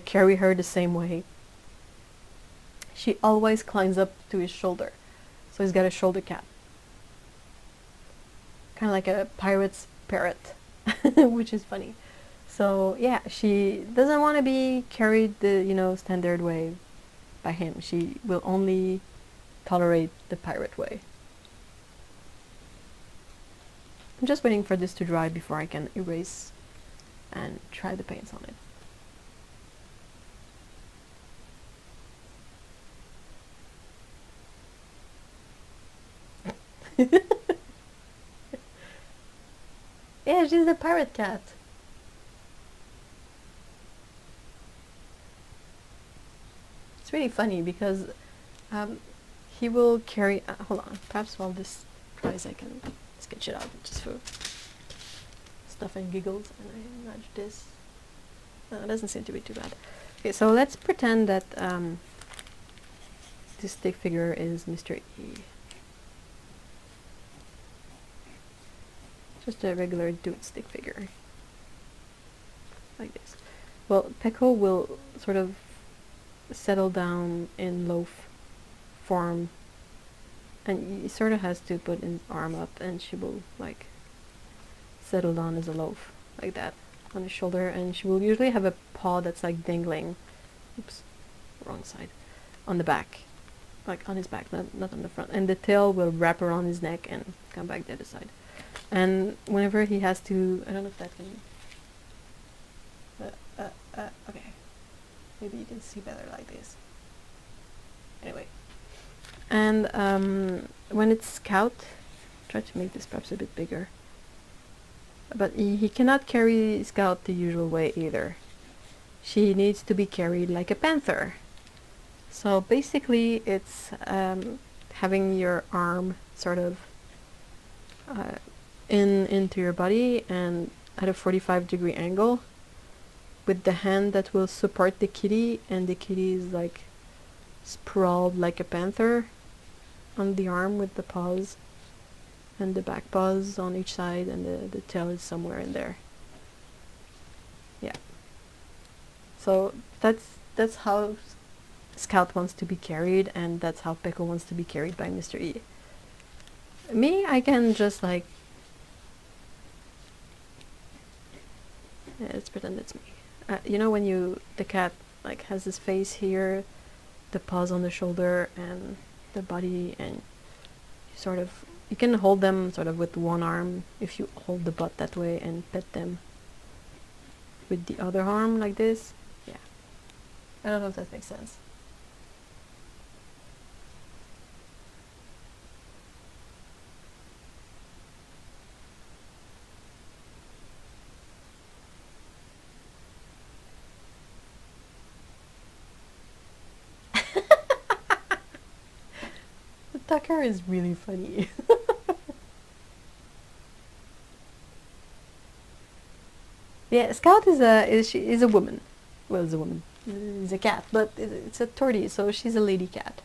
carry her the same way, she always climbs up to his shoulder. So he's got a shoulder cap. Kind of like a pirate's parrot, which is funny. So yeah, she doesn't want to be carried the, you know, standard way by him. She will only tolerate the pirate way. I'm just waiting for this to dry before I can erase and try the paints on it. Yeah, she's a pirate cat. It's really funny because he will carry... hold on, perhaps while this dries I can sketch it out just for stuff and giggles, and I nudge this. No, it doesn't seem to be too bad. Okay, so let's pretend that this stick figure is Mr. E. Just a regular dude stick figure. Like this. Well, Peko will sort of settle down in loaf form, and he sort of has to put his arm up, and she will like settle down as a loaf like that on his shoulder, and she will usually have a paw that's like dangling, oops, wrong side, on the back, like on his back, not on the front, and the tail will wrap around his neck and come back the other side. And whenever he has to, I don't know if that can, okay, maybe you can see better like this. Anyway, and when it's Scout, try to make this perhaps a bit bigger, but he cannot carry Scout the usual way either. She needs to be carried like a panther. So basically it's having your arm sort of into your body and at a 45-degree angle, with the hand that will support the kitty, and the kitty is like sprawled like a panther on the arm with the paws and the back paws on each side, and the tail is somewhere in there. Yeah. So that's how Scout wants to be carried, and that's how Peko wants to be carried by Mr. E. Me, I can just like, yeah, let's pretend it's me. You know when the cat like has his face here, the paws on the shoulder and the body, and you can hold them sort of with one arm if you hold the butt that way and pet them with the other arm like this. Yeah. I don't know if that makes sense. Tucker is really funny. Yeah, Scout is a woman. Well, is a woman. It's a cat, but it's a tortie, so she's a lady cat.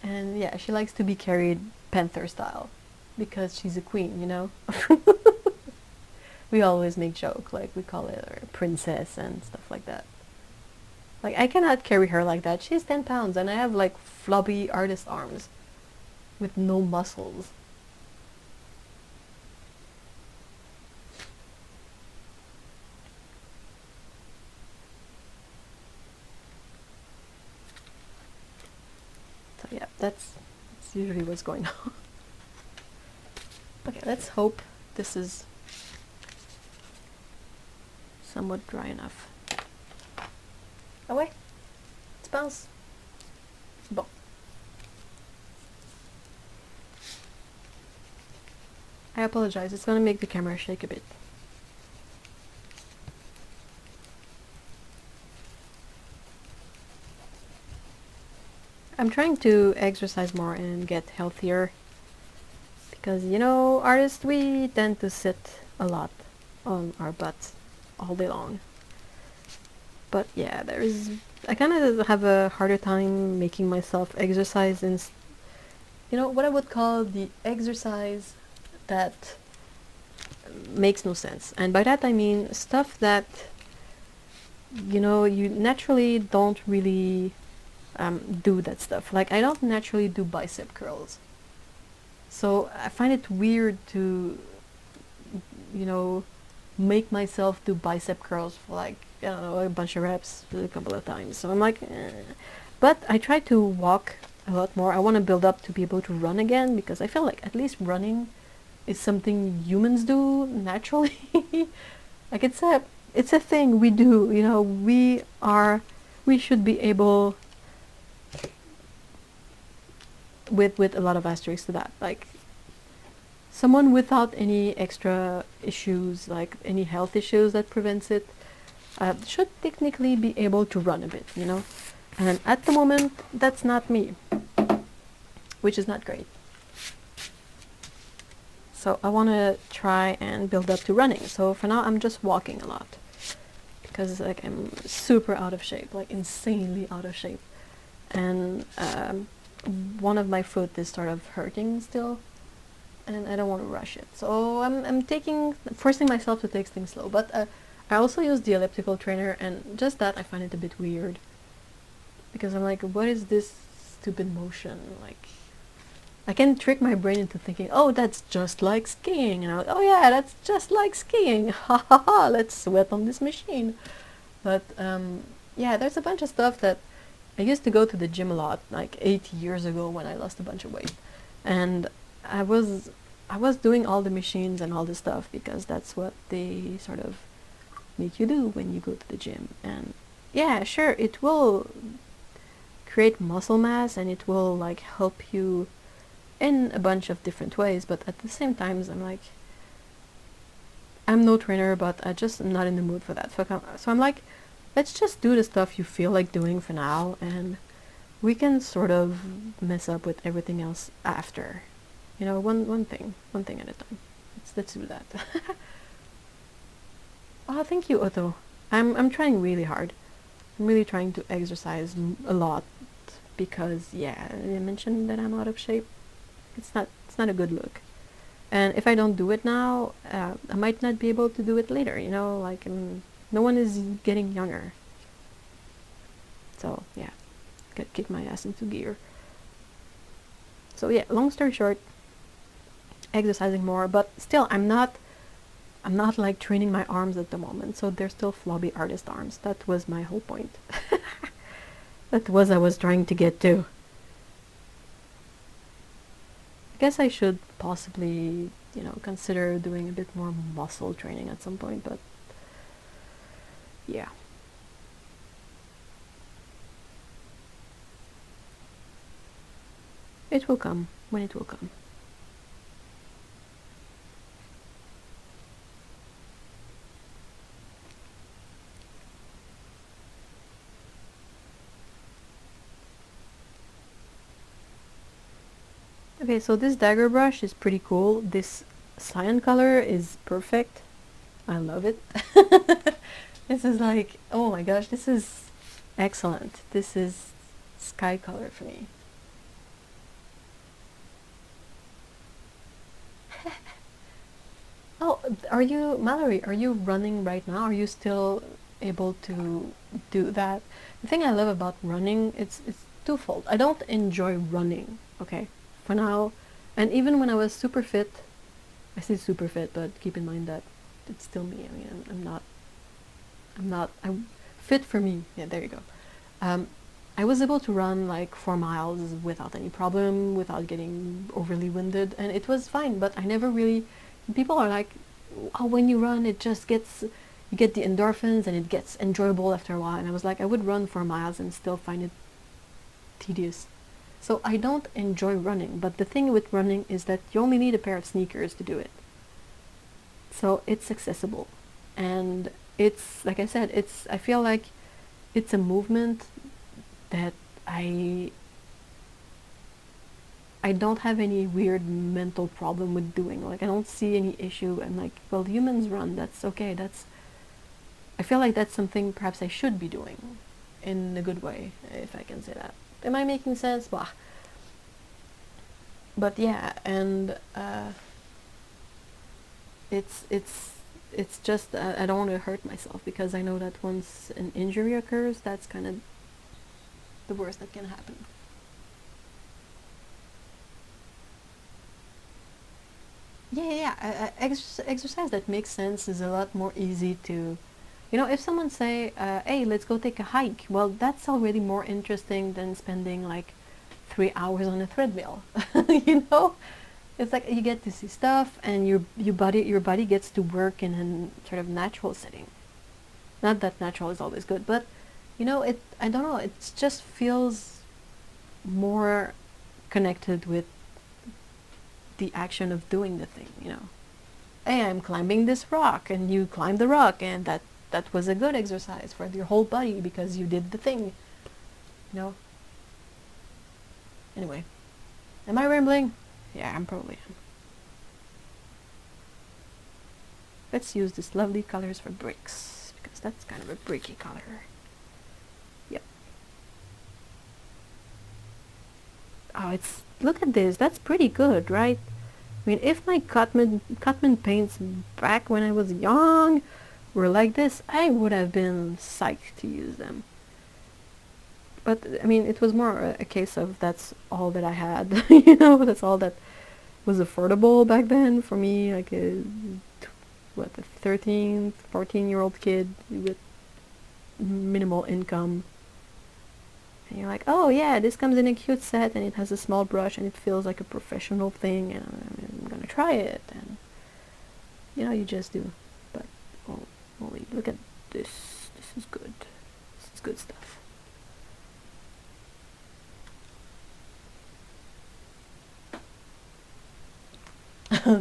And yeah, she likes to be carried panther style because she's a queen, you know. We always make joke, like we call her princess and stuff like that. Like, I cannot carry her like that. She's 10 pounds and I have like floppy artist arms with no muscles. So yeah, that's usually what's going on. Okay, let's hope this is somewhat dry enough. Ah ouais, tu penses? Bon. I apologize, it's gonna make the camera shake a bit. I'm trying to exercise more and get healthier because, you know, artists, we tend to sit a lot on our butts all day long. But yeah, I kind of have a harder time making myself exercise in, you know, what I would call the exercise that makes no sense. And by that I mean stuff that, you know, you naturally don't really do that stuff. Like I don't naturally do bicep curls, so I find it weird to, you know, make myself do bicep curls for like, I don't know, a bunch of reps a couple of times. So I'm like, but I try to walk a lot more. I want to build up to be able to run again, because I feel like at least running is something humans do naturally. Like it's a thing we do, you know, we should be able, with a lot of asterisks to that, like someone without any extra issues, like any health issues that prevents it, should technically be able to run a bit, you know. And at the moment, that's not me, which is not great. So I want to try and build up to running. So for now, I'm just walking a lot, because like I'm super out of shape, like insanely out of shape, and one of my foot is sort of hurting still, and I don't want to rush it. So I'm forcing myself to take things slow. But I also use the elliptical trainer, and just that I find it a bit weird, because I'm like, what is this stupid motion? Like, I can trick my brain into thinking, oh, that's just like skiing, and I'm like, oh yeah, that's just like skiing. Ha ha ha! Let's sweat on this machine. But yeah, there's a bunch of stuff that I used to go to the gym a lot, like 8 years ago when I lost a bunch of weight, and I was doing all the machines and all this stuff because that's what they sort of make you do when you go to the gym. And yeah, sure, it will create muscle mass and it will like help you in a bunch of different ways, but at the same time I'm like, I'm no trainer, but I just am not in the mood for that. So I'm like, let's just do the stuff you feel like doing for now, and we can sort of mess up with everything else after. You know, one thing at a time. Let's do that. Oh, thank you, Otto. I'm trying really hard. I'm really trying to exercise a lot, because yeah, I mentioned that I'm out of shape. It's not a good look. And if I don't do it now, I might not be able to do it later, you know, like no one is getting younger. So yeah, gotta kick my ass into gear. So yeah, long story short, exercising more, but still I'm not like training my arms at the moment, so they're still flabby artist arms. That was my whole point. I was trying to get to. I guess I should possibly, you know, consider doing a bit more muscle training at some point, but yeah. It will come when it will come. Okay, so this dagger brush is pretty cool. This cyan color is perfect. I love it. This is like, oh my gosh, this is excellent. This is sky color for me. Oh, Mallory, are you running right now? Are you still able to do that? The thing I love about running, it's twofold. I don't enjoy running, okay, for now. And even when I was super fit, I say super fit, but keep in mind that it's still me. I mean, I'm fit for me. Yeah, there you go. I was able to run like 4 miles without any problem, without getting overly winded, and it was fine, but I never really, people are like, oh, when you run, it just gets, you get the endorphins and it gets enjoyable after a while, and I was like, I would run 4 miles and still find it tedious. So I don't enjoy running, but the thing with running is that you only need a pair of sneakers to do it. So it's accessible, and it's, like I said, I feel like it's a movement that I don't have any weird mental problem with doing. Like, I don't see any issue. I'm like, well, humans run, that's okay. I feel like that's something perhaps I should be doing in a good way, if I can say that. Am I making sense? Bah. But yeah, and it's just I don't want to hurt myself, because I know that once an injury occurs, that's kind of the worst that can happen. Yeah. Exercise that makes sense is a lot more easy to, you know, if someone say, hey, let's go take a hike, well, that's already more interesting than spending like 3 hours on a treadmill. You know, it's like you get to see stuff, and your body gets to work in a sort of natural setting. Not that natural is always good, but you know, I don't know, it just feels more connected with the action of doing the thing, you know. Hey, I'm climbing this rock, and you climb the rock, and that was a good exercise for your whole body because you did the thing, you know. Anyway, am I rambling? Yeah, I'm probably am. Let's use these lovely colors for bricks, because that's kind of a bricky color. Yep. Oh, look at this, that's pretty good, right? I mean, if my Cadmium paints back when I was young were like this, I would have been psyched to use them. But, I mean, it was more a case of that's all that I had, you know, that's all that was affordable back then for me, like a 13, 14-year-old kid with minimal income. And you're like, oh yeah, this comes in a cute set, and it has a small brush, and it feels like a professional thing, and I'm gonna try it, and you know, you just do. But holy, look at this. This is good. This is good stuff.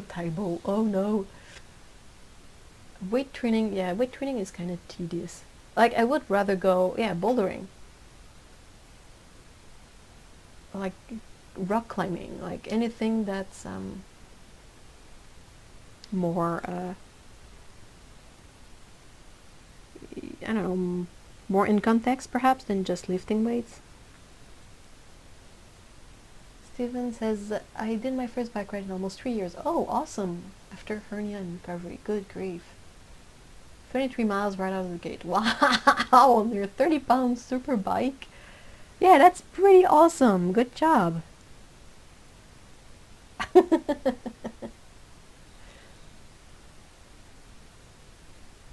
Taibo, oh no. Weight training, yeah, weight training is kind of tedious. Like, I would rather go, yeah, bouldering. Like rock climbing, like anything that's more I don't know, more in context perhaps than just lifting weights. Steven says, I did my first bike ride in almost 3 years. Oh, awesome! After hernia and recovery. Good grief. 23 miles right out of the gate. Wow! On your 30-pound super bike? Yeah, that's pretty awesome. Good job.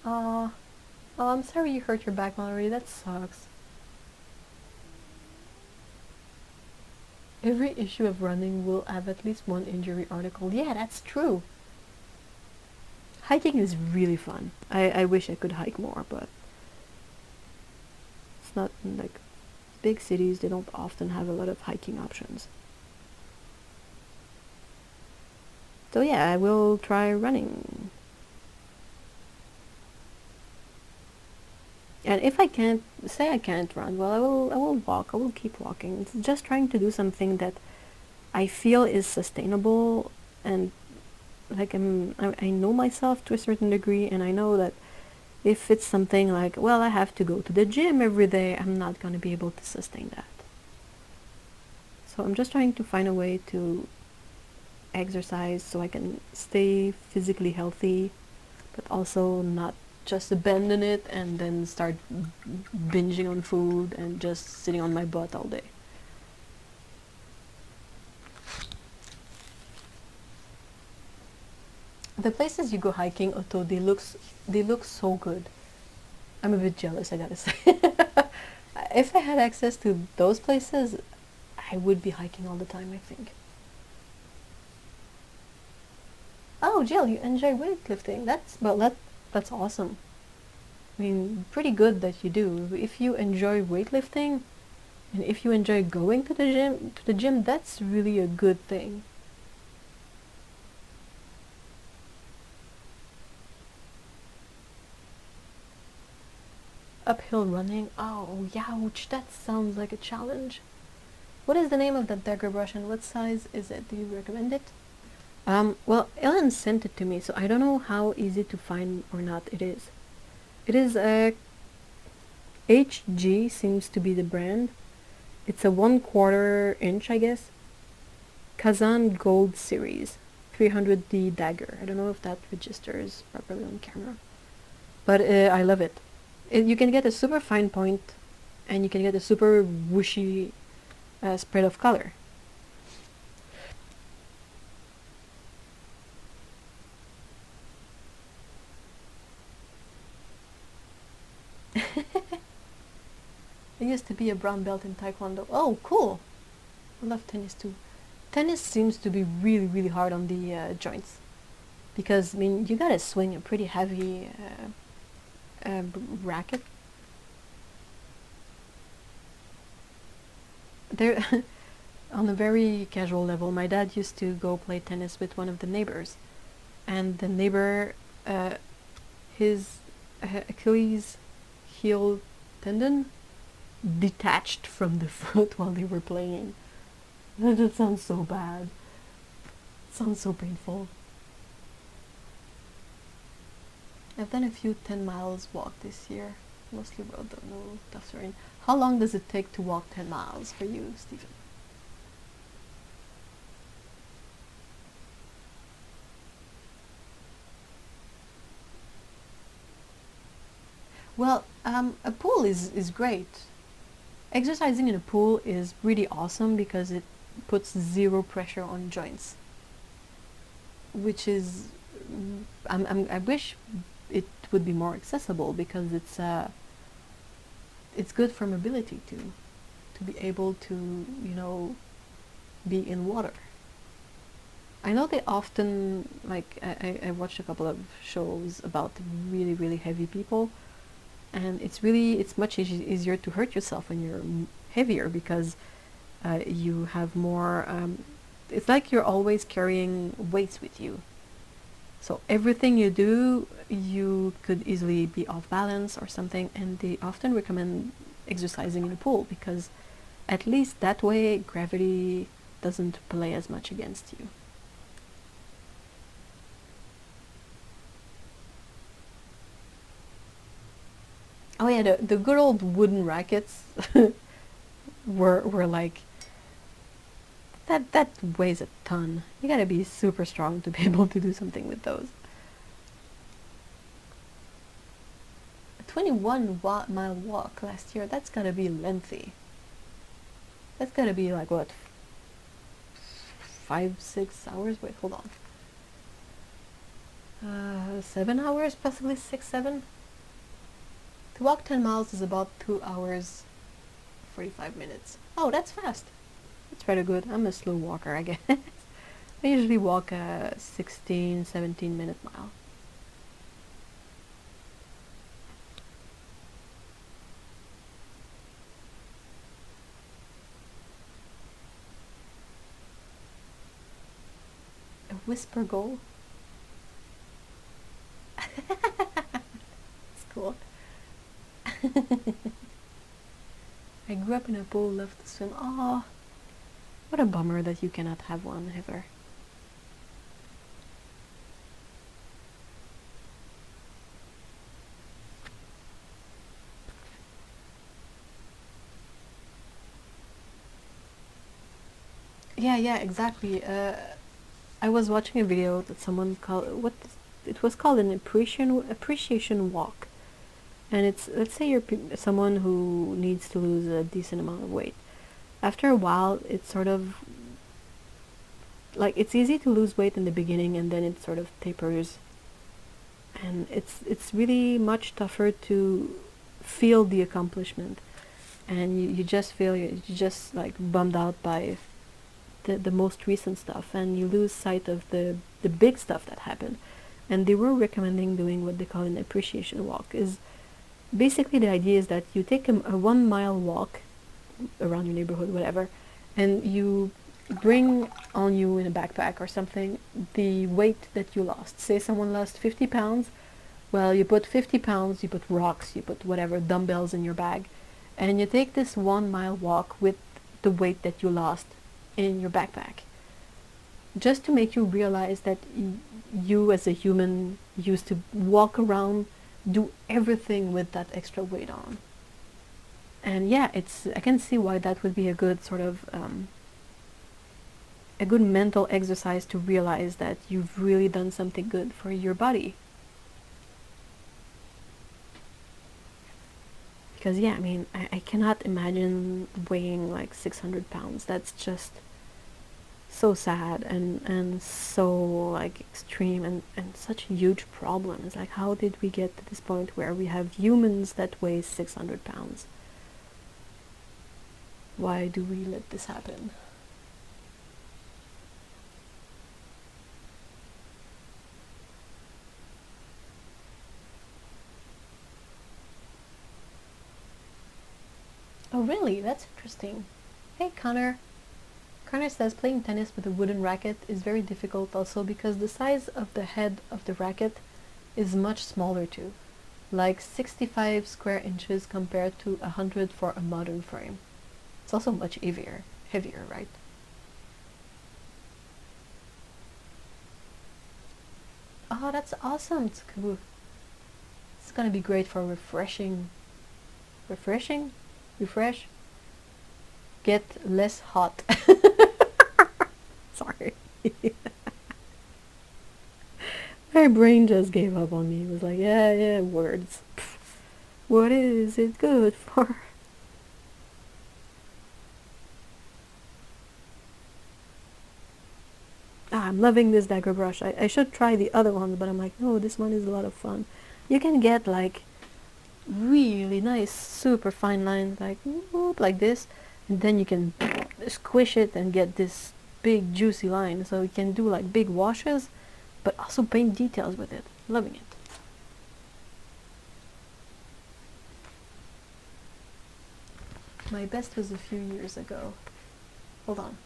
Oh, I'm sorry you hurt your back, Mallory. That sucks. Every issue of running will have at least one injury article. Yeah, that's true. Hiking is really fun. I wish I could hike more, but it's not like big cities, they don't often have a lot of hiking options. So yeah, I will try running. And if I can't, say I can't run, well, I will walk, I will keep walking. It's just trying to do something that I feel is sustainable, and like I know myself to a certain degree, and I know that if it's something like, well, I have to go to the gym every day, I'm not going to be able to sustain that. So I'm just trying to find a way to exercise so I can stay physically healthy, but also not just abandon it and then start binging on food and just sitting on my butt all day. The places you go hiking, Otto, they look so good. I'm a bit jealous, I gotta say. If I had access to those places, I would be hiking all the time, I think. Oh, Jill, you enjoy weightlifting. That's awesome. I mean, pretty good that you do. If you enjoy weightlifting, and if you enjoy going to the gym, that's really a good thing. Uphill running? Oh, ouch, that sounds like a challenge. What is the name of that dagger brush, and what size is it? Do you recommend it? Well, Ellen sent it to me, so I don't know how easy to find or not it is. It is a HG seems to be the brand. It's a 1/4 inch, I guess. Kazan Gold Series 300D dagger. I don't know if that registers properly on camera, but I love it. You can get a super fine point and you can get a super whooshy spread of color. I used to be a brown belt in Taekwondo. Oh, cool! I love tennis too. Tennis seems to be really, really hard on the joints. Because, I mean, you gotta swing a pretty heavy racket. There, on a very casual level, my dad used to go play tennis with one of the neighbors. And the neighbor, his Achilles heel tendon detached from the foot while they were playing. That sounds so bad. It sounds so painful. I've done a few 10 miles walk this year. Mostly road though, no tough terrain. How long does it take to walk 10 miles for you, Stephen? Well, a pool is great. Exercising in a pool is really awesome because it puts zero pressure on joints. Which is, I wish it would be more accessible because it's good for mobility too, to be able to, you know, be in water. I know they often, like, I watched a couple of shows about really, really heavy people, and it's much easier to hurt yourself when you're heavier because you have more, it's like you're always carrying weights with you. So everything you do, you could easily be off balance or something, and they often recommend exercising in a pool because at least that way gravity doesn't play as much against you. Oh yeah, the good old wooden rackets were like that weighs a ton. You gotta be super strong to be able to do something with those. A 21-mile walk last year, that's gotta be lengthy. That's gotta be like what, 5-6 hours? Wait, hold on. 7 hours, possibly 6-7. To walk 10 miles is about 2 hours 45 minutes. Oh, that's fast. That's rather good. I'm a slow walker, I guess. I usually walk a 16-17 minute mile. A whisper goal? It's cool. I grew up in a pool, loved to swim. Oh, what a bummer that you cannot have one ever. Yeah, exactly. I was watching a video that someone called, what it was called, an appreciation walk. And it's, let's say you're someone who needs to lose a decent amount of weight. After a while, it's sort of like, it's easy to lose weight in the beginning and then it sort of tapers. And it's really much tougher to feel the accomplishment. And you just feel, you're just like bummed out by the most recent stuff, and you lose sight of the big stuff that happened. And they were recommending doing what they call an appreciation walk. Is basically, the idea is that you take a 1 mile walk around your neighborhood, whatever, and you bring on you in a backpack or something the weight that you lost. Say someone lost 50 pounds, well, you put 50 pounds, you put rocks, you put whatever, dumbbells in your bag, and you take this 1 mile walk with the weight that you lost in your backpack, just to make you realize that you as a human used to walk around, do everything with that extra weight on. And yeah, I can see why that would be a good sort of a good mental exercise to realize that you've really done something good for your body. because yeah, I mean, I cannot imagine weighing like 600 pounds. That's just so sad and so like extreme and such a huge problem. It's like, how did we get to this point where we have humans that weigh 600 pounds? Why do we let this happen? Oh really? That's interesting. Hey Connor. Connor says playing tennis with a wooden racket is very difficult also because the size of the head of the racket is much smaller too, like 65 square inches compared to 100 for a modern frame. It's also much heavier, right? Oh, that's awesome, Tsukubu. It's gonna be great for refresh, get less hot. Sorry. My brain just gave up on me. It was like, yeah, words. What is it good for? I'm loving this dagger brush. I should try the other ones, but I'm like, no, this one is a lot of fun. You can get like really nice, super fine lines, like whoop, like this, and then you can squish it and get this big juicy line. So you can do like big washes, but also paint details with it. Loving it. My best was a few years ago. Hold on.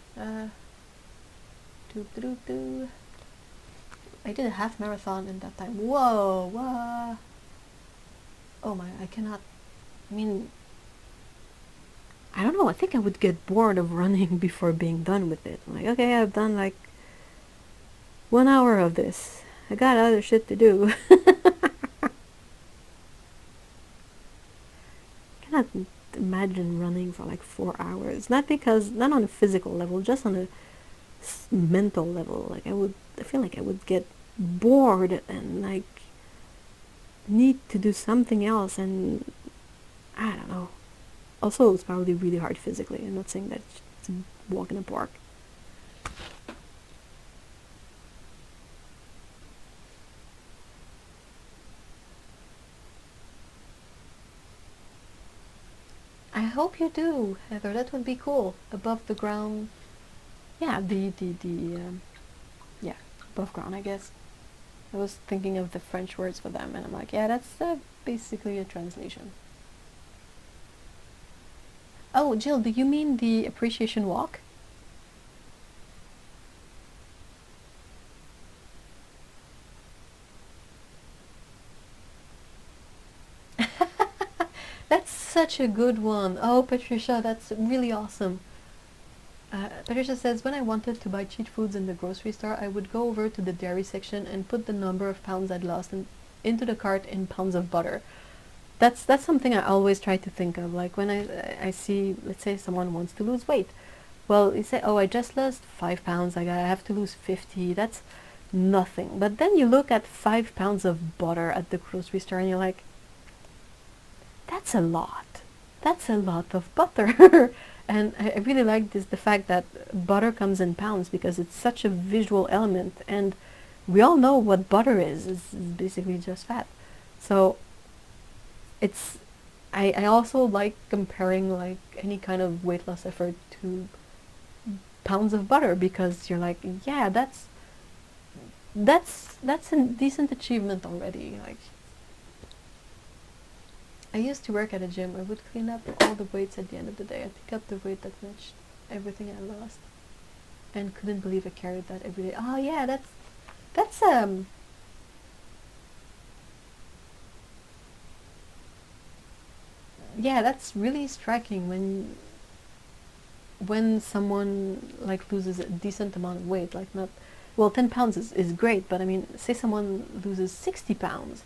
I did a half marathon in that time. Whoa, what? Oh my, I cannot. I mean, I don't know. I think I would get bored of running before being done with it. I'm like, okay, I've done like 1 hour of this. I got other shit to do. Cannot imagine running for like 4 hours. Not on a physical level, just on a mental level. Like I feel like I would get bored and like need to do something else, and I don't know. Also, it's probably really hard physically. I'm not saying that it's a walk in the park. I hope you do, Heather. That would be cool. Above the ground. Yeah, yeah, above ground, I guess. I was thinking of the French words for them, and I'm like, yeah, that's basically a translation. Oh, Jill, do you mean the appreciation walk? That's such a good one. Oh, Patricia, that's really awesome. Patricia says, when I wanted to buy cheap foods in the grocery store, I would go over to the dairy section and put the number of pounds I'd lost into the cart in pounds of butter. That's something I always try to think of. Like when I see, let's say someone wants to lose weight. Well, you say, oh, I just lost 5 pounds. I have to lose 50. That's nothing. But then you look at 5 pounds of butter at the grocery store and you're like, that's a lot. That's a lot of butter. And I really like the fact that butter comes in pounds because it's such a visual element, and we all know what butter is. It's basically just fat. So it's I also like comparing like any kind of weight loss effort to pounds of butter, because you're like, yeah, that's a decent achievement already. Like, I used to work at a gym. I would clean up all the weights at the end of the day. I'd pick up the weight that matched everything I lost, and couldn't believe I carried that every day. Oh yeah, that's yeah, that's really striking when someone like loses a decent amount of weight. Like, not, well, 10 pounds is great, but I mean, say someone loses 60 pounds.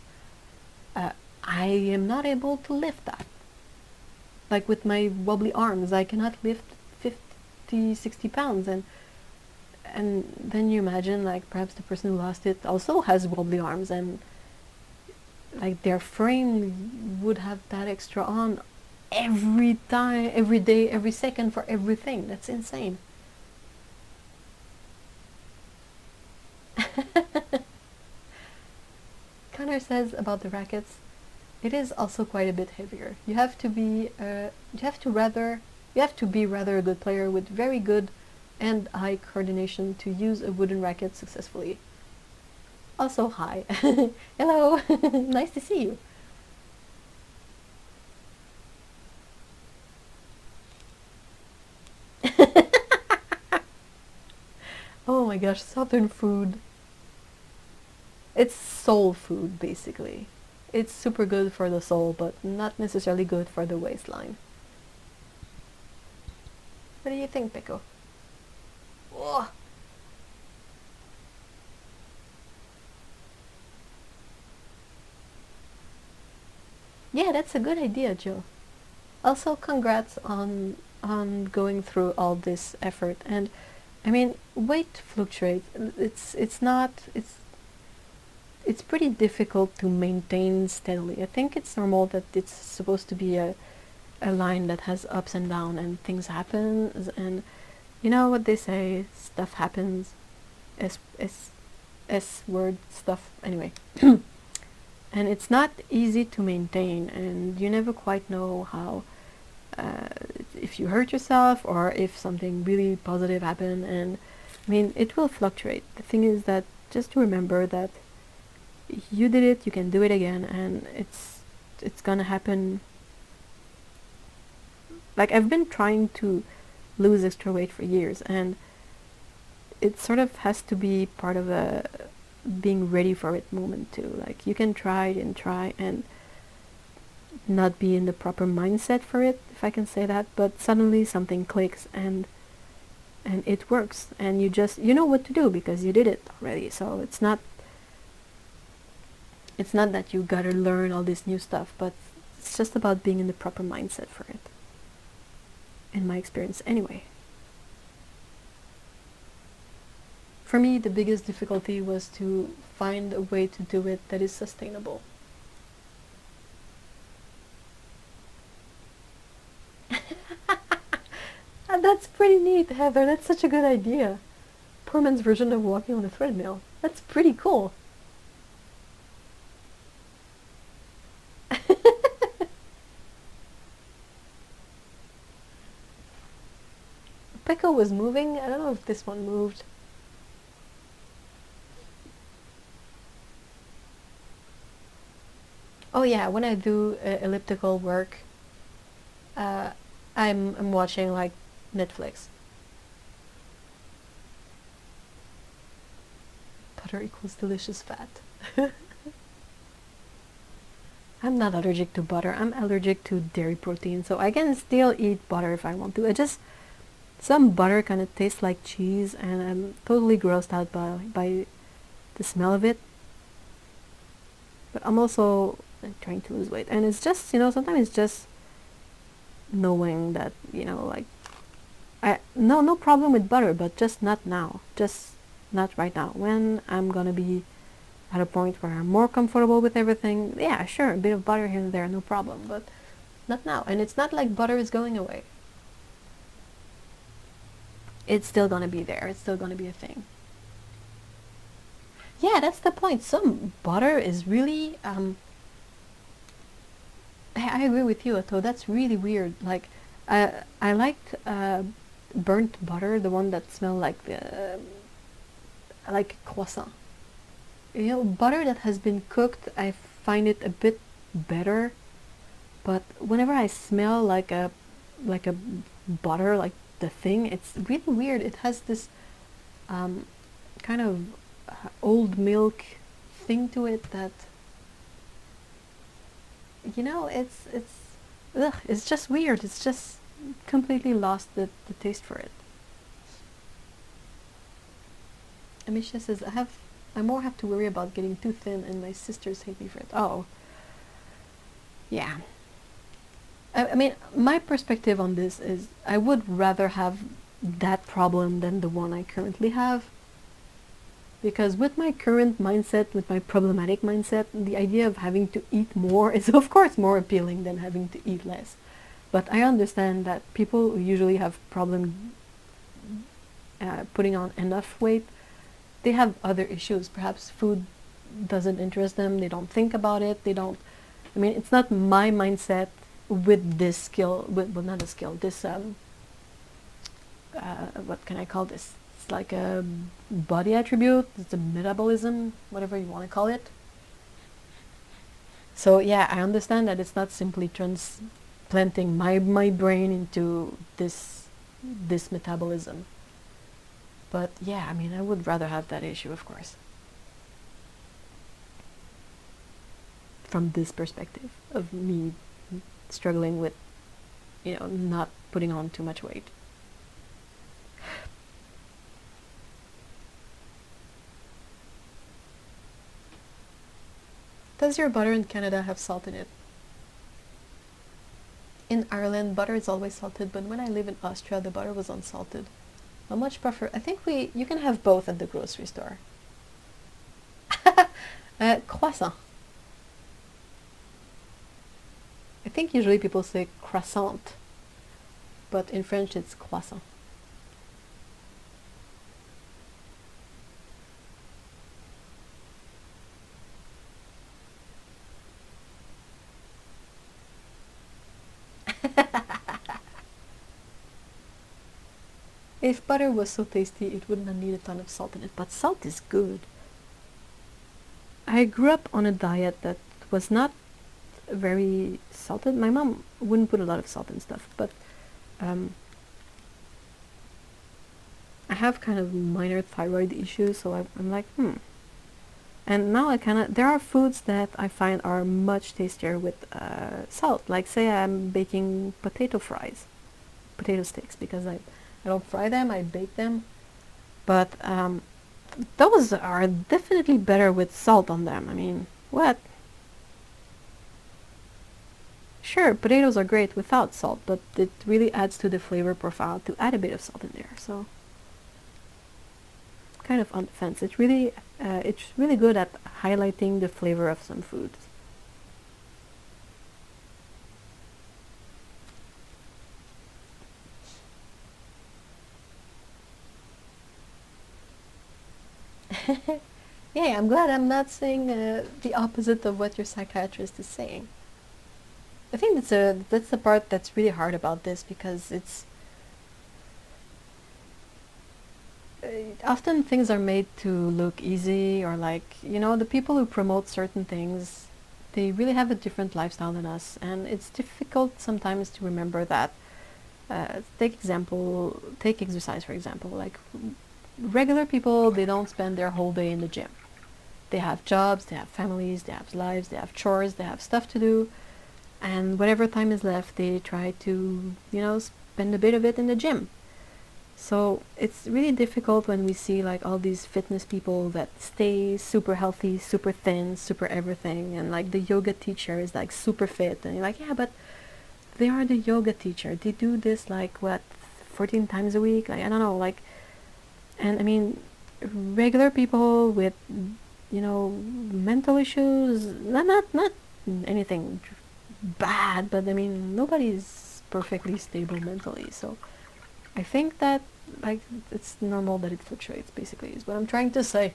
I am not able to lift that. Like with my wobbly arms, I cannot lift 50, 60 pounds. And then you imagine, like, perhaps the person who lost it also has wobbly arms, and like their frame would have that extra on every time, every day, every second for everything. That's insane. Connor says about the rackets, it is also quite a bit heavier. You have to be rather a good player with very good and high coordination to use a wooden racket successfully. Also, hi. Hello. Nice to see you. Oh my gosh, southern food. It's soul food, basically. It's super good for the soul, but not necessarily good for the waistline. What do you think, Pico? Oh. Yeah, that's a good idea, Joe. Also, congrats on going through all this effort. And I mean, weight fluctuates. It's pretty difficult to maintain steadily. I think it's normal that it's supposed to be a line that has ups and downs and things happen, and you know what they say, stuff happens. S word stuff anyway. And it's not easy to maintain, and you never quite know how, if you hurt yourself or if something really positive happened. And I mean, it will fluctuate. The thing is that just to remember that you did it, you can do it again, and it's gonna happen. Like, I've been trying to lose extra weight for years, and it sort of has to be part of a being ready for it moment too. Like, you can try and not be in the proper mindset for it, if I can say that, but suddenly something clicks and it works, and you know what to do because you did it already. So it's not that you gotta learn all this new stuff, but it's just about being in the proper mindset for it, in my experience anyway. For me, the biggest difficulty was to find a way to do it that is sustainable. That's pretty neat, Heather. That's such a good idea. Poor man's version of walking on a treadmill. That's pretty cool. Pekko was moving. I don't know if this one moved. Oh yeah, when I do elliptical work, I'm watching like Netflix. Butter equals delicious fat. I'm not allergic to butter. I'm allergic to dairy protein, so I can still eat butter if I want to. Some butter kind of tastes like cheese, and I'm totally grossed out by the smell of it. But I'm also trying to lose weight, and it's just, sometimes it's just knowing that, like, no problem with butter, but just not now, just not right now. When I'm gonna be at a point where I'm more comfortable with everything, yeah, sure, a bit of butter here and there, no problem, but not now. And it's not like butter is going away. It's still gonna be there. It's still gonna be a thing. Yeah, that's the point. Some butter is really, I agree with you, Otto. That's really weird. Like, I liked burnt butter, the one that smelled like like croissant. Butter that has been cooked, I find it a bit better. But whenever I smell like a butter, like the thing, it's really weird. It has this kind of old milk thing to it that, it's just weird. It's just completely lost the taste for it. Amisha says, I more have to worry about getting too thin, and my sisters hate me for it. Oh, yeah. I mean, my perspective on this is I would rather have that problem than the one I currently have. Because with my current mindset, with my problematic mindset, the idea of having to eat more is of course more appealing than having to eat less. But I understand that people who usually have problem putting on enough weight, they have other issues. Perhaps food doesn't interest them, they don't think about it, they don't, I mean, it's not my mindset with this skill, with, well, not a skill, this, what can I call this? It's like a body attribute, it's a metabolism, whatever you want to call it. So yeah, I understand that it's not simply transplanting my brain into this metabolism. But yeah, I mean, I would rather have that issue, of course. From this perspective of me struggling with, you know, not putting on too much weight. Does your butter in Canada have salt in it? In Ireland, butter is always salted, but when I live in Austria, the butter was unsalted. I much prefer, I think you can have both at the grocery store. Croissant. I think usually people say croissant, but in French it's croissant. If butter was so tasty, it would not need a ton of salt in it, but salt is good. I grew up on a diet that was not very salted. My mom wouldn't put a lot of salt in stuff, but I have kind of minor thyroid issues, so I'm like, And now I there are foods that I find are much tastier with salt. Like say I'm baking potato sticks, because I don't fry them, I bake them. But those are definitely better with salt on them. I mean, what? Sure, potatoes are great without salt, but it really adds to the flavor profile to add a bit of salt in there. So, kind of on the fence. It's really good at highlighting the flavor of some foods. Yeah, I'm glad I'm not saying the opposite of what your psychiatrist is saying. I think that's the part that's really hard about this, because it's often things are made to look easy, or like, you know, the people who promote certain things, they really have a different lifestyle than us, and it's difficult sometimes to remember that. Take exercise for example. Like regular people, they don't spend their whole day in the gym. They have jobs, they have families, they have lives, they have chores, they have stuff to do, and whatever time is left, they try to, you know, spend a bit of it in the gym. So it's really difficult when we see like all these fitness people that stay super healthy, super thin, super everything, and like the yoga teacher is like super fit, and you're like, yeah, but they are the yoga teacher. They do this like what, 14 times a week? Like, I don't know, like, and I mean, regular people with, you know, mental issues, not anything bad, but I mean, nobody's perfectly stable mentally. So I think that like it's normal that it fluctuates, basically, is what I'm trying to say.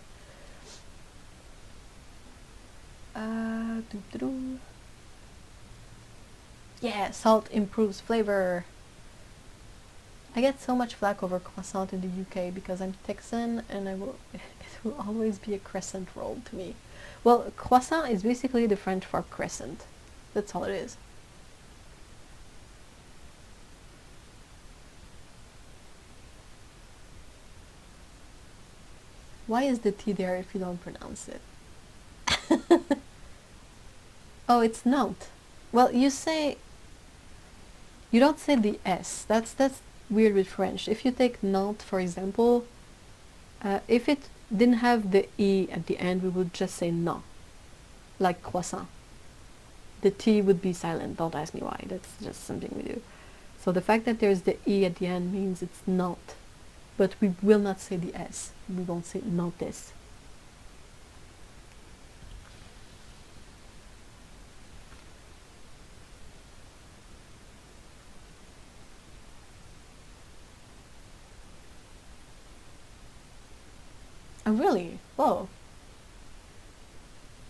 Yeah, salt improves flavor. I get so much flack over croissant in the UK because I'm Texan, and it will always be a crescent roll to me. Well, croissant is basically the French for crescent. That's all it is. Why is the T there if you don't pronounce it? Oh, it's Nantes. Well, you don't say the S. That's weird with French. If you take Nantes, for example, if it didn't have the E at the end, we would just say non, like croissant. The T would be silent. Don't ask me why. That's just something we do. So the fact that there's the E at the end means it's Nantes. But we will not say the S. We won't say Nantes. Oh, really? Whoa.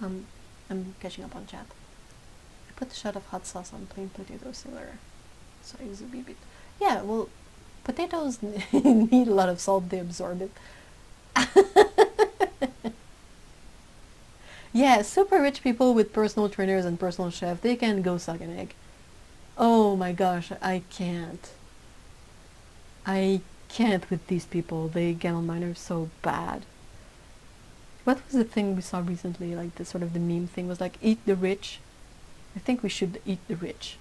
I'm catching up on chat. I put a shot of hot sauce on plain potatoes, similar size a bit. Yeah, well, potatoes need a lot of salt, they absorb it. Yeah, super rich people with personal trainers and personal chef, they can go suck an egg. Oh my gosh, I can't. I can't with these people. They get on my nerves so bad. What was the thing we saw recently? Like the sort of the meme thing was like, eat the rich. I think we should eat the rich.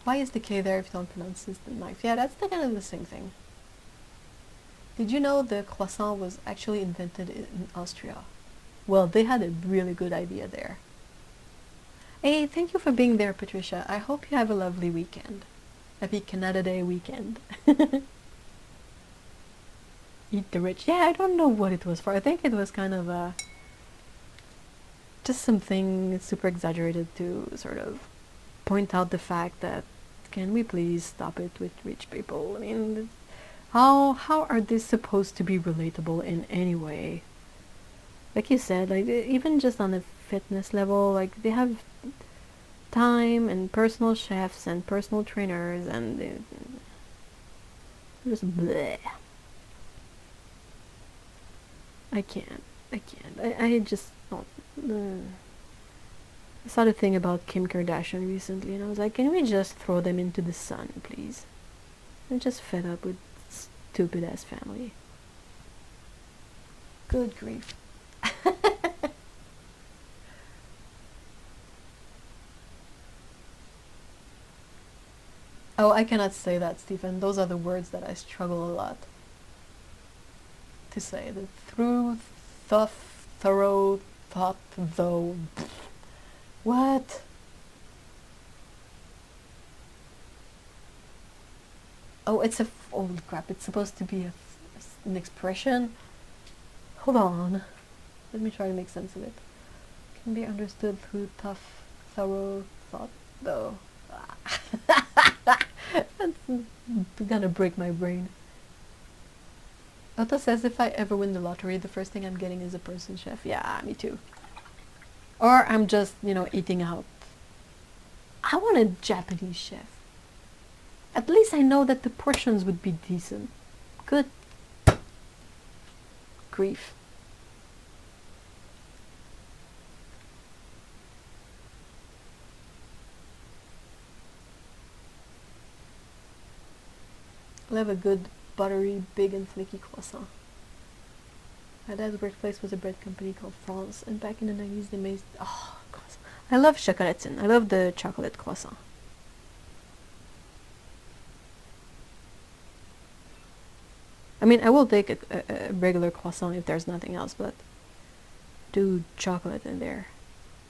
Why is the K there if you don't pronounce this the knife? Yeah, that's the kind of the same thing. Did you know the croissant was actually invented in Austria? Well, they had a really good idea there. Hey, thank you for being there, Patricia. I hope you have a lovely weekend. Happy Canada Day weekend. Eat the rich. Yeah, I don't know what it was for. I think it was kind of just something super exaggerated to sort of point out the fact that can we please stop it with rich people? I mean, how are they supposed to be relatable in any way? Like you said, like even just on a fitness level, like they have time and personal chefs and personal trainers and just bleh. I can't. I just don't. I saw the thing about Kim Kardashian recently, and I was like, can we just throw them into the sun, please? I'm just fed up with stupid ass family. Good grief. Oh, I cannot say that, Stephen. Those are the words that I struggle a lot to say. The through, though, thorough, thought, though. What? Oh, it's oh crap, it's supposed to be an expression. Hold on. Let me try to make sense of it. Can be understood through tough, thorough thought, though. That's gonna break my brain. Otto says if I ever win the lottery, the first thing I'm getting is a person chef. Yeah, me too. Or I'm just, eating out. I want a Japanese chef. At least I know that the portions would be decent. Good grief. I love a good, buttery, big and flaky croissant. My dad's workplace was a bread company called France, and back in the 90s they made... Oh, croissant. I love chocolatine. I love the chocolate croissant. I mean, I will take a regular croissant if there's nothing else, but do chocolate in there.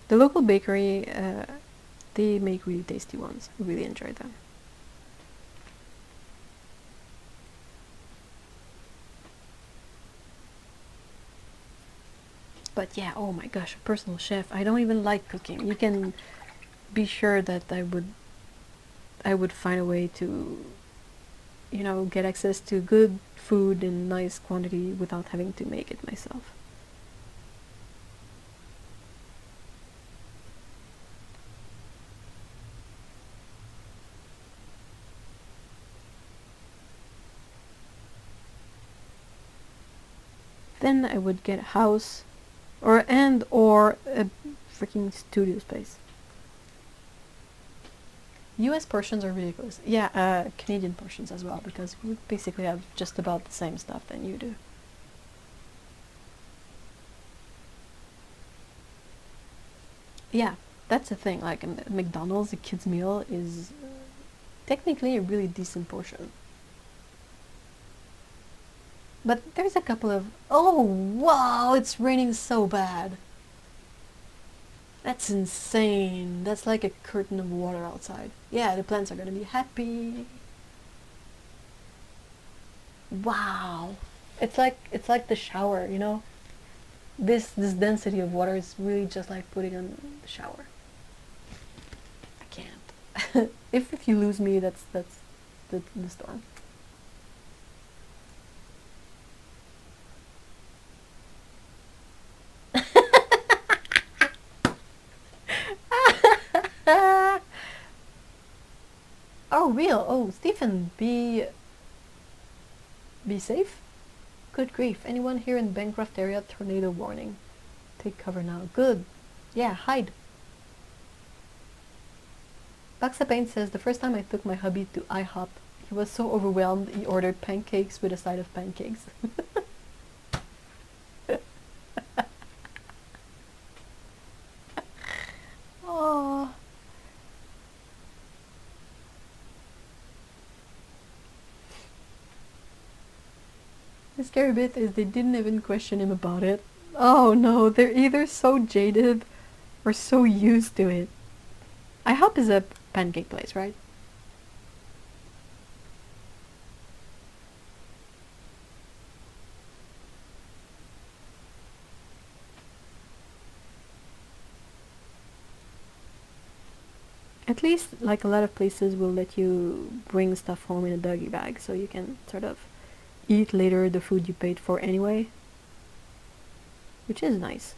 The local bakery, they make really tasty ones. I really enjoy them. But yeah, oh my gosh, a personal chef. I don't even like cooking. You can be sure that I would find a way to, get access to good food in nice quantity without having to make it myself. Then I would get a house or a freaking studio space. US portions are ridiculous. Yeah, Canadian portions as well, because we basically have just about the same stuff than you do. Yeah, that's the thing. Like McDonald's, a kid's meal is technically a really decent portion. But there's a couple of... Oh, wow, it's raining so bad. That's insane. That's like a curtain of water outside. Yeah, the plants are gonna be happy. Wow. It's like the shower, This density of water is really just like putting on the shower. I can't. if you lose me, that's the storm. Oh, real. Oh, Stephen, be safe. Good grief. Anyone here in Bancroft area? Tornado warning. Take cover now. Good. Yeah, hide. Baxapain says, the first time I took my hubby to IHOP, he was so overwhelmed he ordered pancakes with a side of pancakes. Oh. The scary bit is they didn't even question him about it. Oh no, they're either so jaded or so used to it. IHOP is a pancake place, right? At least, like a lot of places will let you bring stuff home in a doggy bag so you can sort of eat later the food you paid for anyway. Which is nice.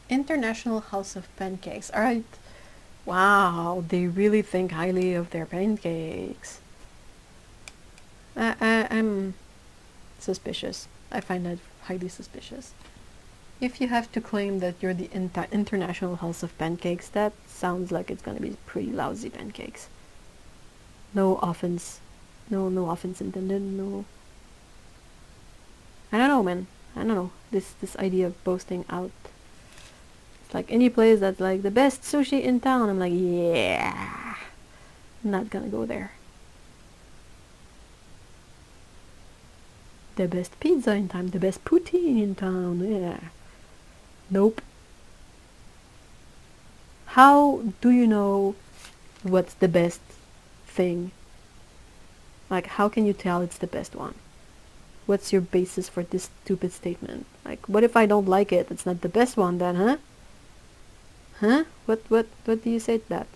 International House of Pancakes. Alright. Wow, they really think highly of their pancakes. I'm suspicious. I find that highly suspicious. If you have to claim that you're the International House of Pancakes, that sounds like it's gonna be pretty lousy pancakes. No offense. No offense intended. No. I don't know, man. I don't know. This idea of boasting out. It's like any place that's like the best sushi in town. I'm like, yeah. I'm not gonna go there. The best pizza in town. The best poutine in town. Yeah. Nope. How do you know what's the best thing? Like, how can you tell it's the best one? What's your basis for this stupid statement? Like, what if I don't like it? It's not the best one then, huh? Huh? What do you say to that?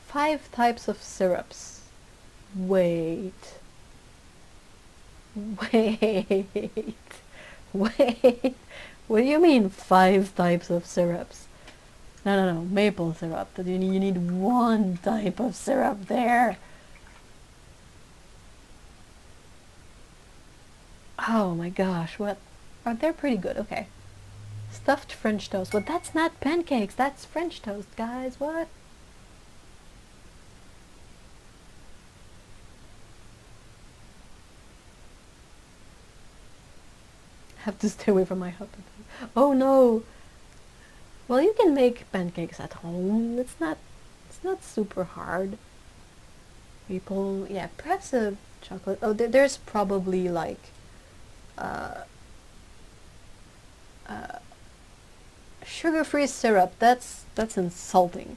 Five types of syrups. Wait. Wait. Wait. What do you mean 5 types of syrups? No. Maple syrup. You need 1 type of syrup there. Oh my gosh, what? Oh, they're pretty good, okay. Stuffed French toast. Well, that's not pancakes, that's French toast, guys, what? Have to stay away from my husband. Oh no! Well, you can make pancakes at home. It's not super hard. Maple, yeah, perhaps a chocolate. Oh, there's probably like sugar-free syrup. That's insulting.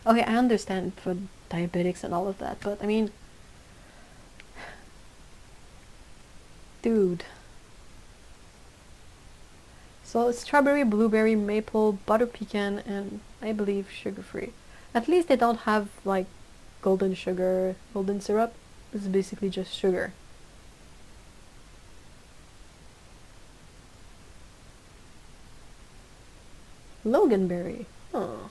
Okay, I understand for diabetics and all of that, but I mean, dude. So it's strawberry, blueberry, maple, butter pecan, and I believe sugar-free. At least they don't have like golden sugar, golden syrup. It's basically just sugar. Loganberry. Oh.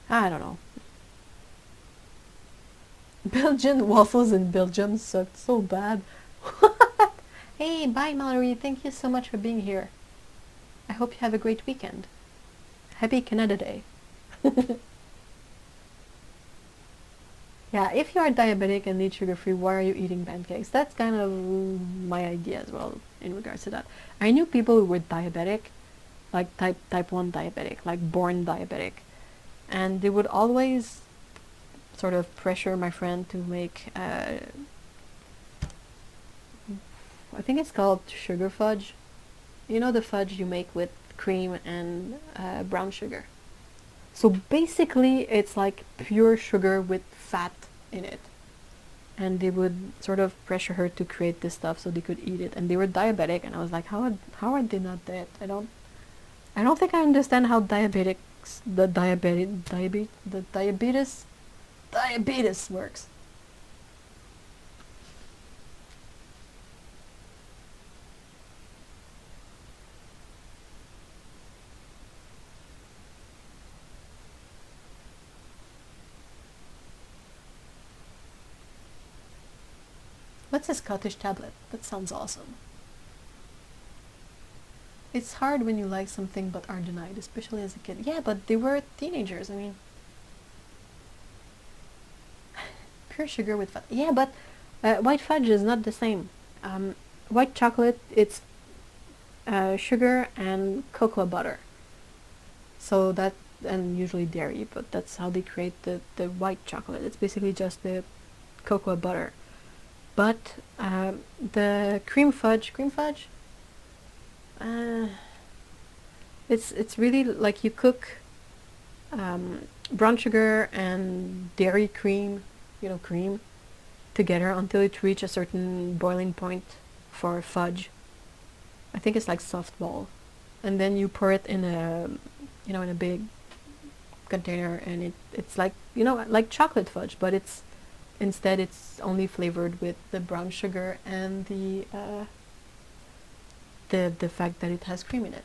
I don't know. Belgian waffles in Belgium sucked so bad. Hey, bye Mallory. Thank you so much for being here. I hope you have a great weekend. Happy Canada Day. Yeah, if you are diabetic and need sugar-free, why are you eating pancakes? That's kind of my idea as well in regards to that. I knew people who were diabetic, like type 1 diabetic, like born diabetic. And they would always sort of pressure my friend to make I think it's called sugar fudge. You know the fudge you make with cream and brown sugar. So basically it's like pure sugar with fat in it. And they would sort of pressure her to create this stuff so they could eat it. And they were diabetic, and I was like, how are they not dead? I don't think I understand how diabetes works. What's a Scottish tablet? That sounds awesome. It's hard when you like something but are denied, especially as a kid. Yeah, but they were teenagers. I mean, pure sugar with fat. Yeah, but white fudge is not the same. White chocolate, it's sugar and cocoa butter. So that, and usually dairy, but that's how they create the white chocolate. It's basically just the cocoa butter. But the cream fudge, it's really like you cook brown sugar and dairy cream, cream, together until it reaches a certain boiling point for fudge. I think it's like softball, and then you pour it in a, in a big container, and it's like like chocolate fudge, but instead it's only flavored with the brown sugar and the fact that it has cream in it.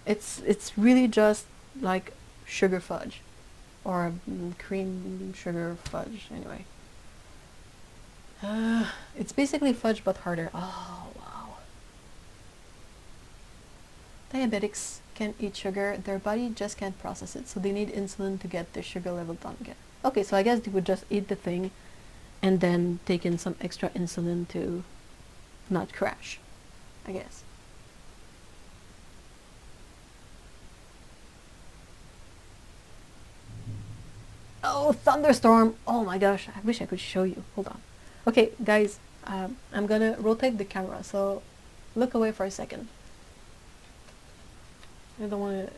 It's really just like sugar fudge, or cream sugar fudge. Anyway, it's basically fudge but harder. Oh wow! Diabetics can't eat sugar; their body just can't process it, so they need insulin to get their sugar level down again. Okay, so I guess they would just eat the thing, and then take in some extra insulin to not crash, I guess. Oh, thunderstorm! Oh my gosh, I wish I could show you. Hold on. Okay, guys, I'm gonna rotate the camera, so look away for a second. I don't want to...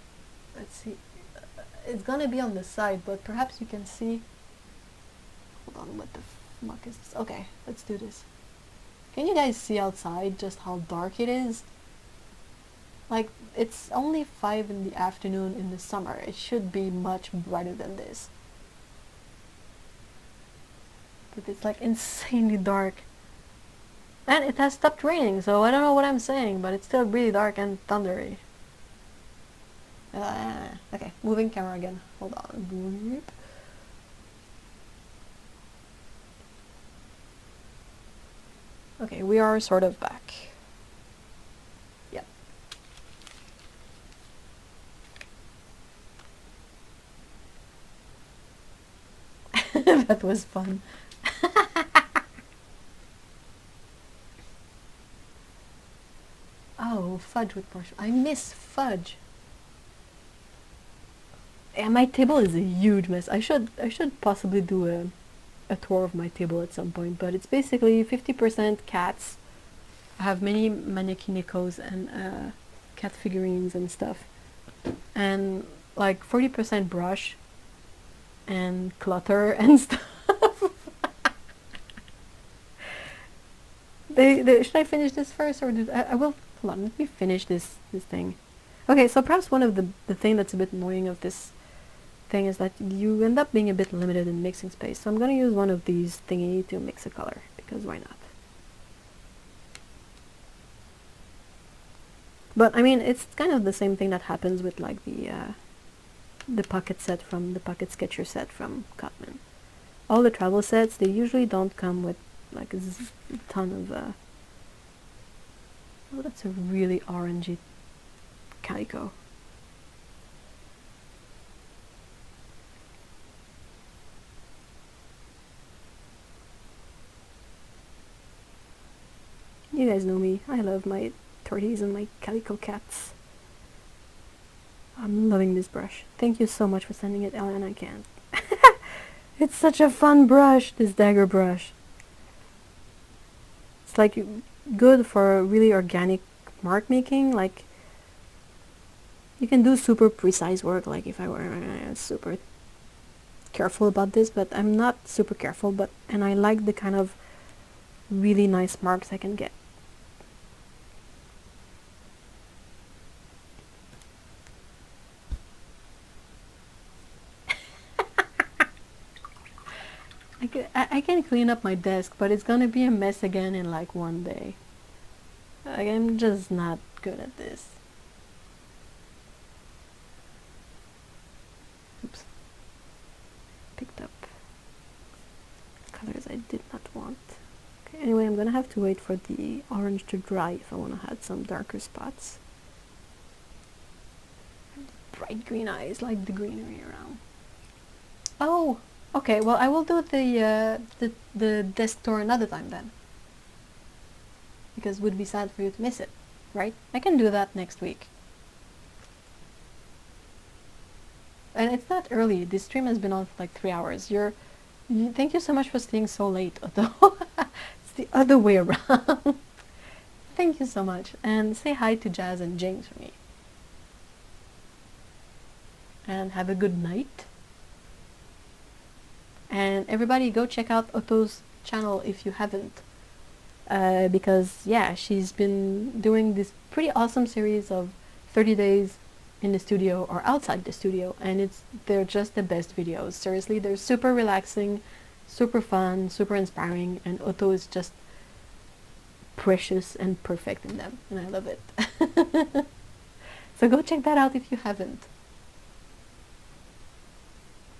Let's see. It's gonna be on the side, but perhaps you can see... Hold on, what the fuck is this? Okay, let's do this. Can you guys see outside just how dark it is? Like, it's only 5 in the afternoon in the summer. It should be much brighter than this. But it's like insanely dark. And it has stopped raining, so I don't know what I'm saying, but it's still really dark and thundery. Okay, moving camera again. Hold on. Okay, we are sort of back. Yep. That was fun. Oh, fudge with marshmallow. I miss fudge. Yeah, my table is a huge mess. I should possibly do a tour of my table at some point, but it's basically 50% cats. I have many mannequinicos and cat figurines and stuff, and like 40% brush and clutter and stuff. Should I finish this first, or I will? Hold on, let me finish this thing. Okay, so perhaps one of the thing that's a bit annoying of this thing is that you end up being a bit limited in mixing space. So I'm going to use one of these thingy to mix a color, because why not? But I mean, it's kind of the same thing that happens with like the pocket set from the pocket sketcher set from Cadmium. All the travel sets, they usually don't come with like a ton of oh, that's a really orangey calico. You guys know me. I love my torties and my calico cats. I'm loving this brush. Thank you so much for sending it, Ellen. I can't. It's such a fun brush, this dagger brush. It's like good for really organic mark making. Like, you can do super precise work, like if I were super careful about this, but I'm not super careful, and I like the kind of really nice marks I can get. I can clean up my desk, but it's gonna be a mess again in like one day. Like, I'm just not good at this. Oops. Picked up colors I did not want. Okay, anyway, I'm gonna have to wait for the orange to dry if I want to add some darker spots. Bright green eyes, like the greenery around. Oh, okay. Well, I will do the desk tour another time then, because it would be sad for you to miss it, right? I can do that next week. And it's not early. This stream has been on for like 3 hours. Thank you so much for staying so late, Otto. It's the other way around. Thank you so much. And say hi to Jazz and James for me. And have a good night. And everybody go check out Otto's channel if you haven't. Because, yeah, she's been doing this pretty awesome series of 30 days in the studio or outside the studio, and they're just the best videos. Seriously, they're super relaxing, super fun, super inspiring, and Otto is just precious and perfect in them, and I love it. So go check that out if you haven't.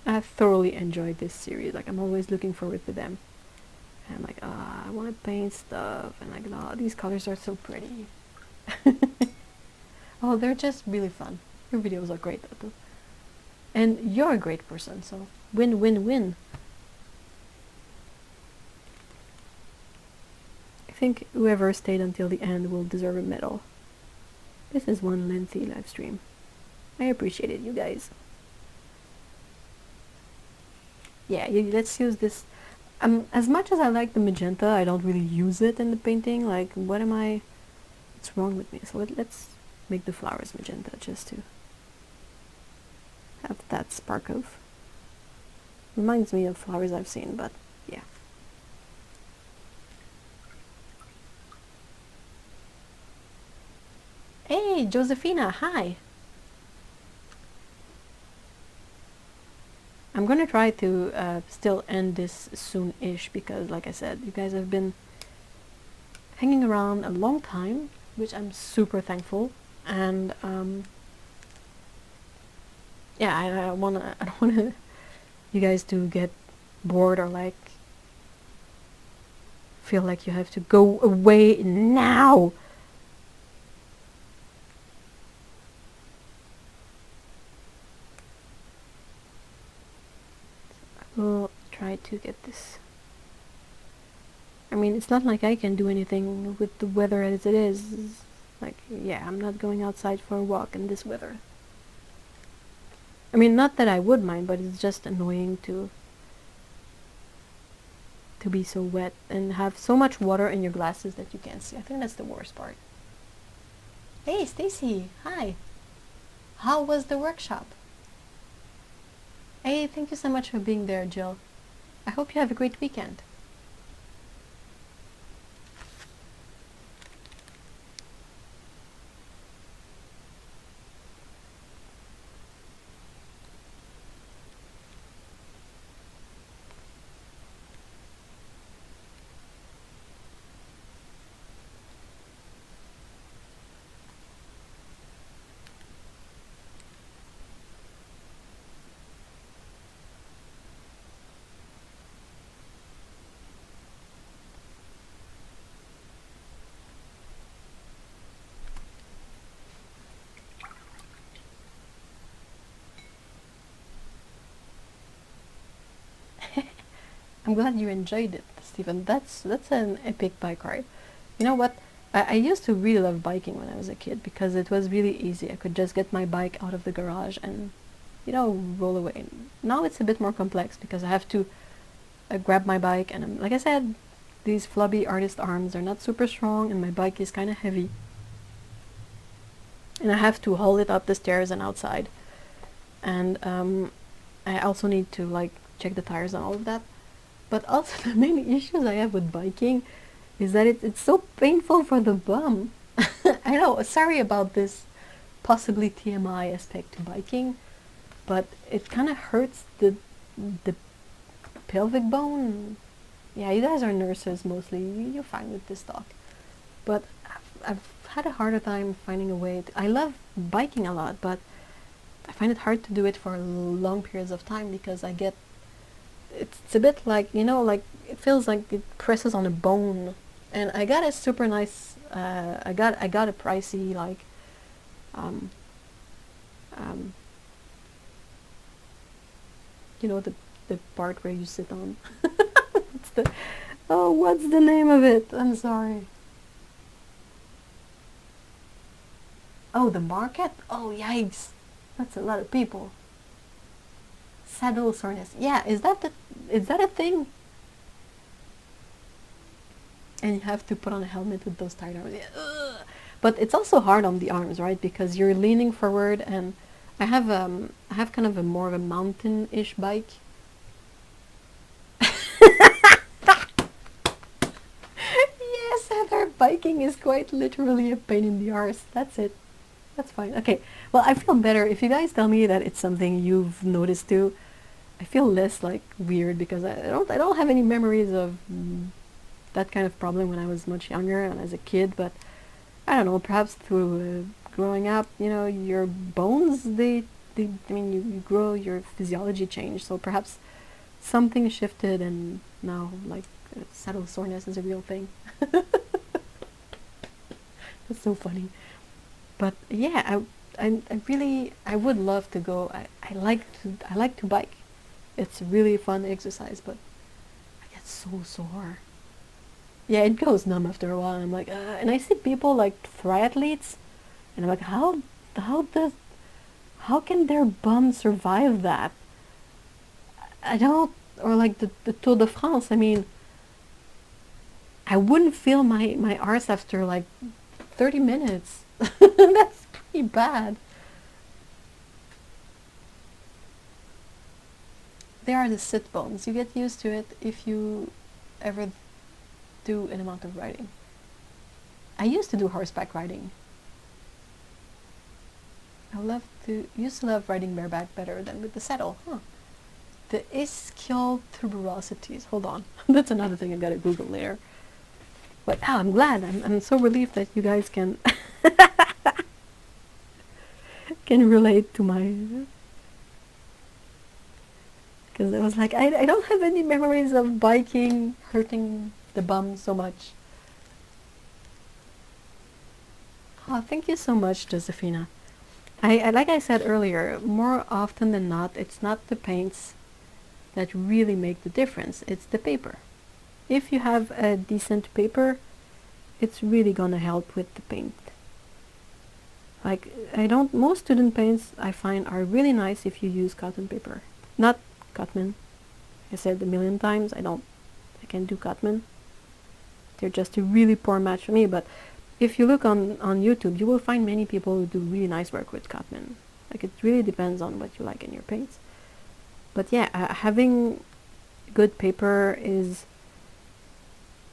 I thoroughly enjoyed this series. Like, I'm always looking forward to them. And I'm like, I want to paint stuff, and like, oh, these colors are so pretty. Oh, they're just really fun. Your videos are great, Otto. And you're a great person, so win, win, win. I think whoever stayed until the end will deserve a medal. This is one lengthy live stream. I appreciate it, you guys. Yeah, let's use this. As much as I like the magenta, I don't really use it in the painting. Like, what's wrong with me? So let's make the flowers magenta just to have that spark of. Reminds me of flowers I've seen, but yeah. Hey, Josephina, hi! I'm gonna try to still end this soon-ish, because, like I said, you guys have been hanging around a long time, which I'm super thankful, and yeah, I don't wanna you guys to get bored or like feel like you have to go away now. We'll try to get this. I mean, it's not like I can do anything with the weather as it is. Like, yeah, I'm not going outside for a walk in this weather. I mean, not that I would mind, but it's just annoying to be so wet and have so much water in your glasses that you can't see. I think that's the worst part. Hey, Stacy, hi. How was the workshop? Hey, thank you so much for being there, Jill. I hope you have a great weekend. I'm glad you enjoyed it, Stephen. That's an epic bike ride. You know what? I used to really love biking when I was a kid because it was really easy. I could just get my bike out of the garage and, roll away. Now it's a bit more complex because I have to grab my bike and, like I said, these flubby artist arms are not super strong, and my bike is kind of heavy. And I have to haul it up the stairs and outside. And I also need to like check the tires and all of that. But also the main issues I have with biking is that it's so painful for the bum. I know, sorry about this possibly TMI aspect to biking, but it kind of hurts the pelvic bone. Yeah, you guys are nurses mostly. You're fine with this talk. But I've had a harder time finding a way. I love biking a lot, but I find it hard to do it for long periods of time because I get. It's a bit like, you know, like it feels like it presses on a bone. And I got a super nice. I got a pricey like. You know, the part where you sit on. What's the name of it? I'm sorry. Oh, the market? Oh, yikes. That's a lot of people. Saddle soreness. Yeah, is that a thing? And you have to put on a helmet with those tight arms. Yeah. Ugh. But it's also hard on the arms, right? Because you're leaning forward, and I have kind of a more of a mountain-ish bike. Yes, Heather, biking is quite literally a pain in the arse. That's it. That's fine. Okay. Well, I feel better if you guys tell me that it's something you've noticed too. I feel less like weird because I don't have any memories of that kind of problem when I was much younger and as a kid. But I don't know. Perhaps through growing up, you know, your bones I mean, you grow, your physiology changed. So perhaps something shifted, and now like saddle soreness is a real thing. That's so funny. But yeah, I really would love to go. I like to bike. It's really fun exercise, but I get so sore. Yeah, it goes numb after a while. I'm like, and I see people like triathletes, and I'm like, how can their bum survive that? I don't, or like the Tour de France. I mean, I wouldn't feel my arse after like 30 minutes. That's pretty bad. They are the sit bones. You get used to it if you ever do an amount of riding. I used to do horseback riding. Used to love riding bareback better than with the saddle. Huh. The ischial tuberosities. Hold on. That's another thing I gotta Google later. But I'm glad. I'm so relieved that you guys can can relate to my, because I was like, I don't have any memories of biking hurting the bum so much. Oh, thank you so much, Josephina. I like I said earlier, more often than not, it's not the paints that really make the difference. It's the paper. If you have a decent paper, it's really gonna help with the paint. Like, most student paints I find are really nice if you use cotton paper. Not Cadmium. I said a million times, I can do Cadmium. They're just a really poor match for me, but if you look on YouTube, you will find many people who do really nice work with Cadmium. Like, it really depends on what you like in your paints. But yeah, having good paper is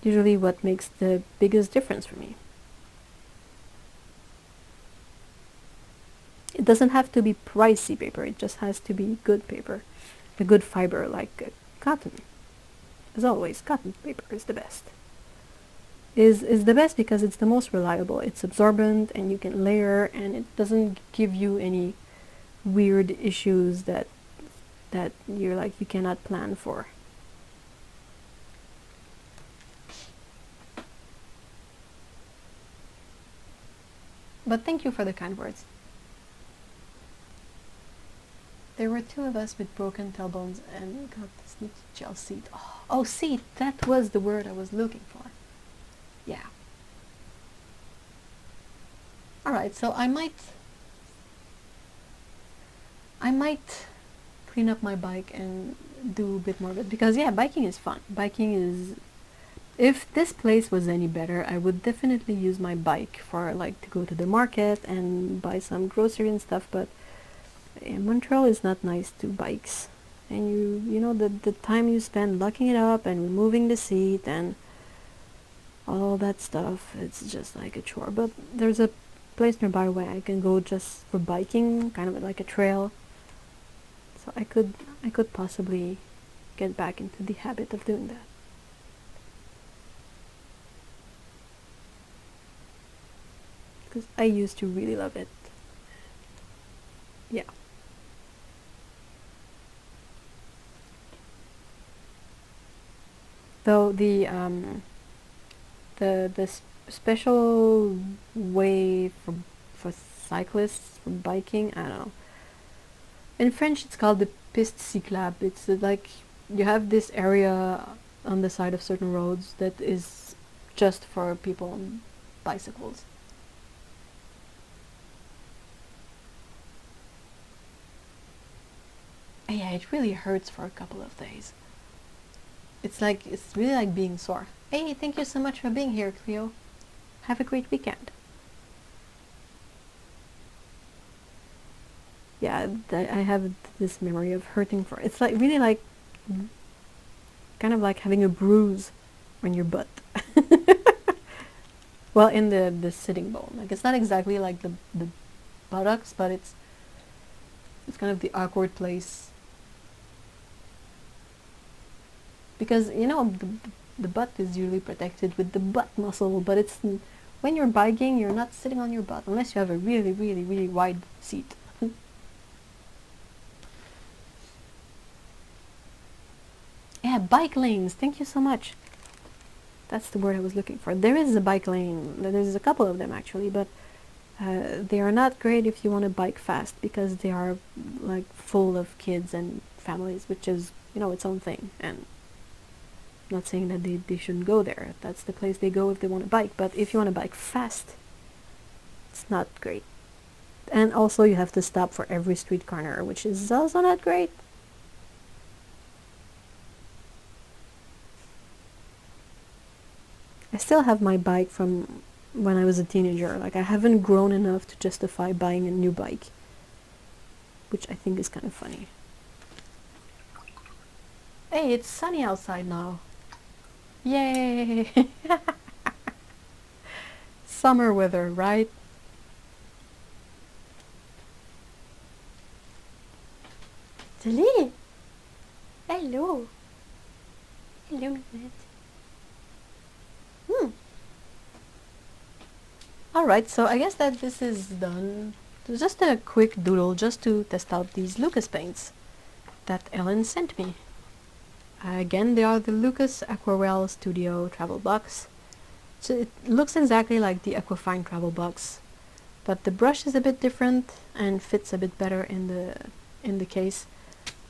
usually what makes the biggest difference for me. It doesn't have to be pricey paper, it just has to be good paper. A good fiber like cotton. As always, cotton paper is the best. Is the best because it's the most reliable. It's absorbent and you can layer, and it doesn't give you any weird issues that you're like you cannot plan for. But thank you for the kind words. There were two of us with broken tailbones and got this new gel seat. Oh, seat! That was the word I was looking for. Yeah. Alright, so I might clean up my bike and do a bit more of it, because yeah, biking is fun. Biking is, If this place was any better, I would definitely use my bike for like to go to the market and buy some grocery and stuff, but Montreal is not nice to bikes. And you know the time you spend locking it up and removing the seat and all that stuff, it's just like a chore. But there's a place nearby where I can go just for biking, kind of like a trail. So I could possibly get back into the habit of doing that. Because I used to really love it. Yeah. Though the special way for cyclists for biking, I don't know. In French, it's called the piste cyclable. It's like you have this area on the side of certain roads that is just for people on bicycles. Yeah, it really hurts for a couple of days. It's really like being sore. Hey, thank you so much for being here, Cleo. Have a great weekend. Yeah, I have this memory of hurting for. It's like really like kind of like having a bruise on your butt. Well, in the sitting bone. Like it's not exactly like the buttocks, but it's kind of the awkward place. Because you know the butt is usually protected with the butt muscle, but it's when you're biking, you're not sitting on your butt unless you have a really really really wide seat. Yeah, bike lanes. Thank you so much. That's the word I was looking for. There is a bike lane. There's a couple of them actually, but they are not great if you want to bike fast because they are like full of kids and families, which is, you know, its own thing. And I'm not saying that they shouldn't go there. That's the place they go if they want to bike. But if you want to bike fast, it's not great. And also you have to stop for every street corner, which is also not great. I still have my bike from when I was a teenager. Like I haven't grown enough to justify buying a new bike, which I think is kind of funny. Hey, it's sunny outside now. Yay! Summer weather, right? Julie! Hello! Hello, Matt. Alright, so I guess that this is done. Just a quick doodle just to test out these Lucas paints that Ellen sent me. Again, they are the Lucas Aquarelle Studio travel box. So it looks exactly like the Aquafine travel box, but the brush is a bit different and fits a bit better in the case.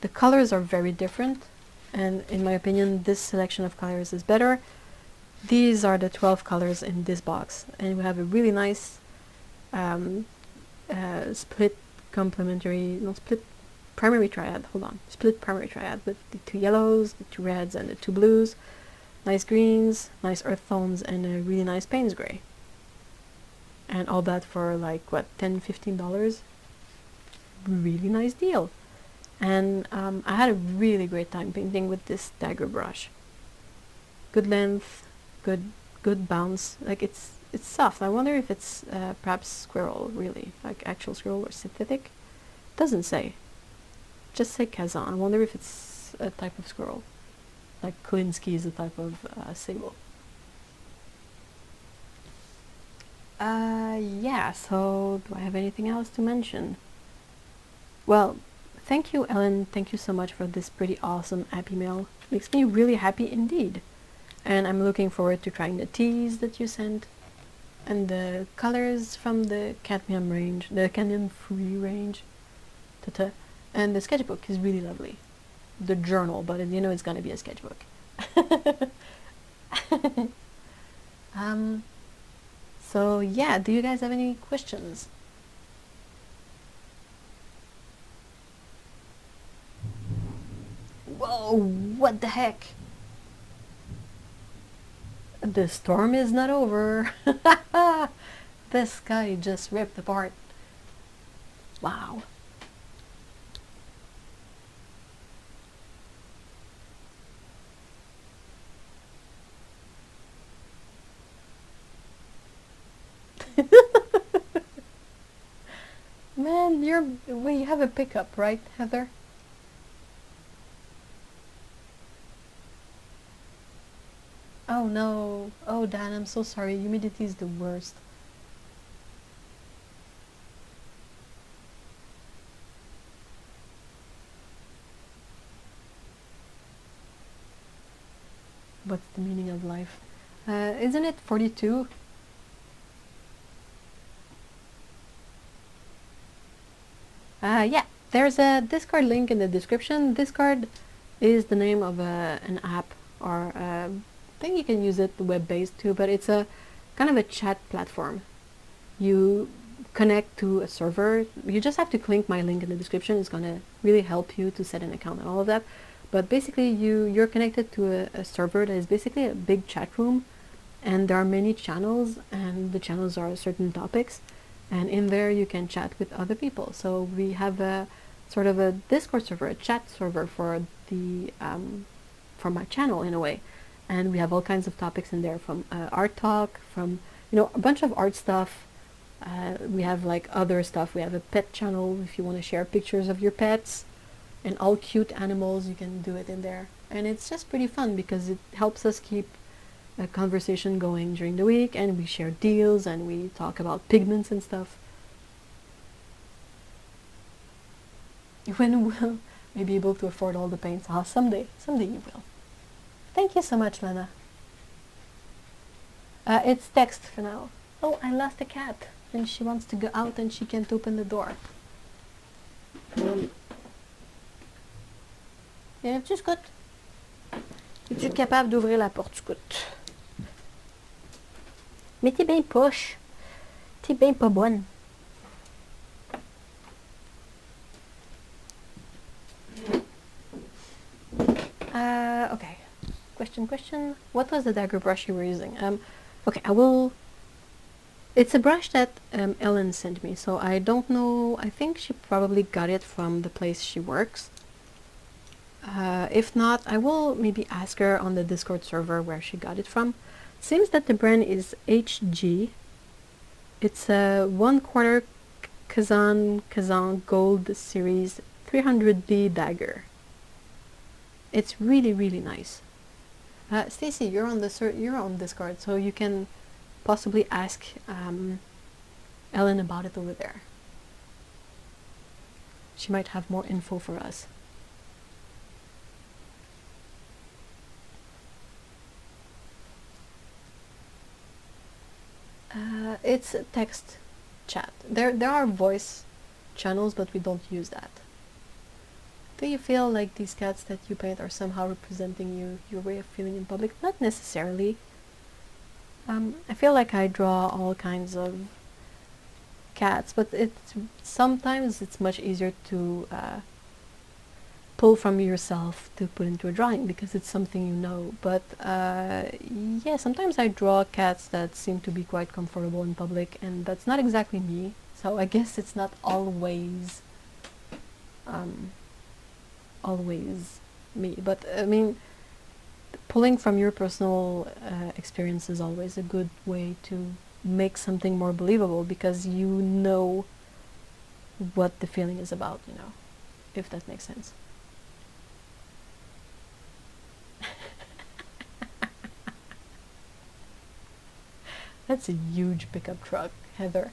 The colors are very different, and in my opinion, this selection of colors is better. These are the 12 colors in this box, and we have a really nice split complementary, no, split primary triad, split primary triad with the 2 yellows, the 2 reds, and the 2 blues. Nice greens, nice earth tones, and a really nice Payne's gray. And all that for like, what, $10–15? Really nice deal. And I had a really great time painting with this dagger brush. Good length, good bounce. Like it's soft. I wonder if it's perhaps squirrel, really, like actual squirrel or synthetic. Doesn't say. Just say Kazan. I wonder if it's a type of squirrel. Like Klinsky is a type of sable. Yeah, so do I have anything else to mention? Well, thank you, Ellen. Thank you so much for this pretty awesome happy mail. Makes me really happy indeed. And I'm looking forward to trying the teas that you sent and the colors from the Cadmium range, the Cadmium-free range. And the sketchbook is really lovely. The journal, but you know it's gonna be a sketchbook. So yeah, do you guys have any questions? Whoa, what the heck? The storm is not over. The sky just ripped apart. Wow. Man, well, you have a pickup, right, Heather? Oh no. Oh Dan, I'm so sorry. Humidity is the worst. What's the meaning of life? Isn't it 42? Yeah, there's a Discord link in the description. Discord is the name of an app, or I think you can use it web-based too, but it's a kind of a chat platform. You connect to a server. You just have to click my link in the description. It's gonna really help you to set an account and all of that. But basically, you're connected to a server that is basically a big chat room, and there are many channels, and the channels are certain topics, and in there you can chat with other people. So we have a sort of a Discord server, a chat server for the for my channel in a way, and we have all kinds of topics in there, from art talk, from a bunch of art stuff. We have like other stuff. We have a pet channel if you want to share pictures of your pets and all cute animals. You can do it in there, and it's just pretty fun because it helps us keep a conversation going during the week, and we share deals and we talk about pigments and stuff. When we'll be able to afford all the paints, someday you will. Thank you so much, Lena. It's text for now. Oh, I lost a cat, and she wants to go out and she can't open the door. Tu scoutes? Es-tu capable d'ouvrir la porte, scout? Mais t'es bien poche. T'es bien pas bonne. Okay. Question. What was the dagger brush you were using? Okay, I will... It's a brush that Ellen sent me, so I don't know. I think she probably got it from the place she works. If not, I will maybe ask her on the Discord server where she got it from. Seems that the brand is HG. It's a 1/4 Kazan Gold Series 300D dagger. It's really, really nice. Stacy, you're on Discord, so you can possibly ask Ellen about it over there. She might have more info for us. It's a text chat. There are voice channels, but we don't use that. Do you feel like these cats that you paint are somehow representing your way of feeling in public? Not necessarily. I feel like I draw all kinds of cats, but sometimes it's much easier to pull from yourself to put into a drawing because it's something you know. But yeah, sometimes I draw cats that seem to be quite comfortable in public, and that's not exactly me. So I guess it's not always me. But I mean, pulling from your personal experience is always a good way to make something more believable, because you know what the feeling is about, if that makes sense. That's a huge pickup truck, Heather.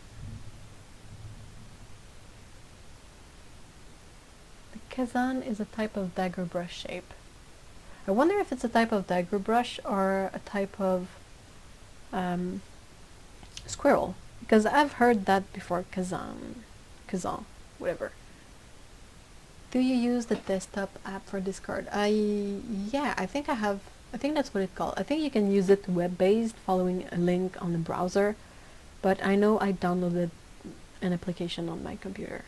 The Kazan is a type of dagger brush shape. I wonder if it's a type of dagger brush or a type of squirrel, because I've heard that before. Kazan, whatever. Do you use the desktop app for Discord? Yeah, I think I have. I think that's what it's called. I think you can use it web-based, following a link on the browser, but I know I downloaded an application on my computer.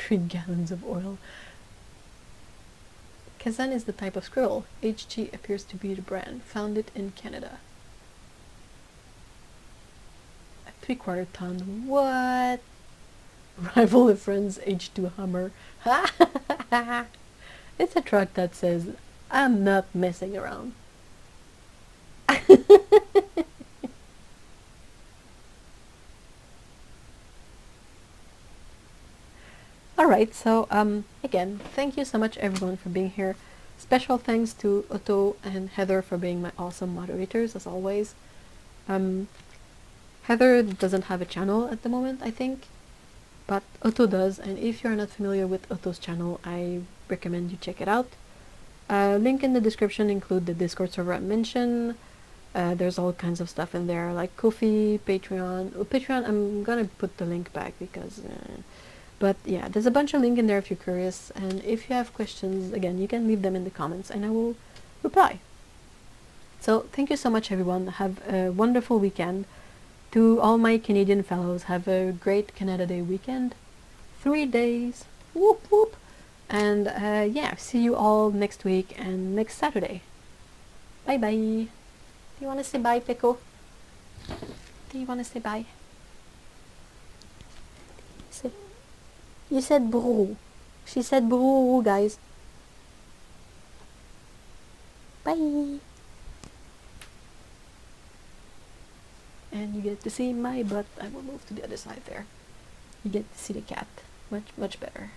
3 gallons of oil. Kazan is the type of squirrel. HG appears to be the brand. Found it in Canada. A 3/4 ton. What? Rival of friends H2 Hummer. It's a truck that says, I'm not messing around. Alright, so again, thank you so much everyone for being here. Special thanks to Otto and Heather for being my awesome moderators, as always. Heather doesn't have a channel at the moment, I think, but Otto does, and if you're not familiar with Otto's channel, I recommend you check it out. Link in the description include the Discord server I mentioned. There's all kinds of stuff in there, like Ko-fi, Patreon. Patreon, I'm gonna put the link back because... but yeah, there's a bunch of links in there if you're curious, and if you have questions, again, you can leave them in the comments and I will reply. So thank you so much everyone, have a wonderful weekend. To all my Canadian fellows, have a great Canada Day weekend. 3 days, whoop whoop, and yeah, see you all next week and next Saturday. Bye bye. Do you want to say bye, Pico? Do you want to say bye? Say. You said bro. She said bro, guys. Bye. And you get to see my butt. I will move to the other side there. You get to see the cat. Much better.